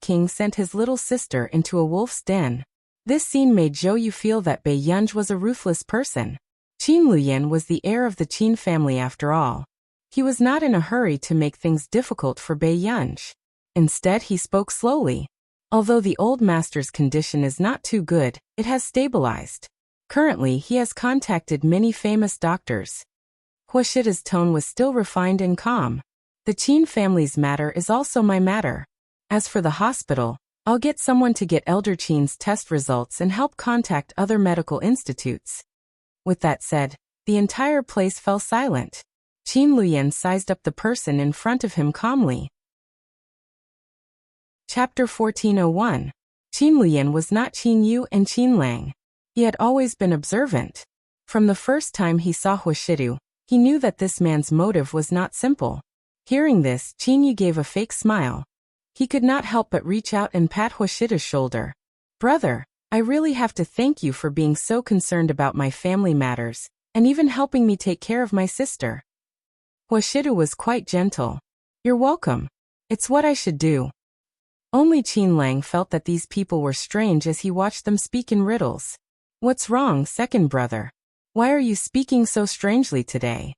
King sent his little sister into a wolf's den. This scene made Zhou Yu feel that Bei Yunji was a ruthless person. Qin Luyan was the heir of the Qin family after all. He was not in a hurry to make things difficult for Bei Yunji. Instead, he spoke slowly. Although the old master's condition is not too good, it has stabilized. Currently, he has contacted many famous doctors. Huashida's tone was still refined and calm. The Qin family's matter is also my matter. As for the hospital, I'll get someone to get Elder Qin's test results and help contact other medical institutes. With that said, the entire place fell silent. Qin Luyan sized up the person in front of him calmly. Chapter 1401. Qin Luyan was not Qin Yu and Qin Lang. He had always been observant. From the first time he saw Huashidu, he knew that this man's motive was not simple. Hearing this, Qin Yu gave a fake smile. He could not help but reach out and pat Huashida's shoulder. Brother, I really have to thank you for being so concerned about my family matters, and even helping me take care of my sister. Huashidu was quite gentle. You're welcome. It's what I should do. Only Qin Lang felt that these people were strange as he watched them speak in riddles. What's wrong, second brother? Why are you speaking so strangely today?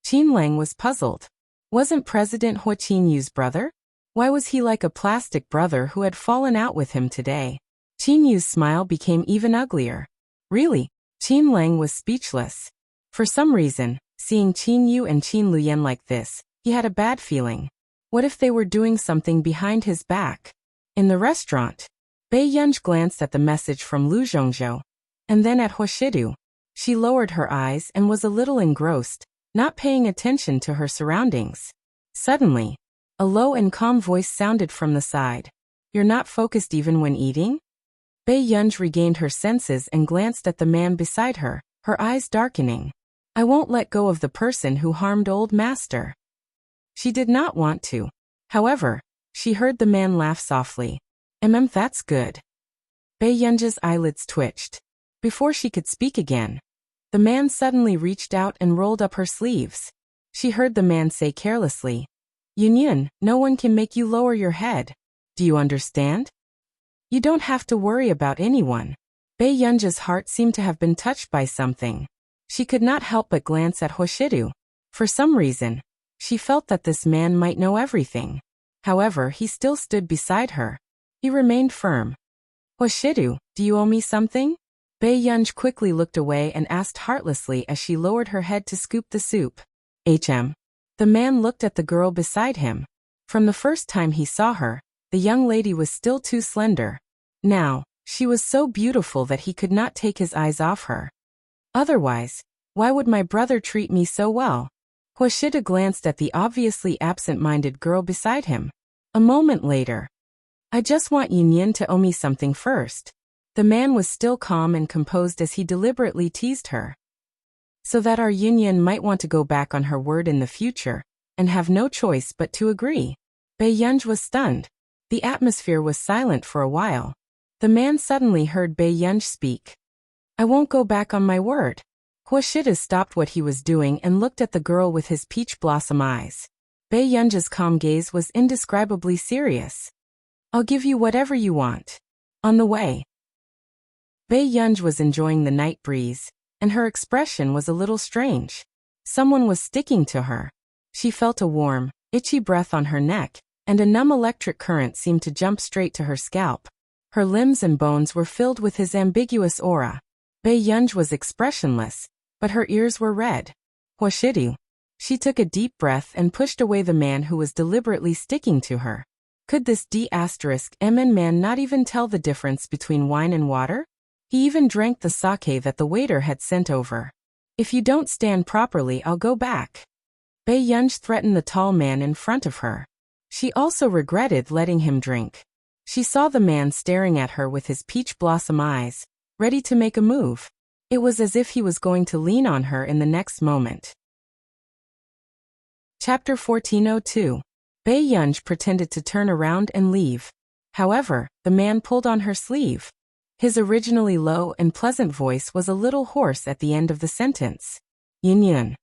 Qin Lang was puzzled. Wasn't President Hua Qin Yu's brother? Why was he like a plastic brother who had fallen out with him today? Qin Yu's smile became even uglier. Really? Qin Lang was speechless. For some reason, seeing Qin Yu and Qin Luyan like this, he had a bad feeling. What if they were doing something behind his back? In the restaurant, Bei Yunji glanced at the message from Lu Zhongzhou, and then at Huashidu. She lowered her eyes and was a little engrossed, not paying attention to her surroundings. Suddenly, a low and calm voice sounded from the side. You're not focused even when eating? Bei Yunji regained her senses and glanced at the man beside her, her eyes darkening. I won't let go of the person who harmed old master. She did not want to. However, she heard the man laugh softly. That's good. Bei Yunji's eyelids twitched. Before she could speak again, the man suddenly reached out and rolled up her sleeves. She heard the man say carelessly, Yunyun, no one can make you lower your head. Do you understand? You don't have to worry about anyone. Bei Yunji's heart seemed to have been touched by something. She could not help but glance at Huashidu. For some reason, she felt that this man might know everything. However, he still stood beside her. He remained firm. Huashidu, do you owe me something? Bei Yunji quickly looked away and asked heartlessly as she lowered her head to scoop the soup. The man looked at the girl beside him. From the first time he saw her, the young lady was still too slender. Now, she was so beautiful that he could not take his eyes off her. Otherwise, why would my brother treat me so well? Wuxia glanced at the obviously absent-minded girl beside him. A moment later. I just want Yunyan to owe me something first. The man was still calm and composed as he deliberately teased her. So that our Yunyan might want to go back on her word in the future, and have no choice but to agree. Bei Yunj was stunned. The atmosphere was silent for a while. The man suddenly heard Bei Yunj speak. I won't go back on my word. Wuxia stopped what he was doing and looked at the girl with his peach blossom eyes. Bei Yunj's calm gaze was indescribably serious. I'll give you whatever you want. On the way. Bei Yunj was enjoying the night breeze, and her expression was a little strange. Someone was sticking to her. She felt a warm, itchy breath on her neck, and a numb electric current seemed to jump straight to her scalp. Her limbs and bones were filled with his ambiguous aura. Bei Yunj was expressionless, but her ears were red. Wuxia. She took a deep breath and pushed away the man who was deliberately sticking to her. Could this D*MN man not even tell the difference between wine and water? He even drank the sake that the waiter had sent over. If you don't stand properly, I'll go back. Bei Yunj threatened the tall man in front of her. She also regretted letting him drink. She saw the man staring at her with his peach blossom eyes, ready to make a move. It was as if he was going to lean on her in the next moment. Chapter 1402. Bei Yunj pretended to turn around and leave. However, the man pulled on her sleeve. His originally low and pleasant voice was a little hoarse at the end of the sentence. Yunyan.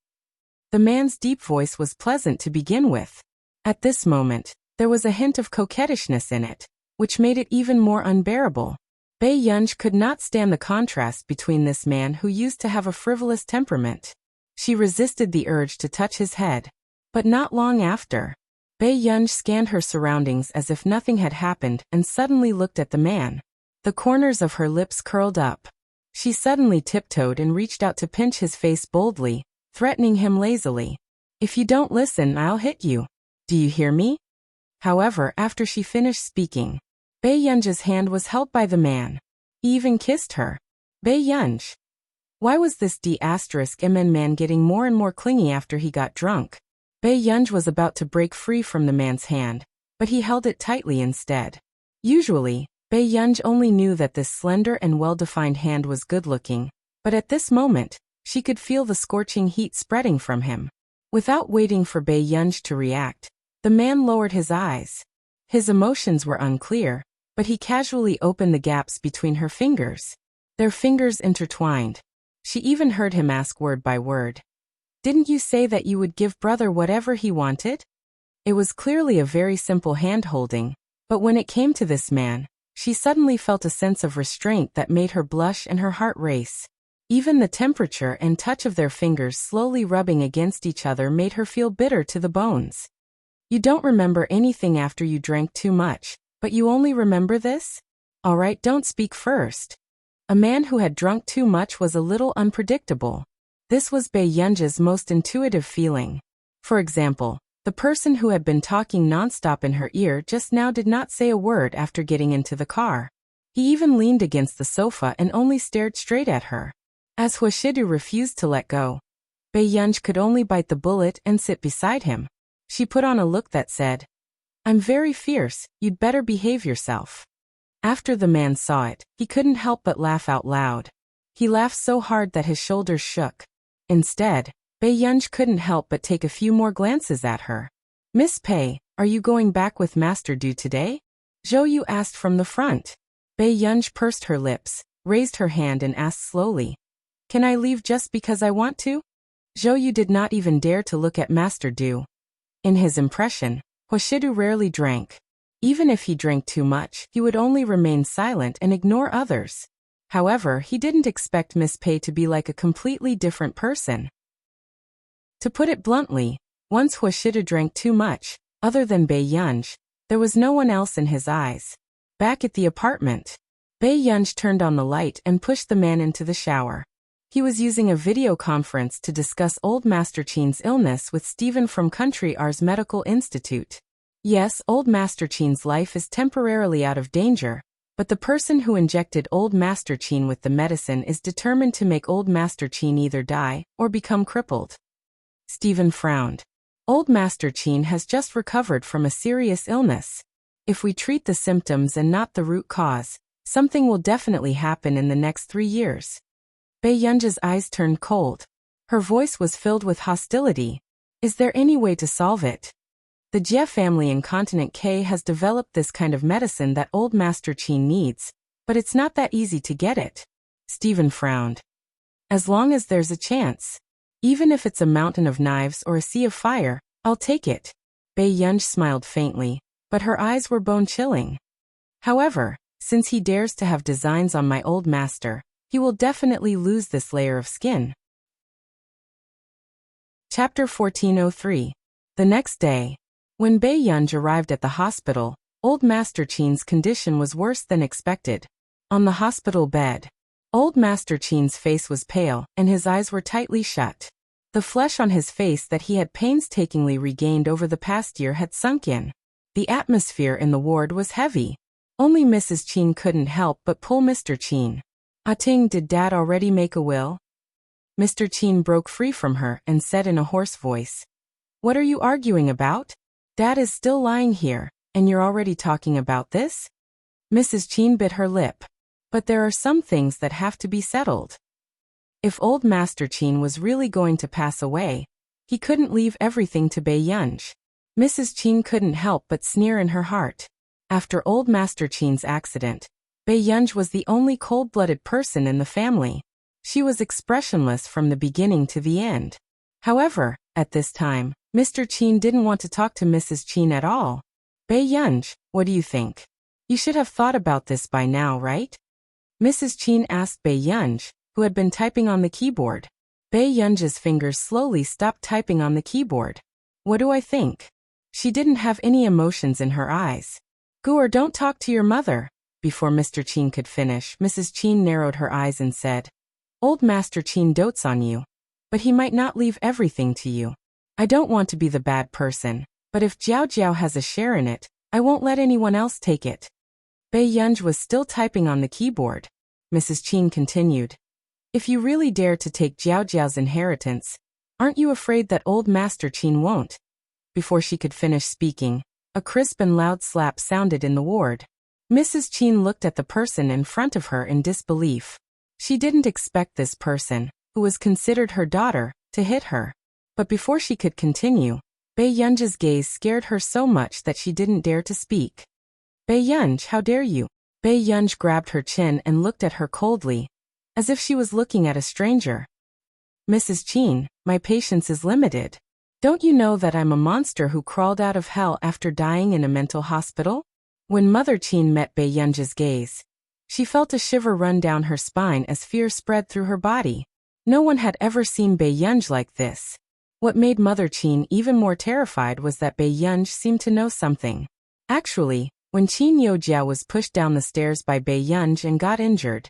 The man's deep voice was pleasant to begin with. At this moment, there was a hint of coquettishness in it, which made it even more unbearable. Bei Yunj could not stand the contrast between this man who used to have a frivolous temperament. She resisted the urge to touch his head. But not long after. Bei Yunj scanned her surroundings as if nothing had happened and suddenly looked at the man. The corners of her lips curled up. She suddenly tiptoed and reached out to pinch his face boldly, threatening him lazily. If you don't listen, I'll hit you. Do you hear me? However, after she finished speaking, Bei Yunj's hand was held by the man. He even kissed her. Bei Yunj. Why was this D*MN man getting more and more clingy after he got drunk? Bei Yunj was about to break free from the man's hand, but he held it tightly instead. Usually, Bei Yunj only knew that this slender and well-defined hand was good-looking, but at this moment, she could feel the scorching heat spreading from him. Without waiting for Bei Yunj to react, the man lowered his eyes. His emotions were unclear, but he casually opened the gaps between her fingers. Their fingers intertwined. She even heard him ask word by word. Didn't you say that you would give brother whatever he wanted? It was clearly a very simple hand-holding, but when it came to this man, she suddenly felt a sense of restraint that made her blush and her heart race. Even the temperature and touch of their fingers slowly rubbing against each other made her feel bitter to the bones. You don't remember anything after you drank too much, but you only remember this? All right, don't speak first. A man who had drunk too much was a little unpredictable. This was Bei Yunj's most intuitive feeling. For example, the person who had been talking nonstop in her ear just now did not say a word after getting into the car. He even leaned against the sofa and only stared straight at her. As Wuxia refused to let go, Bei Yunj could only bite the bullet and sit beside him. She put on a look that said, I'm very fierce, you'd better behave yourself. After the man saw it, he couldn't help but laugh out loud. He laughed so hard that his shoulders shook. Instead, Bei Yunj couldn't help but take a few more glances at her. Miss Pei, are you going back with Master Du today? Zhou Yu asked from the front. Bei Yunj pursed her lips, raised her hand and asked slowly. Can I leave just because I want to? Zhou Yu did not even dare to look at Master Du. In his impression, Wuxia rarely drank. Even if he drank too much, he would only remain silent and ignore others. However, he didn't expect Miss Pei to be like a completely different person. To put it bluntly, once Wuxia drank too much, other than Bei Yunj, there was no one else in his eyes. Back at the apartment, Bei Yunj turned on the light and pushed the man into the shower. He was using a video conference to discuss old Master Qin's illness with Stephen from Country R's Medical Institute. Yes, old Master Qin's life is temporarily out of danger, But the person who injected old Master Qin with the medicine is determined to make old Master Qin either die or become crippled. Stephen frowned. Old Master Qin has just recovered from a serious illness. If we treat the symptoms and not the root cause, something will definitely happen in the next 3 years. Bei Yunji's eyes turned cold. Her voice was filled with hostility. Is there any way to solve it? The Jie family in Continent K has developed this kind of medicine that old Master Qin needs, but it's not that easy to get it. Stephen frowned. As long as there's a chance. Even if it's a mountain of knives or a sea of fire, I'll take it. Bei Yunji smiled faintly, but her eyes were bone-chilling. However, since he dares to have designs on my old master, he will definitely lose this layer of skin. Chapter 1403. The next day. When Bei Yunji arrived at the hospital, old Master Qin's condition was worse than expected. On the hospital bed, old Master Qin's face was pale and his eyes were tightly shut. The flesh on his face that he had painstakingly regained over the past year had sunk in. The atmosphere in the ward was heavy. Only Mrs. Qin couldn't help but pull Mr. Qin. "Ting, did Dad already make a will?" Mr. Qin broke free from her and said in a hoarse voice. "What are you arguing about? Dad is still lying here, and you're already talking about this?" Mrs. Qin bit her lip. "But there are some things that have to be settled. If old Master Qin was really going to pass away, he couldn't leave everything to Bei Yunji." Mrs. Qin couldn't help but sneer in her heart. After old Master Qin's accident, Bei Yunji was the only cold-blooded person in the family. She was expressionless from the beginning to the end. However, at this time, Mr. Qin didn't want to talk to Mrs. Qin at all. "Bei Yunji, what do you think? You should have thought about this by now, right?" Mrs. Qin asked Bei Yunji, who had been typing on the keyboard. Bei Yunji's fingers slowly stopped typing on the keyboard. "What do I think?" She didn't have any emotions in her eyes. "Gur, don't talk to your mother." Before Mr. Qin could finish, Mrs. Qin narrowed her eyes and said, "Old Master Qin dotes on you, but he might not leave everything to you. I don't want to be the bad person, but if Jiao Jiao has a share in it, I won't let anyone else take it." Bei Yunji was still typing on the keyboard. Mrs. Qin continued, "If you really dare to take Jiao Jiao's inheritance, aren't you afraid that old Master Qin won't?" Before she could finish speaking, a crisp and loud slap sounded in the ward. Mrs. Qin looked at the person in front of her in disbelief. She didn't expect this person, who was considered her daughter, to hit her. But before she could continue, Bei Yunji's gaze scared her so much that she didn't dare to speak. "Bei Yunji, how dare you?" Bei Yunji grabbed her chin and looked at her coldly, as if she was looking at a stranger. "Mrs. Qin, my patience is limited. Don't you know that I'm a monster who crawled out of hell after dying in a mental hospital?" When Mother Qin met Bei Yunji's gaze, she felt a shiver run down her spine as fear spread through her body. No one had ever seen Bei Yunji like this. What made Mother Qin even more terrified was that Bei Yunji seemed to know something. Actually, when Qin Youjiao was pushed down the stairs by Bei Yunji and got injured,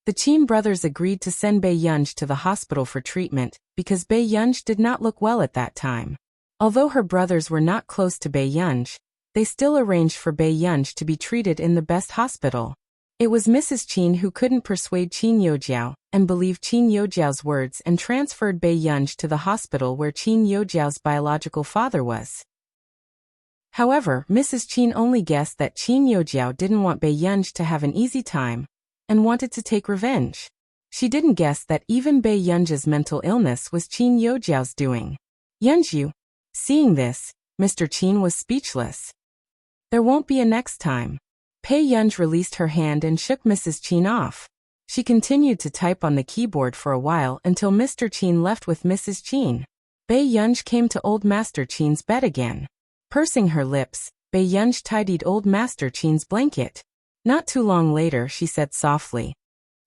the Qin brothers agreed to send Bei Yunji to the hospital for treatment because Bei Yunji did not look well at that time. Although her brothers were not close to Bei Yunji, they still arranged for Bei Yunji to be treated in the best hospital. It was Mrs. Qin who couldn't persuade Qin Youjiao and believed Qin Youjiao's words and transferred Bei Yunji to the hospital where Qin Youjiao's biological father was. However, Mrs. Qin only guessed that Qin Youjiao didn't want Bei Yunji to have an easy time and wanted to take revenge. She didn't guess that even Bei Yunji's mental illness was Qin Youjiao's doing. Yunji, seeing this, Mr. Qin was speechless. "There won't be a next time." Bei Yunji released her hand and shook Mrs. Qin off. She continued to type on the keyboard for a while until Mr. Qin left with Mrs. Qin. Bei Yunji came to old Master Qin's bed again. Pursing her lips, Bei Yunji tidied old Master Qin's blanket. Not too long later she said softly,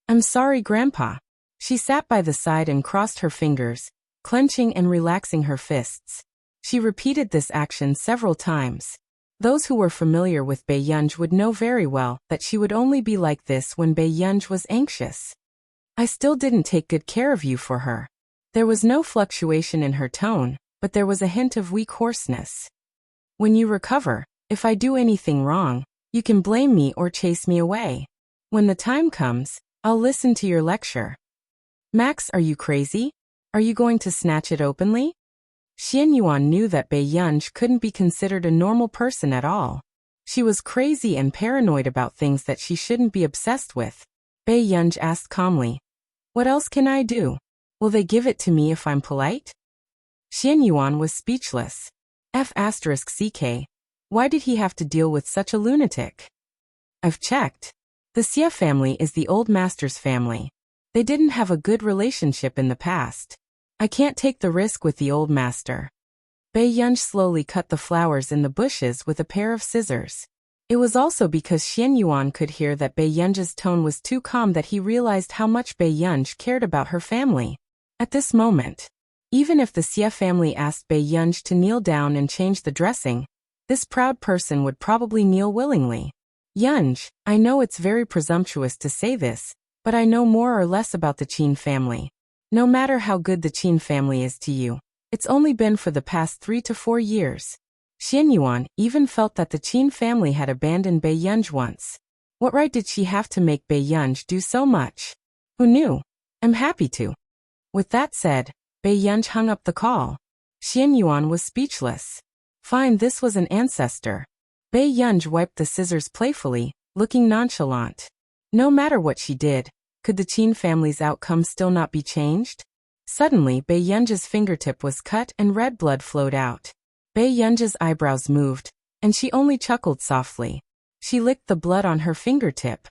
"I'm sorry, Grandpa." She sat by the side and crossed her fingers, clenching and relaxing her fists. She repeated this action several times. Those who were familiar with Bei Yunji would know very well that she would only be like this when Bei Yunji was anxious. "I still didn't take good care of you for her." There was no fluctuation in her tone, but there was a hint of weak hoarseness. "When you recover, if I do anything wrong, You can blame me or chase me away. When the time comes, I'll listen to your lecture. Max, are you crazy? Are you going to snatch it openly? Xian Yuan knew that Bei Yunj couldn't be considered a normal person at all. She was crazy and paranoid about things that she shouldn't be obsessed with. Bei Yunj asked calmly, "What else can I do? Will they give it to me if I'm polite?" Xian Yuan was speechless. F***ck. Why did he have to deal with such a lunatic? I've checked. The Xie family is the old master's family. They didn't have a good relationship in the past. I can't take the risk with the old master. Bei Yunj slowly cut the flowers in the bushes with a pair of scissors. It was also because Xian Yuan could hear that Bei Yunj's tone was too calm that he realized how much Bei Yunj cared about her family. At this moment, even if the Xie family asked Bei Yunj to kneel down and change the dressing, this proud person would probably kneel willingly. Yunj, I know it's very presumptuous to say this, but I know more or less about the Qin family. No matter how good the Qin family is to you, it's only been for the past 3 to 4 years. Xian Yuan even felt that the Qin family had abandoned Bei Yunj once. What right did she have to make Bei Yunj do so much? Who knew? I'm happy to. With that said, Bei Yunj hung up the call. Xian Yuan was speechless. Fine, this was an ancestor. Bei Yunj wiped the scissors playfully, looking nonchalant. No matter what she did, could the Qin family's outcome still not be changed? Suddenly, Bei Yunj's fingertip was cut and red blood flowed out. Bei Yunj's eyebrows moved, and she only chuckled softly. She licked the blood on her fingertip.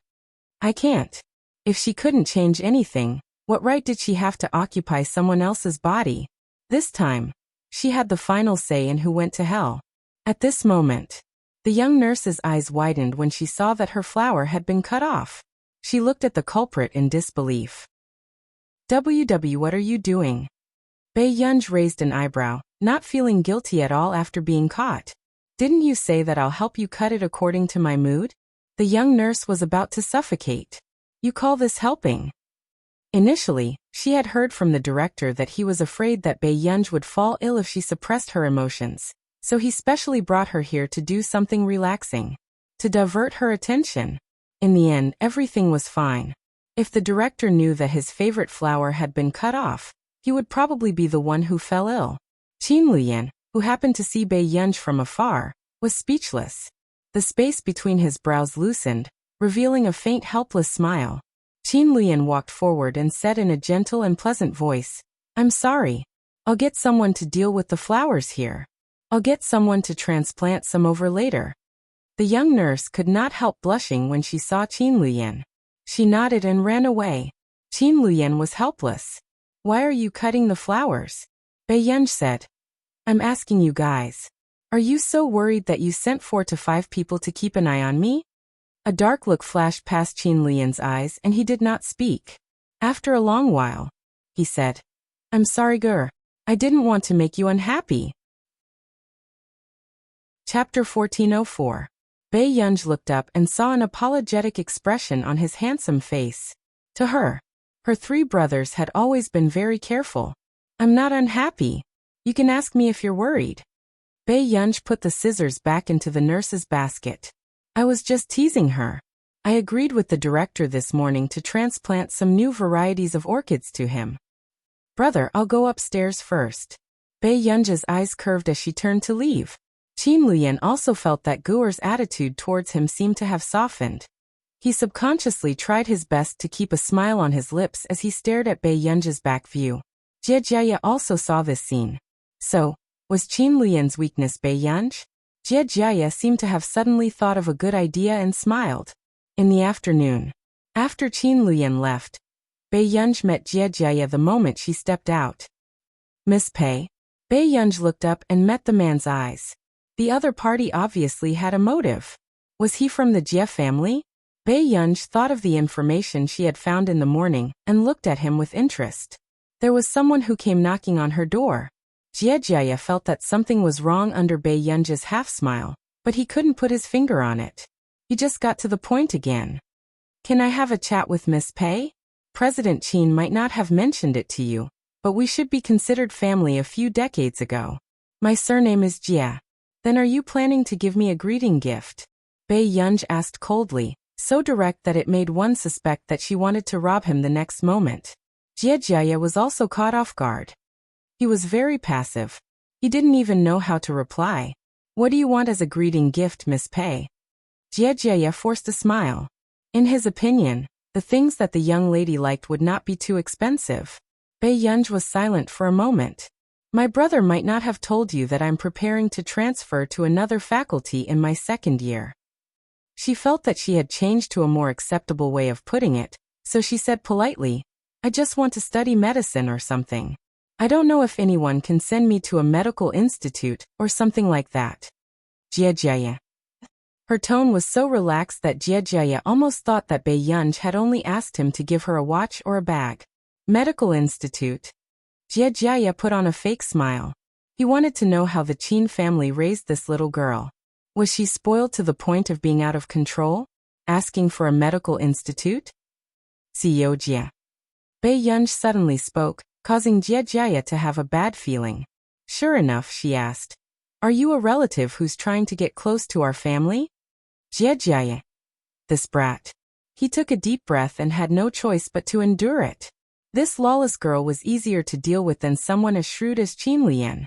I can't. If she couldn't change anything, what right did she have to occupy someone else's body? This time, she had the final say in who went to hell. At this moment, the young nurse's eyes widened when she saw that her flower had been cut off. She looked at the culprit in disbelief. WW, what are you doing? Bei Yunj raised an eyebrow, not feeling guilty at all after being caught. Didn't you say that I'll help you cut it according to my mood? The young nurse was about to suffocate. You call this helping? Initially, she had heard from the director that he was afraid that Bei Yunj would fall ill if she suppressed her emotions, so he specially brought her here to do something relaxing, to divert her attention. In the end, everything was fine. If the director knew that his favorite flower had been cut off, he would probably be the one who fell ill. Qin Luyan, who happened to see Bei Yunj from afar, was speechless. The space between his brows loosened, revealing a faint helpless smile. Qin Luyan walked forward and said in a gentle and pleasant voice, I'm sorry. I'll get someone to deal with the flowers here. I'll get someone to transplant some over later. The young nurse could not help blushing when she saw Qin Luyan. She nodded and ran away. Qin Luyan was helpless. Why are you cutting the flowers? Bei Yunj said. I'm asking you guys. Are you so worried that you sent 4 to 5 people to keep an eye on me? A dark look flashed past Qin Luyan's eyes and he did not speak. After a long while, he said, I'm sorry, Gur. I didn't want to make you unhappy. Chapter 1404. Bei Yunj looked up and saw an apologetic expression on his handsome face. To her, her 3 brothers had always been very careful. I'm not unhappy. You can ask me if you're worried. Bei Yunj put the scissors back into the nurse's basket. I was just teasing her. I agreed with the director this morning to transplant some new varieties of orchids to him. Brother, I'll go upstairs first. Bei Yunj's eyes curved as she turned to leave. Qin Luyan also felt that Guer's attitude towards him seemed to have softened. He subconsciously tried his best to keep a smile on his lips as he stared at Bei Yunj's back view. Jie Jia also saw this scene. So, was Qin Luyan's weakness Bei Yunj? Jie Jia seemed to have suddenly thought of a good idea and smiled. In the afternoon, after Qin Luyan left, Bei Yunj met Jie Jia the moment she stepped out. Miss Pei? Bei Yunj looked up and met the man's eyes. The other party obviously had a motive. Was he from the Jie family? Bei Yunj thought of the information she had found in the morning and looked at him with interest. There was someone who came knocking on her door. Jie Jia felt that something was wrong under Bei Yunj's half-smile, but he couldn't put his finger on it. He just got to the point again. Can I have a chat with Miss Pei? President Qin might not have mentioned it to you, but we should be considered family a few decades ago. My surname is Jie. Then are you planning to give me a greeting gift? Bei Yunj asked coldly, so direct that it made one suspect that she wanted to rob him the next moment. Jie Jia was also caught off guard. He was very passive. He didn't even know how to reply. What do you want as a greeting gift, Miss Pei? Jie Jia forced a smile. In his opinion, the things that the young lady liked would not be too expensive. Bei Yunj was silent for a moment. My brother might not have told you that I'm preparing to transfer to another faculty in my second year. She felt that she had changed to a more acceptable way of putting it, so she said politely, I just want to study medicine or something. I don't know if anyone can send me to a medical institute or something like that. Jie Jia. Her tone was so relaxed that Jie Jia almost thought that Bei Yunj had only asked him to give her a watch or a bag. Medical institute. Jie Jia put on a fake smile. He wanted to know how the Qin family raised this little girl. Was she spoiled to the point of being out of control? Asking for a medical institute? CEO Jie. Bei Yunj suddenly spoke, causing Jie Jia to have a bad feeling. Sure enough, she asked. Are you a relative who's trying to get close to our family? Jie Jia. This brat. He took a deep breath and had no choice but to endure it. This lawless girl was easier to deal with than someone as shrewd as Qin Lian.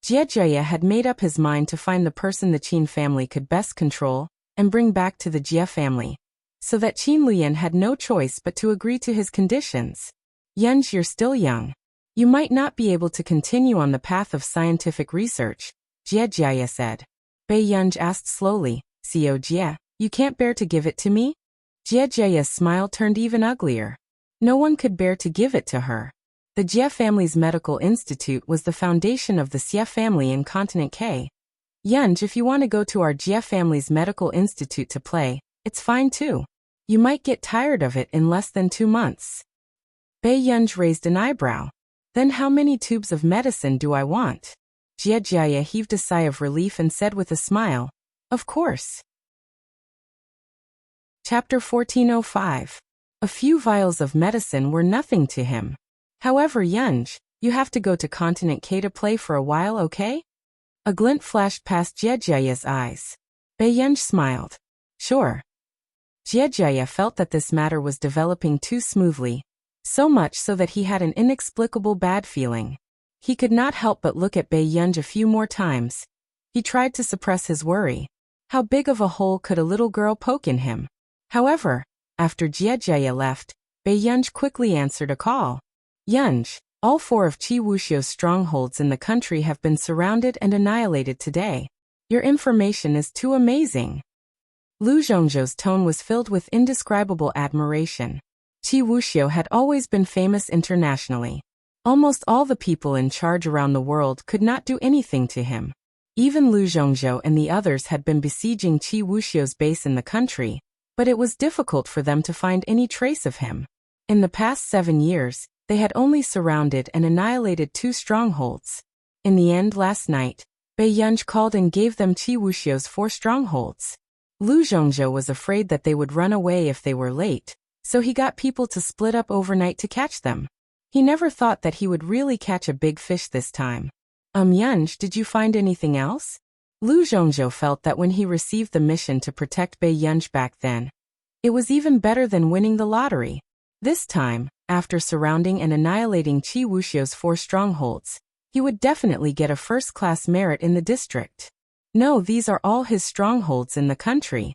Jie Jia had made up his mind to find the person the Qin family could best control and bring back to the Jie family, so that Qin Lian had no choice but to agree to his conditions. Yunj, you're still young. You might not be able to continue on the path of scientific research, Jie Jia said. Bei Yunj asked slowly, CEO Jie, you can't bear to give it to me? Jie Jia's smile turned even uglier. No one could bear to give it to her. The Jie family's medical institute was the foundation of the Xie family in Continent K. Yunj, if you want to go to our Jie family's medical institute to play, it's fine too. You might get tired of it in less than 2 months. Bei Yunj raised an eyebrow. Then how many tubes of medicine do I want? Jie Jia heaved a sigh of relief and said with a smile, of course. Chapter 1405. A few vials of medicine were nothing to him. However, Yunj, you have to go to Continent K to play for a while, okay? A glint flashed past Jie Jia's eyes. Bei Yunj smiled. Sure. Jie Jia felt that this matter was developing too smoothly, so much so that he had an inexplicable bad feeling. He could not help but look at Bei Yunj a few more times. He tried to suppress his worry. How big of a hole could a little girl poke in him? However, after Jie Jia left, Bei Yunj quickly answered a call. Yunj, all 4 of Qi Wuxia's strongholds in the country have been surrounded and annihilated today. Your information is too amazing. Lu Zhongzhou's tone was filled with indescribable admiration. Qi Wuxia had always been famous internationally. Almost all the people in charge around the world could not do anything to him. Even Lu Zhongzhou and the others had been besieging Qi Wuxia's base in the country, but it was difficult for them to find any trace of him. In the past 7 years, they had only surrounded and annihilated 2 strongholds. In the end last night, Bei Yunj called and gave them Qi Wuxia's 4 strongholds. Lu Zhongzhou was afraid that they would run away if they were late, so he got people to split up overnight to catch them. He never thought that he would really catch a big fish this time. Yunj, did you find anything else? Lu Zhongzhou felt that when he received the mission to protect Bei Yunj back then, it was even better than winning the lottery. This time, after surrounding and annihilating Qi Wuxia's 4 strongholds, he would definitely get a first-class merit in the district. No, these are all his strongholds in the country.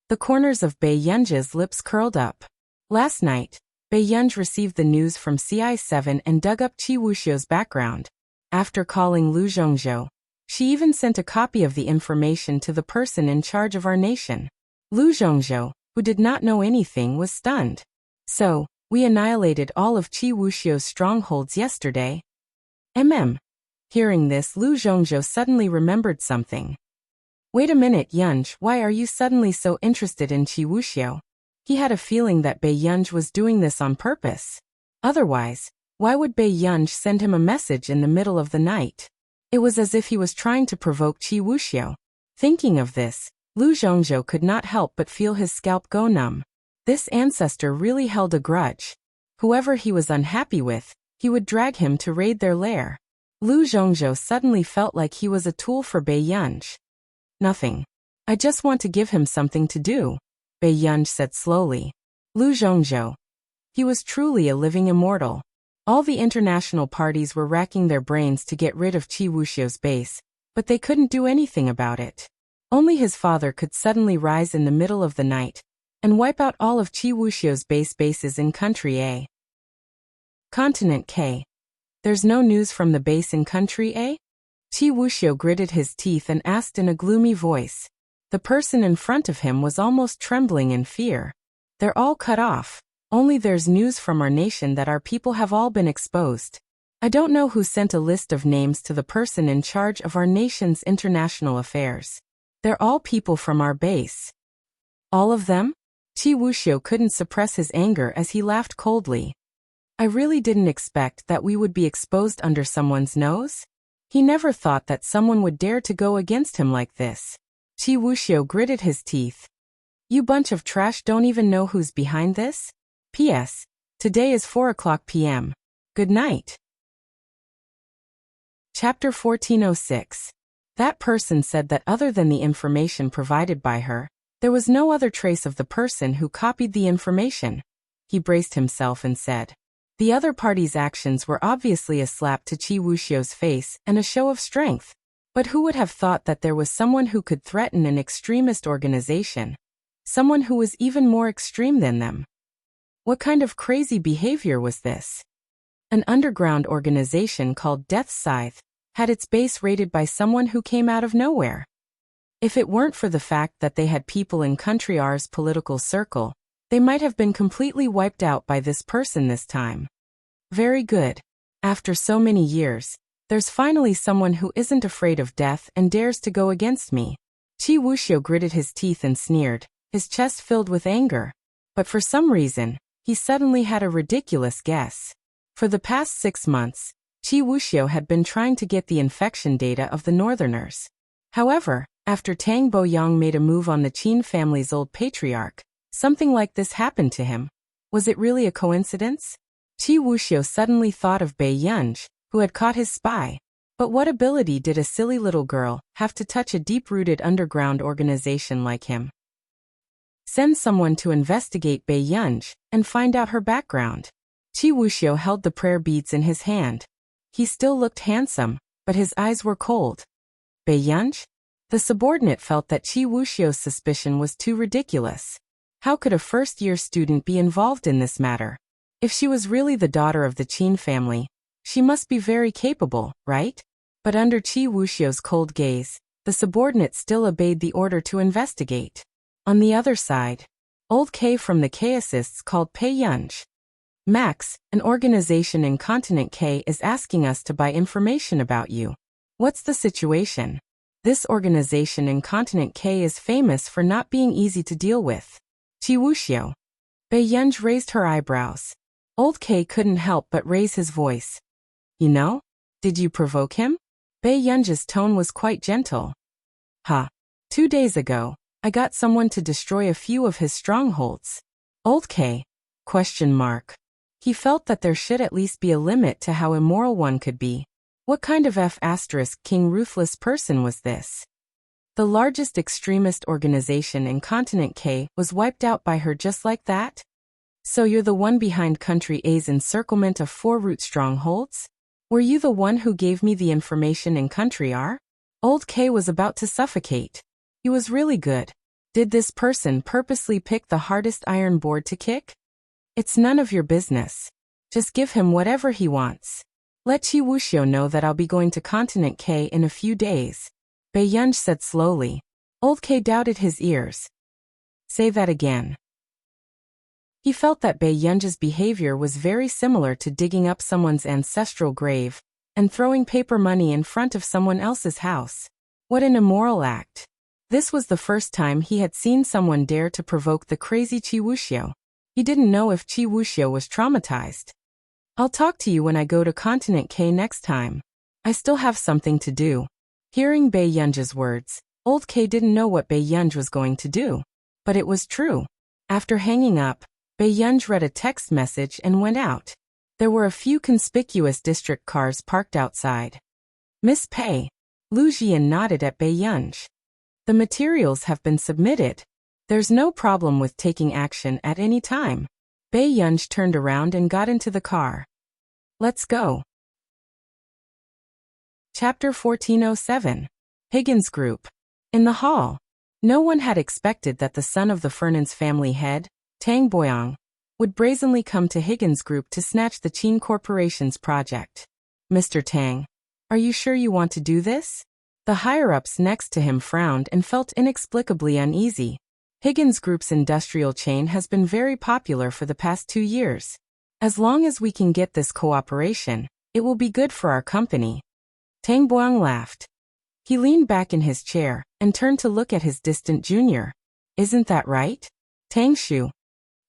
The corners of Bei Yunj's lips curled up. Last night, Bei Yunj received the news from CI7 and dug up Qi Wuxia's background. After calling Lu Zhongzhou, she even sent a copy of the information to the person in charge of our nation. Lu Zhongzhou, who did not know anything, was stunned. So, we annihilated all of Qi Wuxia's strongholds yesterday. Hearing this, Lu Zhongzhou suddenly remembered something. Wait a minute, Yunj, why are you suddenly so interested in Qi Wuxia? He had a feeling that Bei Yunj was doing this on purpose. Otherwise, why would Bei Yunj send him a message in the middle of the night? It was as if he was trying to provoke Qi Wuxia. Thinking of this, Lu Zhongzhou could not help but feel his scalp go numb. This ancestor really held a grudge. Whoever he was unhappy with, he would drag him to raid their lair. Lu Zhongzhou suddenly felt like he was a tool for Bei Yunj. Nothing. I just want to give him something to do, Bei Yunj said slowly. Lu Zhongzhou. He was truly a living immortal. All the international parties were racking their brains to get rid of Qi Wuxiu's base, but they couldn't do anything about it. Only his father could suddenly rise in the middle of the night and wipe out all of Qi Wuxiu's bases in Country A. Continent K. There's no news from the base in Country A? Qi Wuxiu gritted his teeth and asked in a gloomy voice. The person in front of him was almost trembling in fear. They're all cut off. Only there's news from our nation that our people have all been exposed. I don't know who sent a list of names to the person in charge of our nation's international affairs. They're all people from our base. All of them? Qi Wuxiu couldn't suppress his anger as he laughed coldly. I really didn't expect that we would be exposed under someone's nose. He never thought that someone would dare to go against him like this. Qi Wuxiu gritted his teeth. You bunch of trash don't even know who's behind this? P.S. Today is 4:00 p.m. Good night. Chapter 1406. That person said that other than the information provided by her, there was no other trace of the person who copied the information. He braced himself and said. The other party's actions were obviously a slap to Qi Wuxiu's face and a show of strength. But who would have thought that there was someone who could threaten an extremist organization? Someone who was even more extreme than them. What kind of crazy behavior was this? An underground organization called Death's Scythe had its base raided by someone who came out of nowhere. If it weren't for the fact that they had people in Country R's political circle, they might have been completely wiped out by this person this time. Very good. After so many years, there's finally someone who isn't afraid of death and dares to go against me. Qi Wuxiu gritted his teeth and sneered, his chest filled with anger. But for some reason, he suddenly had a ridiculous guess. For the past 6 months, Qi Wuxiu had been trying to get the infection data of the Northerners. However, after Tang Boyang made a move on the Qin family's old patriarch, something like this happened to him. Was it really a coincidence? Qi Wuxiu suddenly thought of Bei Yunj, who had caught his spy. But what ability did a silly little girl have to touch a deep-rooted underground organization like him? Send someone to investigate Bei Yunj and find out her background. Qi Wuxiu held the prayer beads in his hand. He still looked handsome, but his eyes were cold. Bei Yunj? The subordinate felt that Qi Wuxiu's suspicion was too ridiculous. How could a first-year student be involved in this matter? If she was really the daughter of the Qin family, she must be very capable, right? But under Qi Wuxiu's cold gaze, the subordinate still obeyed the order to investigate. On the other side, Old K from the K-assists called Bei Yunj. Max, an organization in Continent K is asking us to buy information about you. What's the situation? This organization in Continent K is famous for not being easy to deal with. Qi Wuxiu. Bei Yunj raised her eyebrows. Old K couldn't help but raise his voice. You know? Did you provoke him? Bei Yunj's tone was quite gentle. Ha. 2 days ago, I got someone to destroy a few of his strongholds. Old K? Question mark. He felt that there should at least be a limit to how immoral one could be. What kind of King ruthless person was this? The largest extremist organization in Continent K was wiped out by her just like that? So you're the one behind Country A's encirclement of 4 root strongholds? Were you the one who gave me the information in Country R? Old K was about to suffocate. He was really good. Did this person purposely pick the hardest iron board to kick? It's none of your business. Just give him whatever he wants. Let Qi Wuxiu know that I'll be going to Continent K in a few days. Bei Yunj said slowly. Old K doubted his ears. Say that again. He felt that Bei Yunj's behavior was very similar to digging up someone's ancestral grave and throwing paper money in front of someone else's house. What an immoral act. This was the first time he had seen someone dare to provoke the crazy Qi Wuxiu. He didn't know if Qi Wuxiu was traumatized. I'll talk to you when I go to Continent K next time. I still have something to do. Hearing Bei Yunj's words, Old K didn't know what Bei Yunj was going to do. But it was true. After hanging up, Bei Yunj read a text message and went out. There were a few conspicuous district cars parked outside. Miss Pei. Lu Jian nodded at Bei Yunj. The materials have been submitted. There's no problem with taking action at any time. Bei Yunj turned around and got into the car. Let's go. Chapter 1407. Higgins Group. In the hall. No one had expected that the son of the Fernandes family head, Tang Boyang, would brazenly come to Higgins Group to snatch the Qin Corporation's project. Mr. Tang, are you sure you want to do this? The higher-ups next to him frowned and felt inexplicably uneasy. Higgins Group's industrial chain has been very popular for the past 2 years. As long as we can get this cooperation, it will be good for our company. Tang Boyang laughed. He leaned back in his chair and turned to look at his distant junior. Isn't that right? Tang Shu.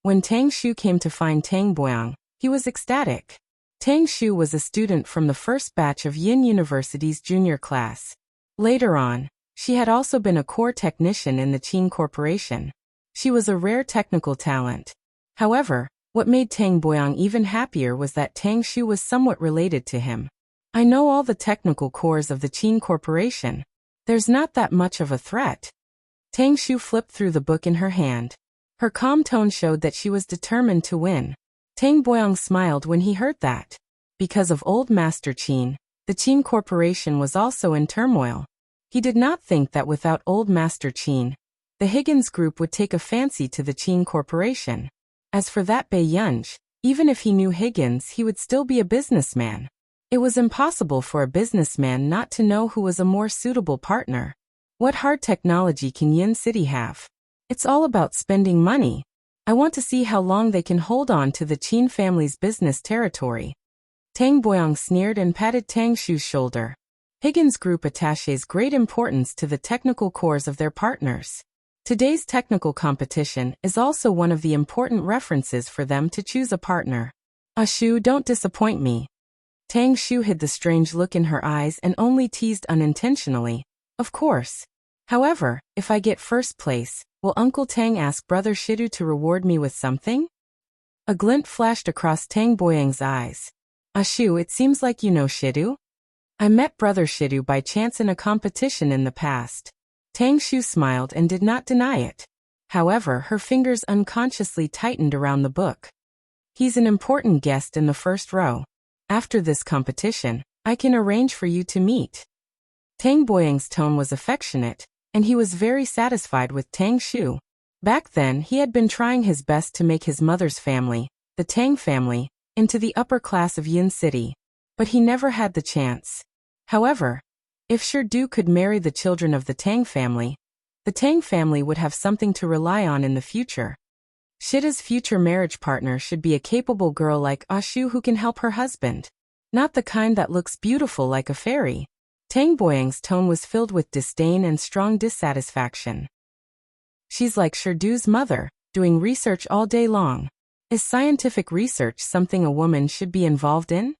When Tang Shu came to find Tang Boyang, he was ecstatic. Tang Shu was a student from the first batch of Yin University's junior class. Later on, she had also been a core technician in the Qin Corporation. She was a rare technical talent. However, what made Tang Boyang even happier was that Tang Shu was somewhat related to him. I know all the technical cores of the Qin Corporation. There's not that much of a threat. Tang Shu flipped through the book in her hand. Her calm tone showed that she was determined to win. Tang Boyang smiled when he heard that. Because of old Master Qin, the Qin Corporation was also in turmoil. He did not think that without old Master Qin, the Higgins Group would take a fancy to the Qin Corporation. As for that Bei Yunj, even if he knew Higgins, he would still be a businessman. It was impossible for a businessman not to know who was a more suitable partner. What hard technology can Yin City have? It's all about spending money. I want to see how long they can hold on to the Qin family's business territory. Tang Boyang sneered and patted Tang Shu's shoulder. Higgins Group attaches great importance to the technical cores of their partners. Today's technical competition is also one of the important references for them to choose a partner. Shu, don't disappoint me. Tang Shu hid the strange look in her eyes and only teased unintentionally. Of course. However, if I get first place, will Uncle Tang ask Brother Shidu to reward me with something? A glint flashed across Tang Boyang's eyes. Shu, it seems like you know Shidu? I met Brother Shidu by chance in a competition in the past. Tang Shu smiled and did not deny it. However, her fingers unconsciously tightened around the book. He's an important guest in the first row. After this competition, I can arrange for you to meet. Tang Boyang's tone was affectionate, and he was very satisfied with Tang Shu. Back then, he had been trying his best to make his mother's family, the Tang family, into the upper class of Yin City. But he never had the chance. However, if Shidu could marry the children of the Tang family would have something to rely on in the future. Shida's future marriage partner should be a capable girl like Shu who can help her husband. Not the kind that looks beautiful like a fairy. Tang Boyang's tone was filled with disdain and strong dissatisfaction. She's like Shidu's mother, doing research all day long. Is scientific research something a woman should be involved in?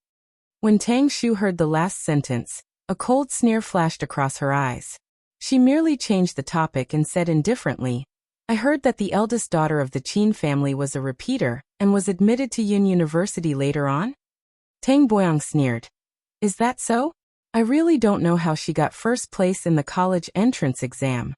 When Tang Shu heard the last sentence, a cold sneer flashed across her eyes. She merely changed the topic and said indifferently, I heard that the eldest daughter of the Qin family was a repeater and was admitted to Yin University later on? Tang Boyang sneered. Is that so? I really don't know how she got first place in the college entrance exam.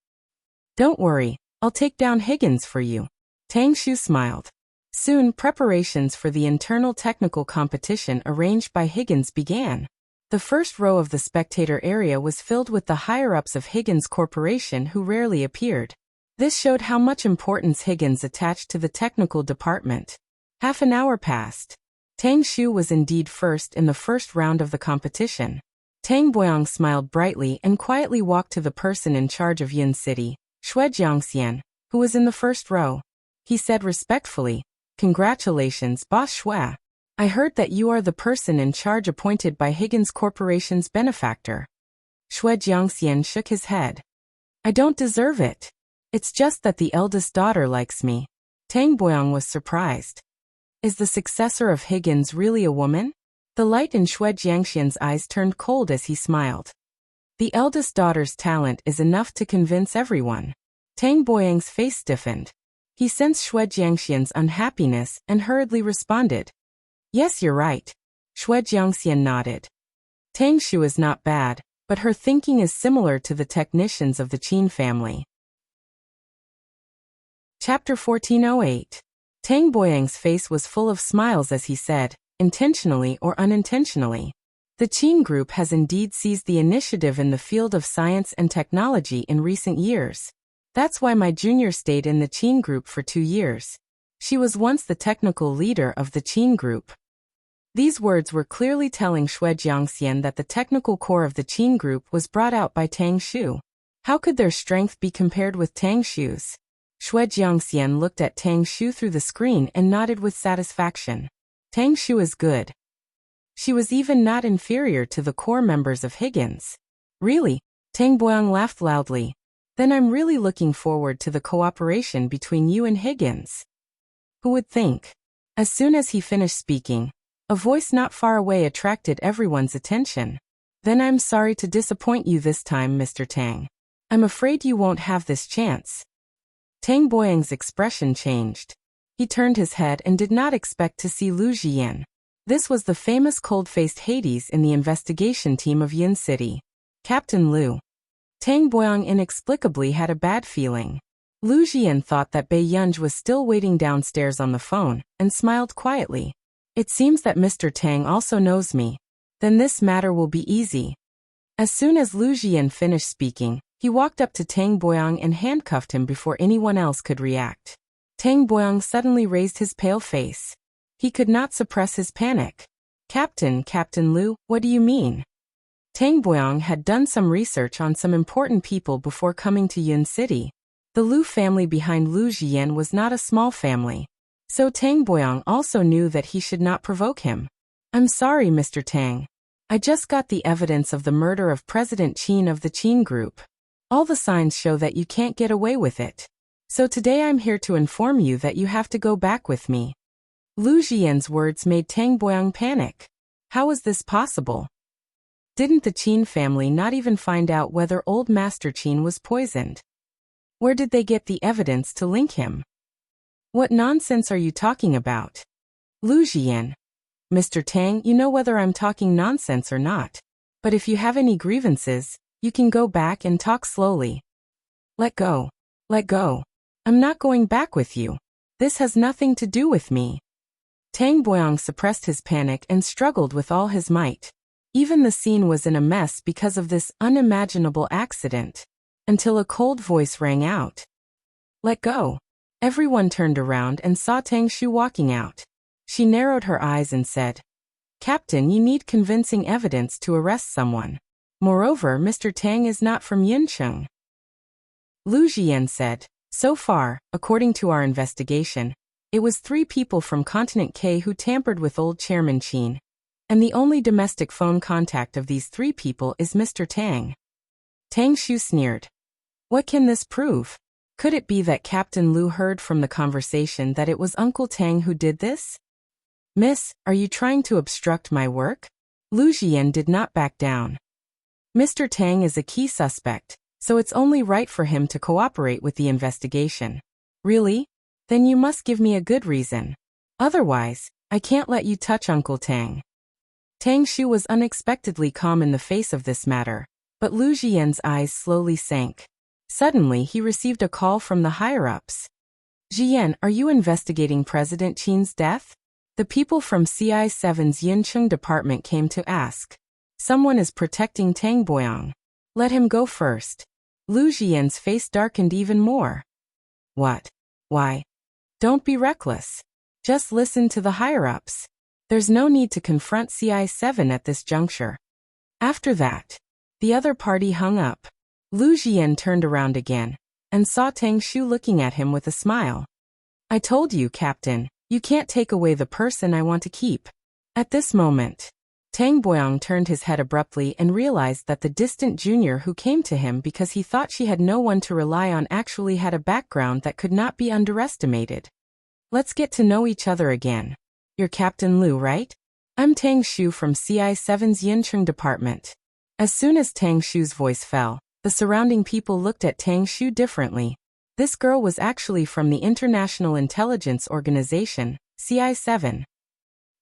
Don't worry, I'll take down Higgins for you. Tang Shu smiled. Soon, preparations for the internal technical competition arranged by Higgins began. The first row of the spectator area was filled with the higher-ups of Higgins Corporation who rarely appeared. This showed how much importance Higgins attached to the technical department. Half an hour passed. Tang Shu was indeed first in the first round of the competition. Tang Boyang smiled brightly and quietly walked to the person in charge of Yin City, Xue Jiangxian, who was in the first row. He said respectfully, Congratulations, Boss Xue. I heard that you are the person in charge appointed by Higgins Corporation's benefactor. Xue Jiangxian shook his head. I don't deserve it. It's just that the eldest daughter likes me. Tang Boyang was surprised. Is the successor of Higgins really a woman? The light in Xue Jiangxian's eyes turned cold as he smiled. The eldest daughter's talent is enough to convince everyone. Tang Boyang's face stiffened. He sensed Xue Jiangxian's unhappiness and hurriedly responded. Yes, you're right. Xue Jiangxian nodded. Tang Shu is not bad, but her thinking is similar to the technicians of the Qin family. Chapter 1408. Tang Boyang's face was full of smiles as he said, intentionally or unintentionally. The Qin group has indeed seized the initiative in the field of science and technology in recent years. That's why my junior stayed in the Qin group for 2 years. She was once the technical leader of the Qin group. These words were clearly telling Xue Jiangxian that the technical core of the Qin group was brought out by Tang Xu. How could their strength be compared with Tang Xu's? Xue Jiangxian looked at Tang Xu through the screen and nodded with satisfaction. Tang Xu is good. She was even not inferior to the core members of Higgins. Really? Tang Boyang laughed loudly. Then I'm really looking forward to the cooperation between you and Higgins. Who would think? As soon as he finished speaking, a voice not far away attracted everyone's attention. Then I'm sorry to disappoint you this time, Mr. Tang. I'm afraid you won't have this chance. Tang Boyang's expression changed. He turned his head and did not expect to see Lu Jian. This was the famous cold-faced Hades in the investigation team of Yin City. Captain Lu. Tang Boyang inexplicably had a bad feeling. Lu Jian thought that Bei Yunj was still waiting downstairs on the phone, and smiled quietly. It seems that Mr. Tang also knows me. Then this matter will be easy. As soon as Lu Jian finished speaking, he walked up to Tang Boyang and handcuffed him before anyone else could react. Tang Boyang suddenly raised his pale face. He could not suppress his panic. Captain Lu, what do you mean? Tang Boyang had done some research on some important people before coming to Yun City. The Lu family behind Lu Jian was not a small family. So Tang Boyang also knew that he should not provoke him. I'm sorry, Mr. Tang. I just got the evidence of the murder of President Qin of the Qin Group. All the signs show that you can't get away with it. So today I'm here to inform you that you have to go back with me. Lu Jian's words made Tang Boyang panic. How was this possible? Didn't the Qin family not even find out whether old Master Qin was poisoned? Where did they get the evidence to link him? What nonsense are you talking about? Lu Jian. Mr. Tang, you know whether I'm talking nonsense or not. But if you have any grievances, you can go back and talk slowly. Let go. Let go. I'm not going back with you. This has nothing to do with me. Tang Boyang suppressed his panic and struggled with all his might. Even the scene was in a mess because of this unimaginable accident. Until a cold voice rang out. Let go. Everyone turned around and saw Tang Xu walking out. She narrowed her eyes and said, Captain, you need convincing evidence to arrest someone. Moreover, Mr. Tang is not from Yuncheng. Lu Jian said, so far, according to our investigation, it was 3 people from Continent K who tampered with old Chairman Qin. And the only domestic phone contact of these 3 people is Mr. Tang. Tang Xu sneered. What can this prove? Could it be that Captain Lu heard from the conversation that it was Uncle Tang who did this? Miss, are you trying to obstruct my work? Lu Jian did not back down. Mr. Tang is a key suspect, so it's only right for him to cooperate with the investigation. Really? Then you must give me a good reason. Otherwise, I can't let you touch Uncle Tang. Tang Xu was unexpectedly calm in the face of this matter, but Lu Jian's eyes slowly sank. Suddenly he received a call from the higher-ups. Jian, are you investigating President Qin's death? The people from CI7's Yincheng department came to ask. Someone is protecting Tang Boyang. Let him go first. Lu Jian's face darkened even more. What? Why? Don't be reckless. Just listen to the higher-ups. There's no need to confront CI7 at this juncture. After that, the other party hung up. Lu Jian turned around again, and saw Tang Xu looking at him with a smile. I told you, Captain, you can't take away the person I want to keep. At this moment, Tang Boyang turned his head abruptly and realized that the distant junior who came to him because he thought she had no one to rely on actually had a background that could not be underestimated. Let's get to know each other again. You're Captain Lu, right? I'm Tang Xu from CI7's Yincheng department. As soon as Tang Xu's voice fell, the surrounding people looked at Tang Xu differently. This girl was actually from the International Intelligence Organization, CI7.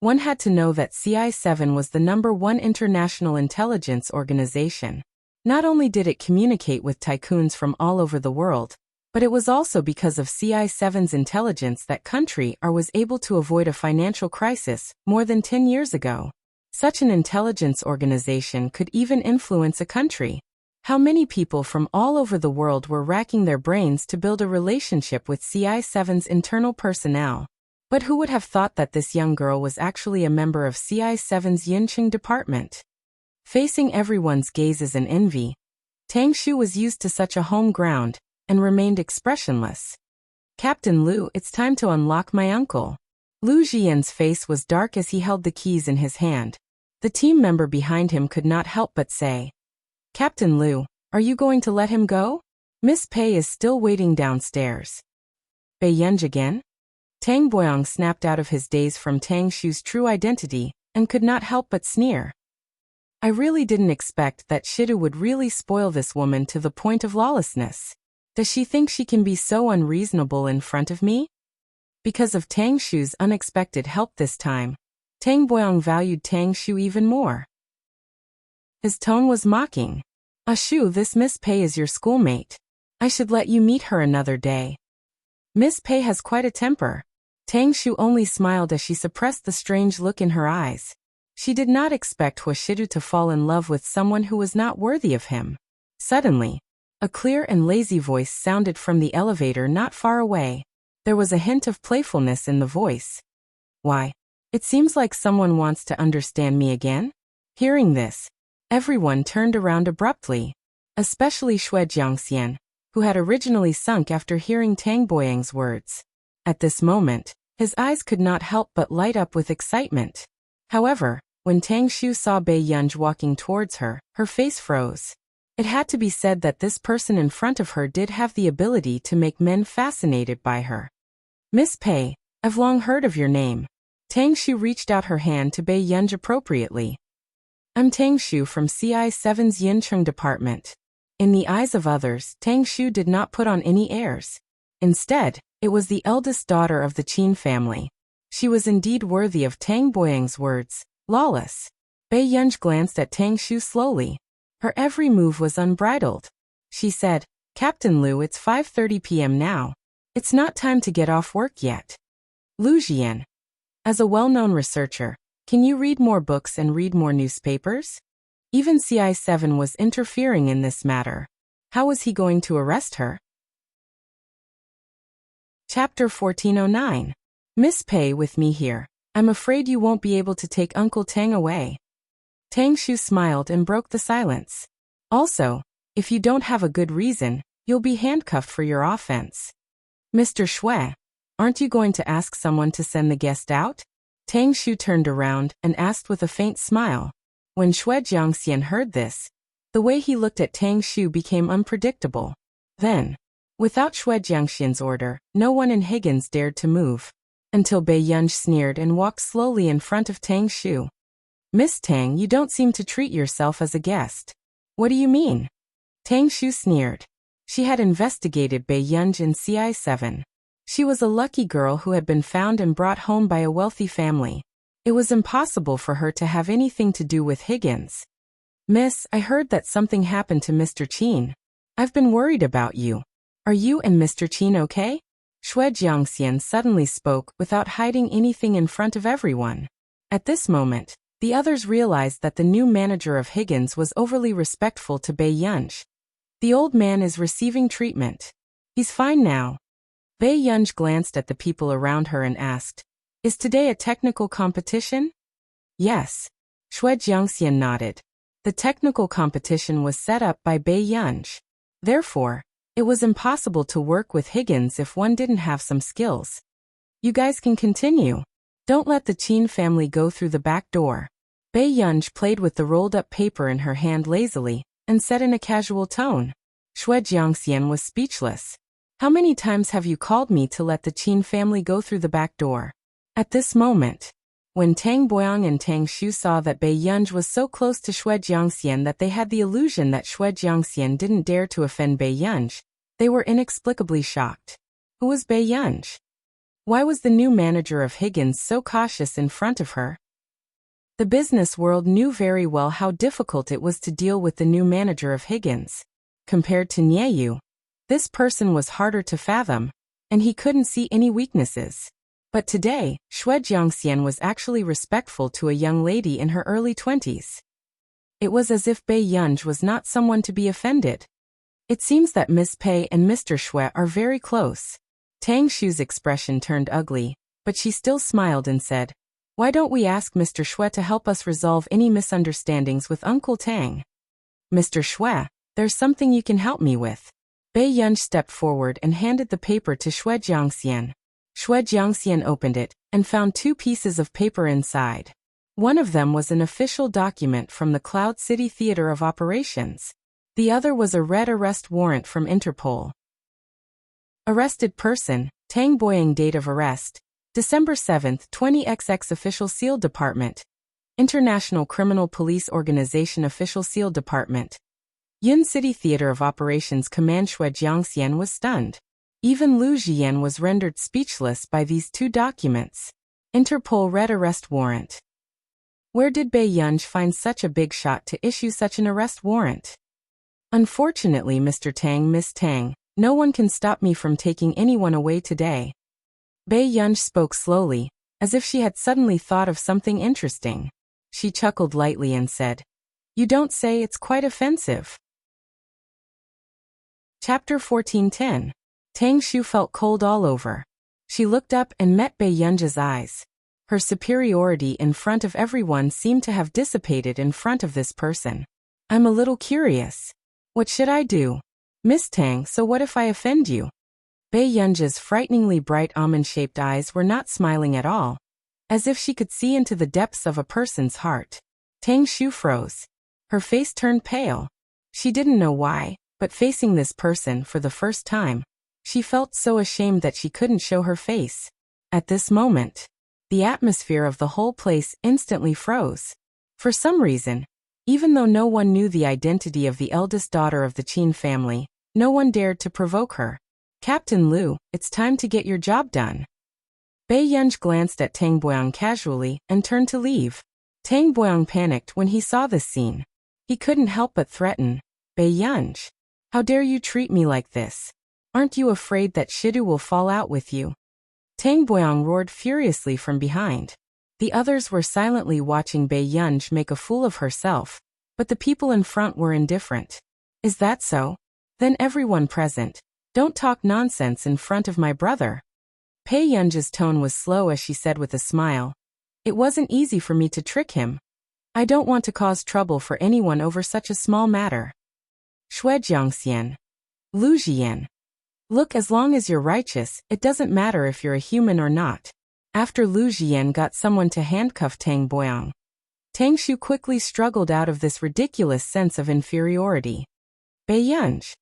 One had to know that CI7 was the #1 international intelligence organization. Not only did it communicate with tycoons from all over the world, but it was also because of CI7's intelligence that country R was able to avoid a financial crisis more than 10 years ago. Such an intelligence organization could even influence a country. How many people from all over the world were racking their brains to build a relationship with CI7's internal personnel? But who would have thought that this young girl was actually a member of CI7's Yincheng department? Facing everyone's gazes and envy, Tang Shu was used to such a home ground and remained expressionless. Captain Liu, it's time to unlock my uncle. Liu Jian's face was dark as he held the keys in his hand. The team member behind him could not help but say, Captain Liu, are you going to let him go? Miss Pei is still waiting downstairs. Bei Yunj again? Tang Boyong snapped out of his daze from Tang Shu's true identity and could not help but sneer. I really didn't expect that Shidu would really spoil this woman to the point of lawlessness. Does she think she can be so unreasonable in front of me? Because of Tang Shu's unexpected help this time, Tang Boyong valued Tang Shu even more. His tone was mocking. Ah Shu, this Miss Pei is your schoolmate. I should let you meet her another day. Miss Pei has quite a temper. Tang Shu only smiled as she suppressed the strange look in her eyes. She did not expect Hua Shidu to fall in love with someone who was not worthy of him. Suddenly, a clear and lazy voice sounded from the elevator not far away. There was a hint of playfulness in the voice. Why? It seems like someone wants to understand me again. Hearing this, everyone turned around abruptly, especially Xue Jiangxian, who had originally sunk after hearing Tang Boyang's words. At this moment, his eyes could not help but light up with excitement. However, when Tang Shu saw Bei Yunj walking towards her, her face froze. It had to be said that this person in front of her did have the ability to make men fascinated by her. Miss Pei, I've long heard of your name. Tang Shu reached out her hand to Bei Yunj appropriately. I'm Tang Shu from CI7's Yincheng department. In the eyes of others, Tang Shu did not put on any airs. Instead, it was the eldest daughter of the Qin family. She was indeed worthy of Tang Boyang's words, lawless. Bei Yunj glanced at Tang Shu slowly. Her every move was unbridled. She said, Captain Liu, it's 5:30 p.m. now. It's not time to get off work yet. Liu Jian. As a well-known researcher, can you read more books and read more newspapers? Even CI7 was interfering in this matter. How was he going to arrest her? Chapter 1409. Miss Pei, with me here. I'm afraid you won't be able to take Uncle Tang away. Tang Shu smiled and broke the silence. Also, if you don't have a good reason, you'll be handcuffed for your offense. Mr. Xue, aren't you going to ask someone to send the guest out? Tang Shu turned around and asked with a faint smile. When Xue Jiangxian heard this, the way he looked at Tang Shu became unpredictable. Then, without Xue Jiangxian's order, no one in Higgins dared to move, until Bei Yunj sneered and walked slowly in front of Tang Shu. Miss Tang, you don't seem to treat yourself as a guest. What do you mean? Tang Shu sneered. She had investigated Bei Yunj in CI7. She was a lucky girl who had been found and brought home by a wealthy family. It was impossible for her to have anything to do with Higgins. Miss, I heard that something happened to Mr. Qin. I've been worried about you. Are you and Mr. Qin okay? Xue Jiangxian suddenly spoke without hiding anything in front of everyone. At this moment, the others realized that the new manager of Higgins was overly respectful to Bei Yunj. The old man is receiving treatment. He's fine now. Bei Yunj glanced at the people around her and asked, Is today a technical competition? Yes. Xue Jiangxian nodded. The technical competition was set up by Bei Yunj. Therefore, it was impossible to work with Higgins if one didn't have some skills. You guys can continue. Don't let the Qin family go through the back door. Bei Yunj played with the rolled-up paper in her hand lazily and said in a casual tone. Xue Jiangxian was speechless. How many times have you called me to let the Qin family go through the back door? At this moment, when Tang Boyang and Tang Shu saw that Bei Yunj was so close to Xue Jiangxian that they had the illusion that Xue Jiangxian didn't dare to offend Bei Yunj, they were inexplicably shocked. Who was Bei Yunj? Why was the new manager of Higgins so cautious in front of her? The business world knew very well how difficult it was to deal with the new manager of Higgins. Compared to Nieyu, this person was harder to fathom, and he couldn't see any weaknesses. But today, Xue Jiangxian was actually respectful to a young lady in her early 20s. It was as if Bei Yunj was not someone to be offended. It seems that Miss Pei and Mr. Xue are very close. Tang Xu's expression turned ugly, but she still smiled and said, "Why don't we ask Mr. Xue to help us resolve any misunderstandings with Uncle Tang?" "Mr. Xue, there's something you can help me with." Bei Yunj stepped forward and handed the paper to Xue Jiangxian. Xue Jiangxian opened it and found 2 pieces of paper inside. One of them was an official document from the Cloud City Theater of Operations. The other was a red arrest warrant from Interpol. Arrested person, Tang Boyang. Date of arrest, December 7, 20XX. Official Seal Department, International Criminal Police Organization. Official Seal Department, Yun City Theater of Operations. Command. Xue Jiangxian was stunned. Even Lu Jian was rendered speechless by these 2 documents. Interpol red arrest warrant. Where did Bei Yunj find such a big shot to issue such an arrest warrant? Unfortunately, Mr. Tang, Miss Tang, no one can stop me from taking anyone away today. Bei Yunj spoke slowly, as if she had suddenly thought of something interesting. She chuckled lightly and said, "You don't say, it's quite offensive." Chapter 14:10. Tang Xu felt cold all over. She looked up and met Bei Yunj's eyes. Her superiority in front of everyone seemed to have dissipated in front of this person. "I'm a little curious. What should I do? Miss Tang, so what if I offend you?" Bei Yunj's frighteningly bright almond-shaped eyes were not smiling at all, as if she could see into the depths of a person's heart. Tang Xu froze. Her face turned pale. She didn't know why, but facing this person for the first time, she felt so ashamed that she couldn't show her face. At this moment, the atmosphere of the whole place instantly froze. For some reason, even though no one knew the identity of the eldest daughter of the Qin family, no one dared to provoke her. "Captain Lu, it's time to get your job done." Bei Yunj glanced at Tang Boyang casually and turned to leave. Tang Boyang panicked when he saw this scene. He couldn't help but threaten, "Bei Yunj, how dare you treat me like this? Aren't you afraid that Shidu will fall out with you?" Tang Boyang roared furiously from behind. The others were silently watching Bei Yunj make a fool of herself, but the people in front were indifferent. "Is that so? Then everyone present, don't talk nonsense in front of my brother." Bei Yunj's tone was slow as she said with a smile, "It wasn't easy for me to trick him. I don't want to cause trouble for anyone over such a small matter." Xue Jiangxian. Lu Jian. "Look, as long as you're righteous, it doesn't matter if you're a human or not." After Lu Jian got someone to handcuff Tang Boyang, Tang Xu quickly struggled out of this ridiculous sense of inferiority. "Bei Yunj."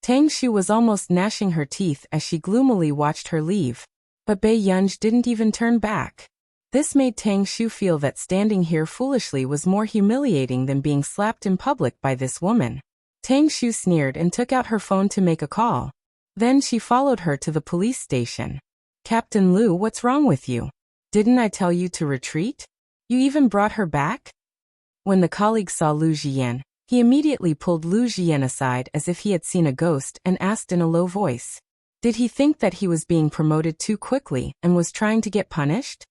Tang Xu was almost gnashing her teeth as she gloomily watched her leave, but Bei Yunj didn't even turn back. This made Tang Xu feel that standing here foolishly was more humiliating than being slapped in public by this woman. Tang Xu sneered and took out her phone to make a call. Then she followed her to the police station. "Captain Lu, what's wrong with you? Didn't I tell you to retreat? You even brought her back?" When the colleague saw Lu Jian, he immediately pulled Lu Jian aside as if he had seen a ghost and asked in a low voice, did he think that he was being promoted too quickly and was trying to get punished?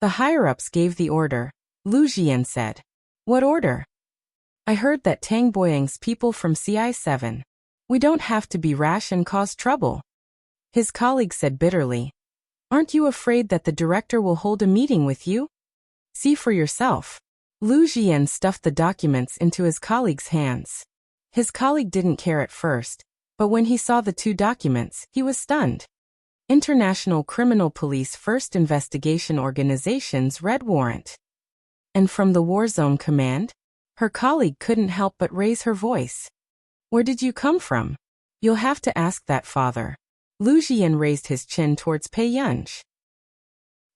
"The higher-ups gave the order," Lu Jian said. "What order?" "I heard that Tang Boyang's people from CI7. We don't have to be rash and cause trouble." His colleague said bitterly, "Aren't you afraid that the director will hold a meeting with you? See for yourself." Lu Jian stuffed the documents into his colleague's hands. His colleague didn't care at first, but when he saw the 2 documents, he was stunned. International Criminal Police First Investigation Organization's red warrant. And from the War Zone Command? Her colleague couldn't help but raise her voice. "Where did you come from?" "You'll have to ask that, father." Lu Jian raised his chin towards Bei Yunj.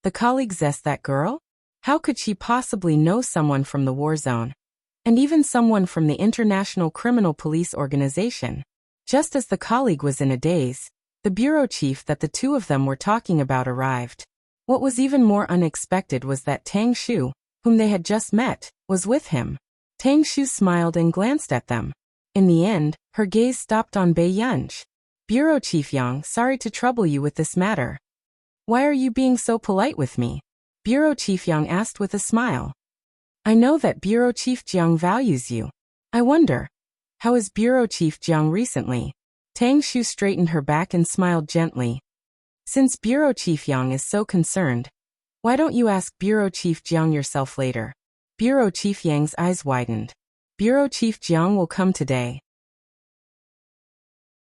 The colleague zest that girl? How could she possibly know someone from the war zone? And even someone from the International Criminal Police Organization? Just as the colleague was in a daze, the bureau chief that the 2 of them were talking about arrived. What was even more unexpected was that Tang Xu, whom they had just met, was with him. Tang Shu smiled and glanced at them. In the end, her gaze stopped on Bei Yunj. Bureau Chief Yang, sorry to trouble you with this matter. Why are you being so polite with me? Bureau Chief Yang asked with a smile. I know that Bureau Chief Jiang values you. I wonder, how is Bureau Chief Jiang recently? Tang Shu straightened her back and smiled gently. Since Bureau Chief Yang is so concerned, why don't you ask Bureau Chief Jiang yourself later? Bureau Chief Yang's eyes widened. Bureau Chief Jiang will come today.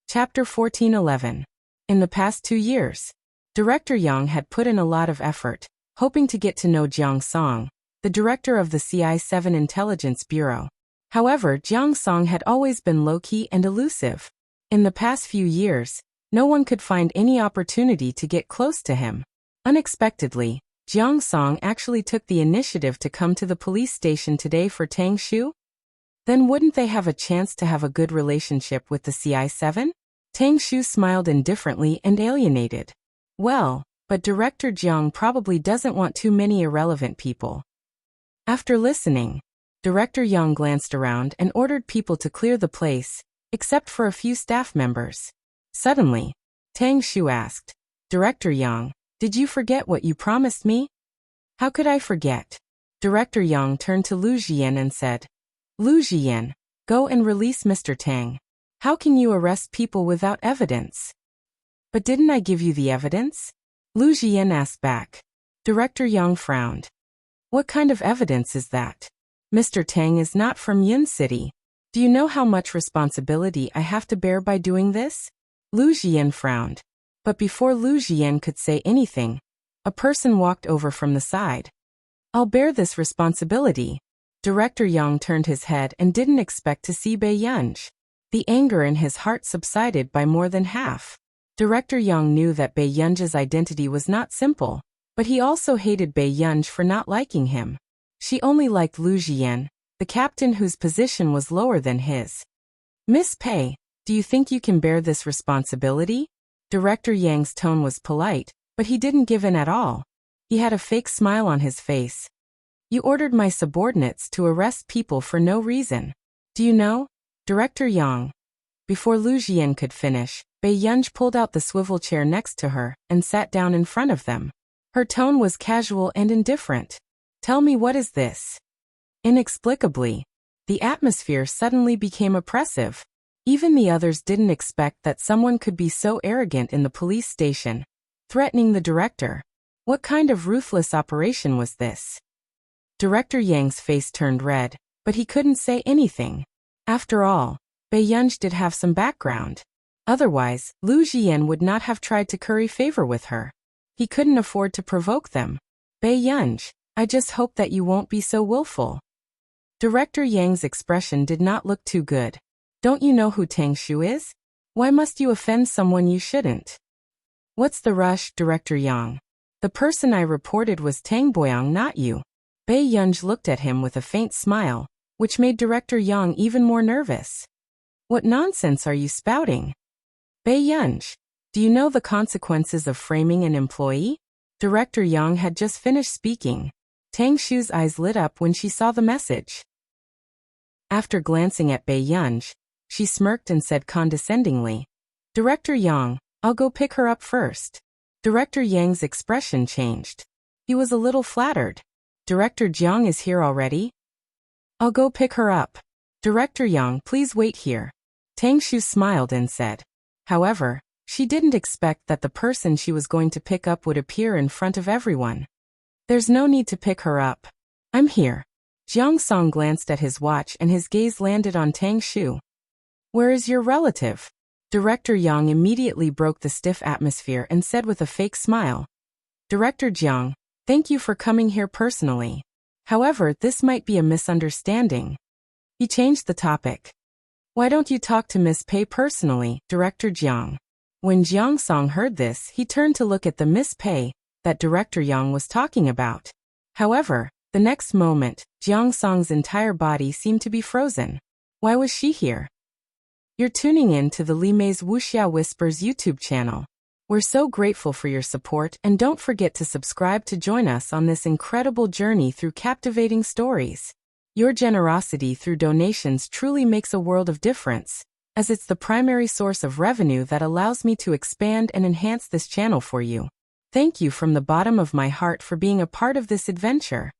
Chapter 1411. In the past 2 years, Director Yang had put in a lot of effort, hoping to get to know Jiang Song, the director of the CI-7 Intelligence Bureau. However, Jiang Song had always been low-key and elusive. In the past few years, no one could find any opportunity to get close to him. Unexpectedly, Jiang Song actually took the initiative to come to the police station today for Tang Shu? Then wouldn't they have a chance to have a good relationship with the CI-7? Tang Shu smiled indifferently and alienated. Well, but Director Jiang probably doesn't want too many irrelevant people. After listening, Director Yang glanced around and ordered people to clear the place, except for a few staff members. Suddenly, Tang Shu asked, Director Yang, did you forget what you promised me? How could I forget? Director Yang turned to Lu Jian and said, Lu Jian, go and release Mr. Tang. How can you arrest people without evidence? But didn't I give you the evidence? Lu Jian asked back. Director Yang frowned. What kind of evidence is that? Mr. Tang is not from Yun City. Do you know how much responsibility I have to bear by doing this? Lu Jian frowned. But before Lu Jian could say anything, a person walked over from the side. I'll bear this responsibility. Director Yang turned his head and didn't expect to see Bei Yunj. The anger in his heart subsided by more than half. Director Yang knew that Bei Yunj's identity was not simple, but he also hated Bei Yunj for not liking him. She only liked Lu Jian, the captain whose position was lower than his. Miss Pei, do you think you can bear this responsibility? Director Yang's tone was polite, but he didn't give in at all. He had a fake smile on his face. You ordered my subordinates to arrest people for no reason. Do you know, Director Yang? Before Lu Jian could finish, Bei Yunj pulled out the swivel chair next to her and sat down in front of them. Her tone was casual and indifferent. Tell me, what is this? Inexplicably, the atmosphere suddenly became oppressive. Even the others didn't expect that someone could be so arrogant in the police station, threatening the director. What kind of ruthless operation was this? Director Yang's face turned red, but he couldn't say anything. After all, Bei Yunj did have some background. Otherwise, Lu Jian would not have tried to curry favor with her. He couldn't afford to provoke them. Bei Yunj, I just hope that you won't be so willful. Director Yang's expression did not look too good. Don't you know who Tang Shu is? Why must you offend someone you shouldn't? What's the rush, Director Yang? The person I reported was Tang Boyang, not you. Bei Yunj looked at him with a faint smile, which made Director Yang even more nervous. What nonsense are you spouting? Bei Yunj, do you know the consequences of framing an employee? Director Yang had just finished speaking. Tang Shu's eyes lit up when she saw the message. After glancing at Bei Yunj, she smirked and said condescendingly, Director Yang, I'll go pick her up first. Director Yang's expression changed. He was a little flattered. Director Jiang is here already? I'll go pick her up. Director Yang, please wait here. Tang Shu smiled and said. However, she didn't expect that the person she was going to pick up would appear in front of everyone. There's no need to pick her up. I'm here. Jiang Song glanced at his watch and his gaze landed on Tang Shu. Where is your relative? Director Yang immediately broke the stiff atmosphere and said with a fake smile. Director Jiang, thank you for coming here personally. However, this might be a misunderstanding. He changed the topic. Why don't you talk to Miss Pei personally, Director Jiang? When Jiang Song heard this, he turned to look at the Miss Pei that Director Yang was talking about. However, the next moment, Jiang Song's entire body seemed to be frozen. Why was she here? You're tuning in to the Li Mei's Wuxia Whispers YouTube channel. We're so grateful for your support, and don't forget to subscribe to join us on this incredible journey through captivating stories. Your generosity through donations truly makes a world of difference, as it's the primary source of revenue that allows me to expand and enhance this channel for you. Thank you from the bottom of my heart for being a part of this adventure.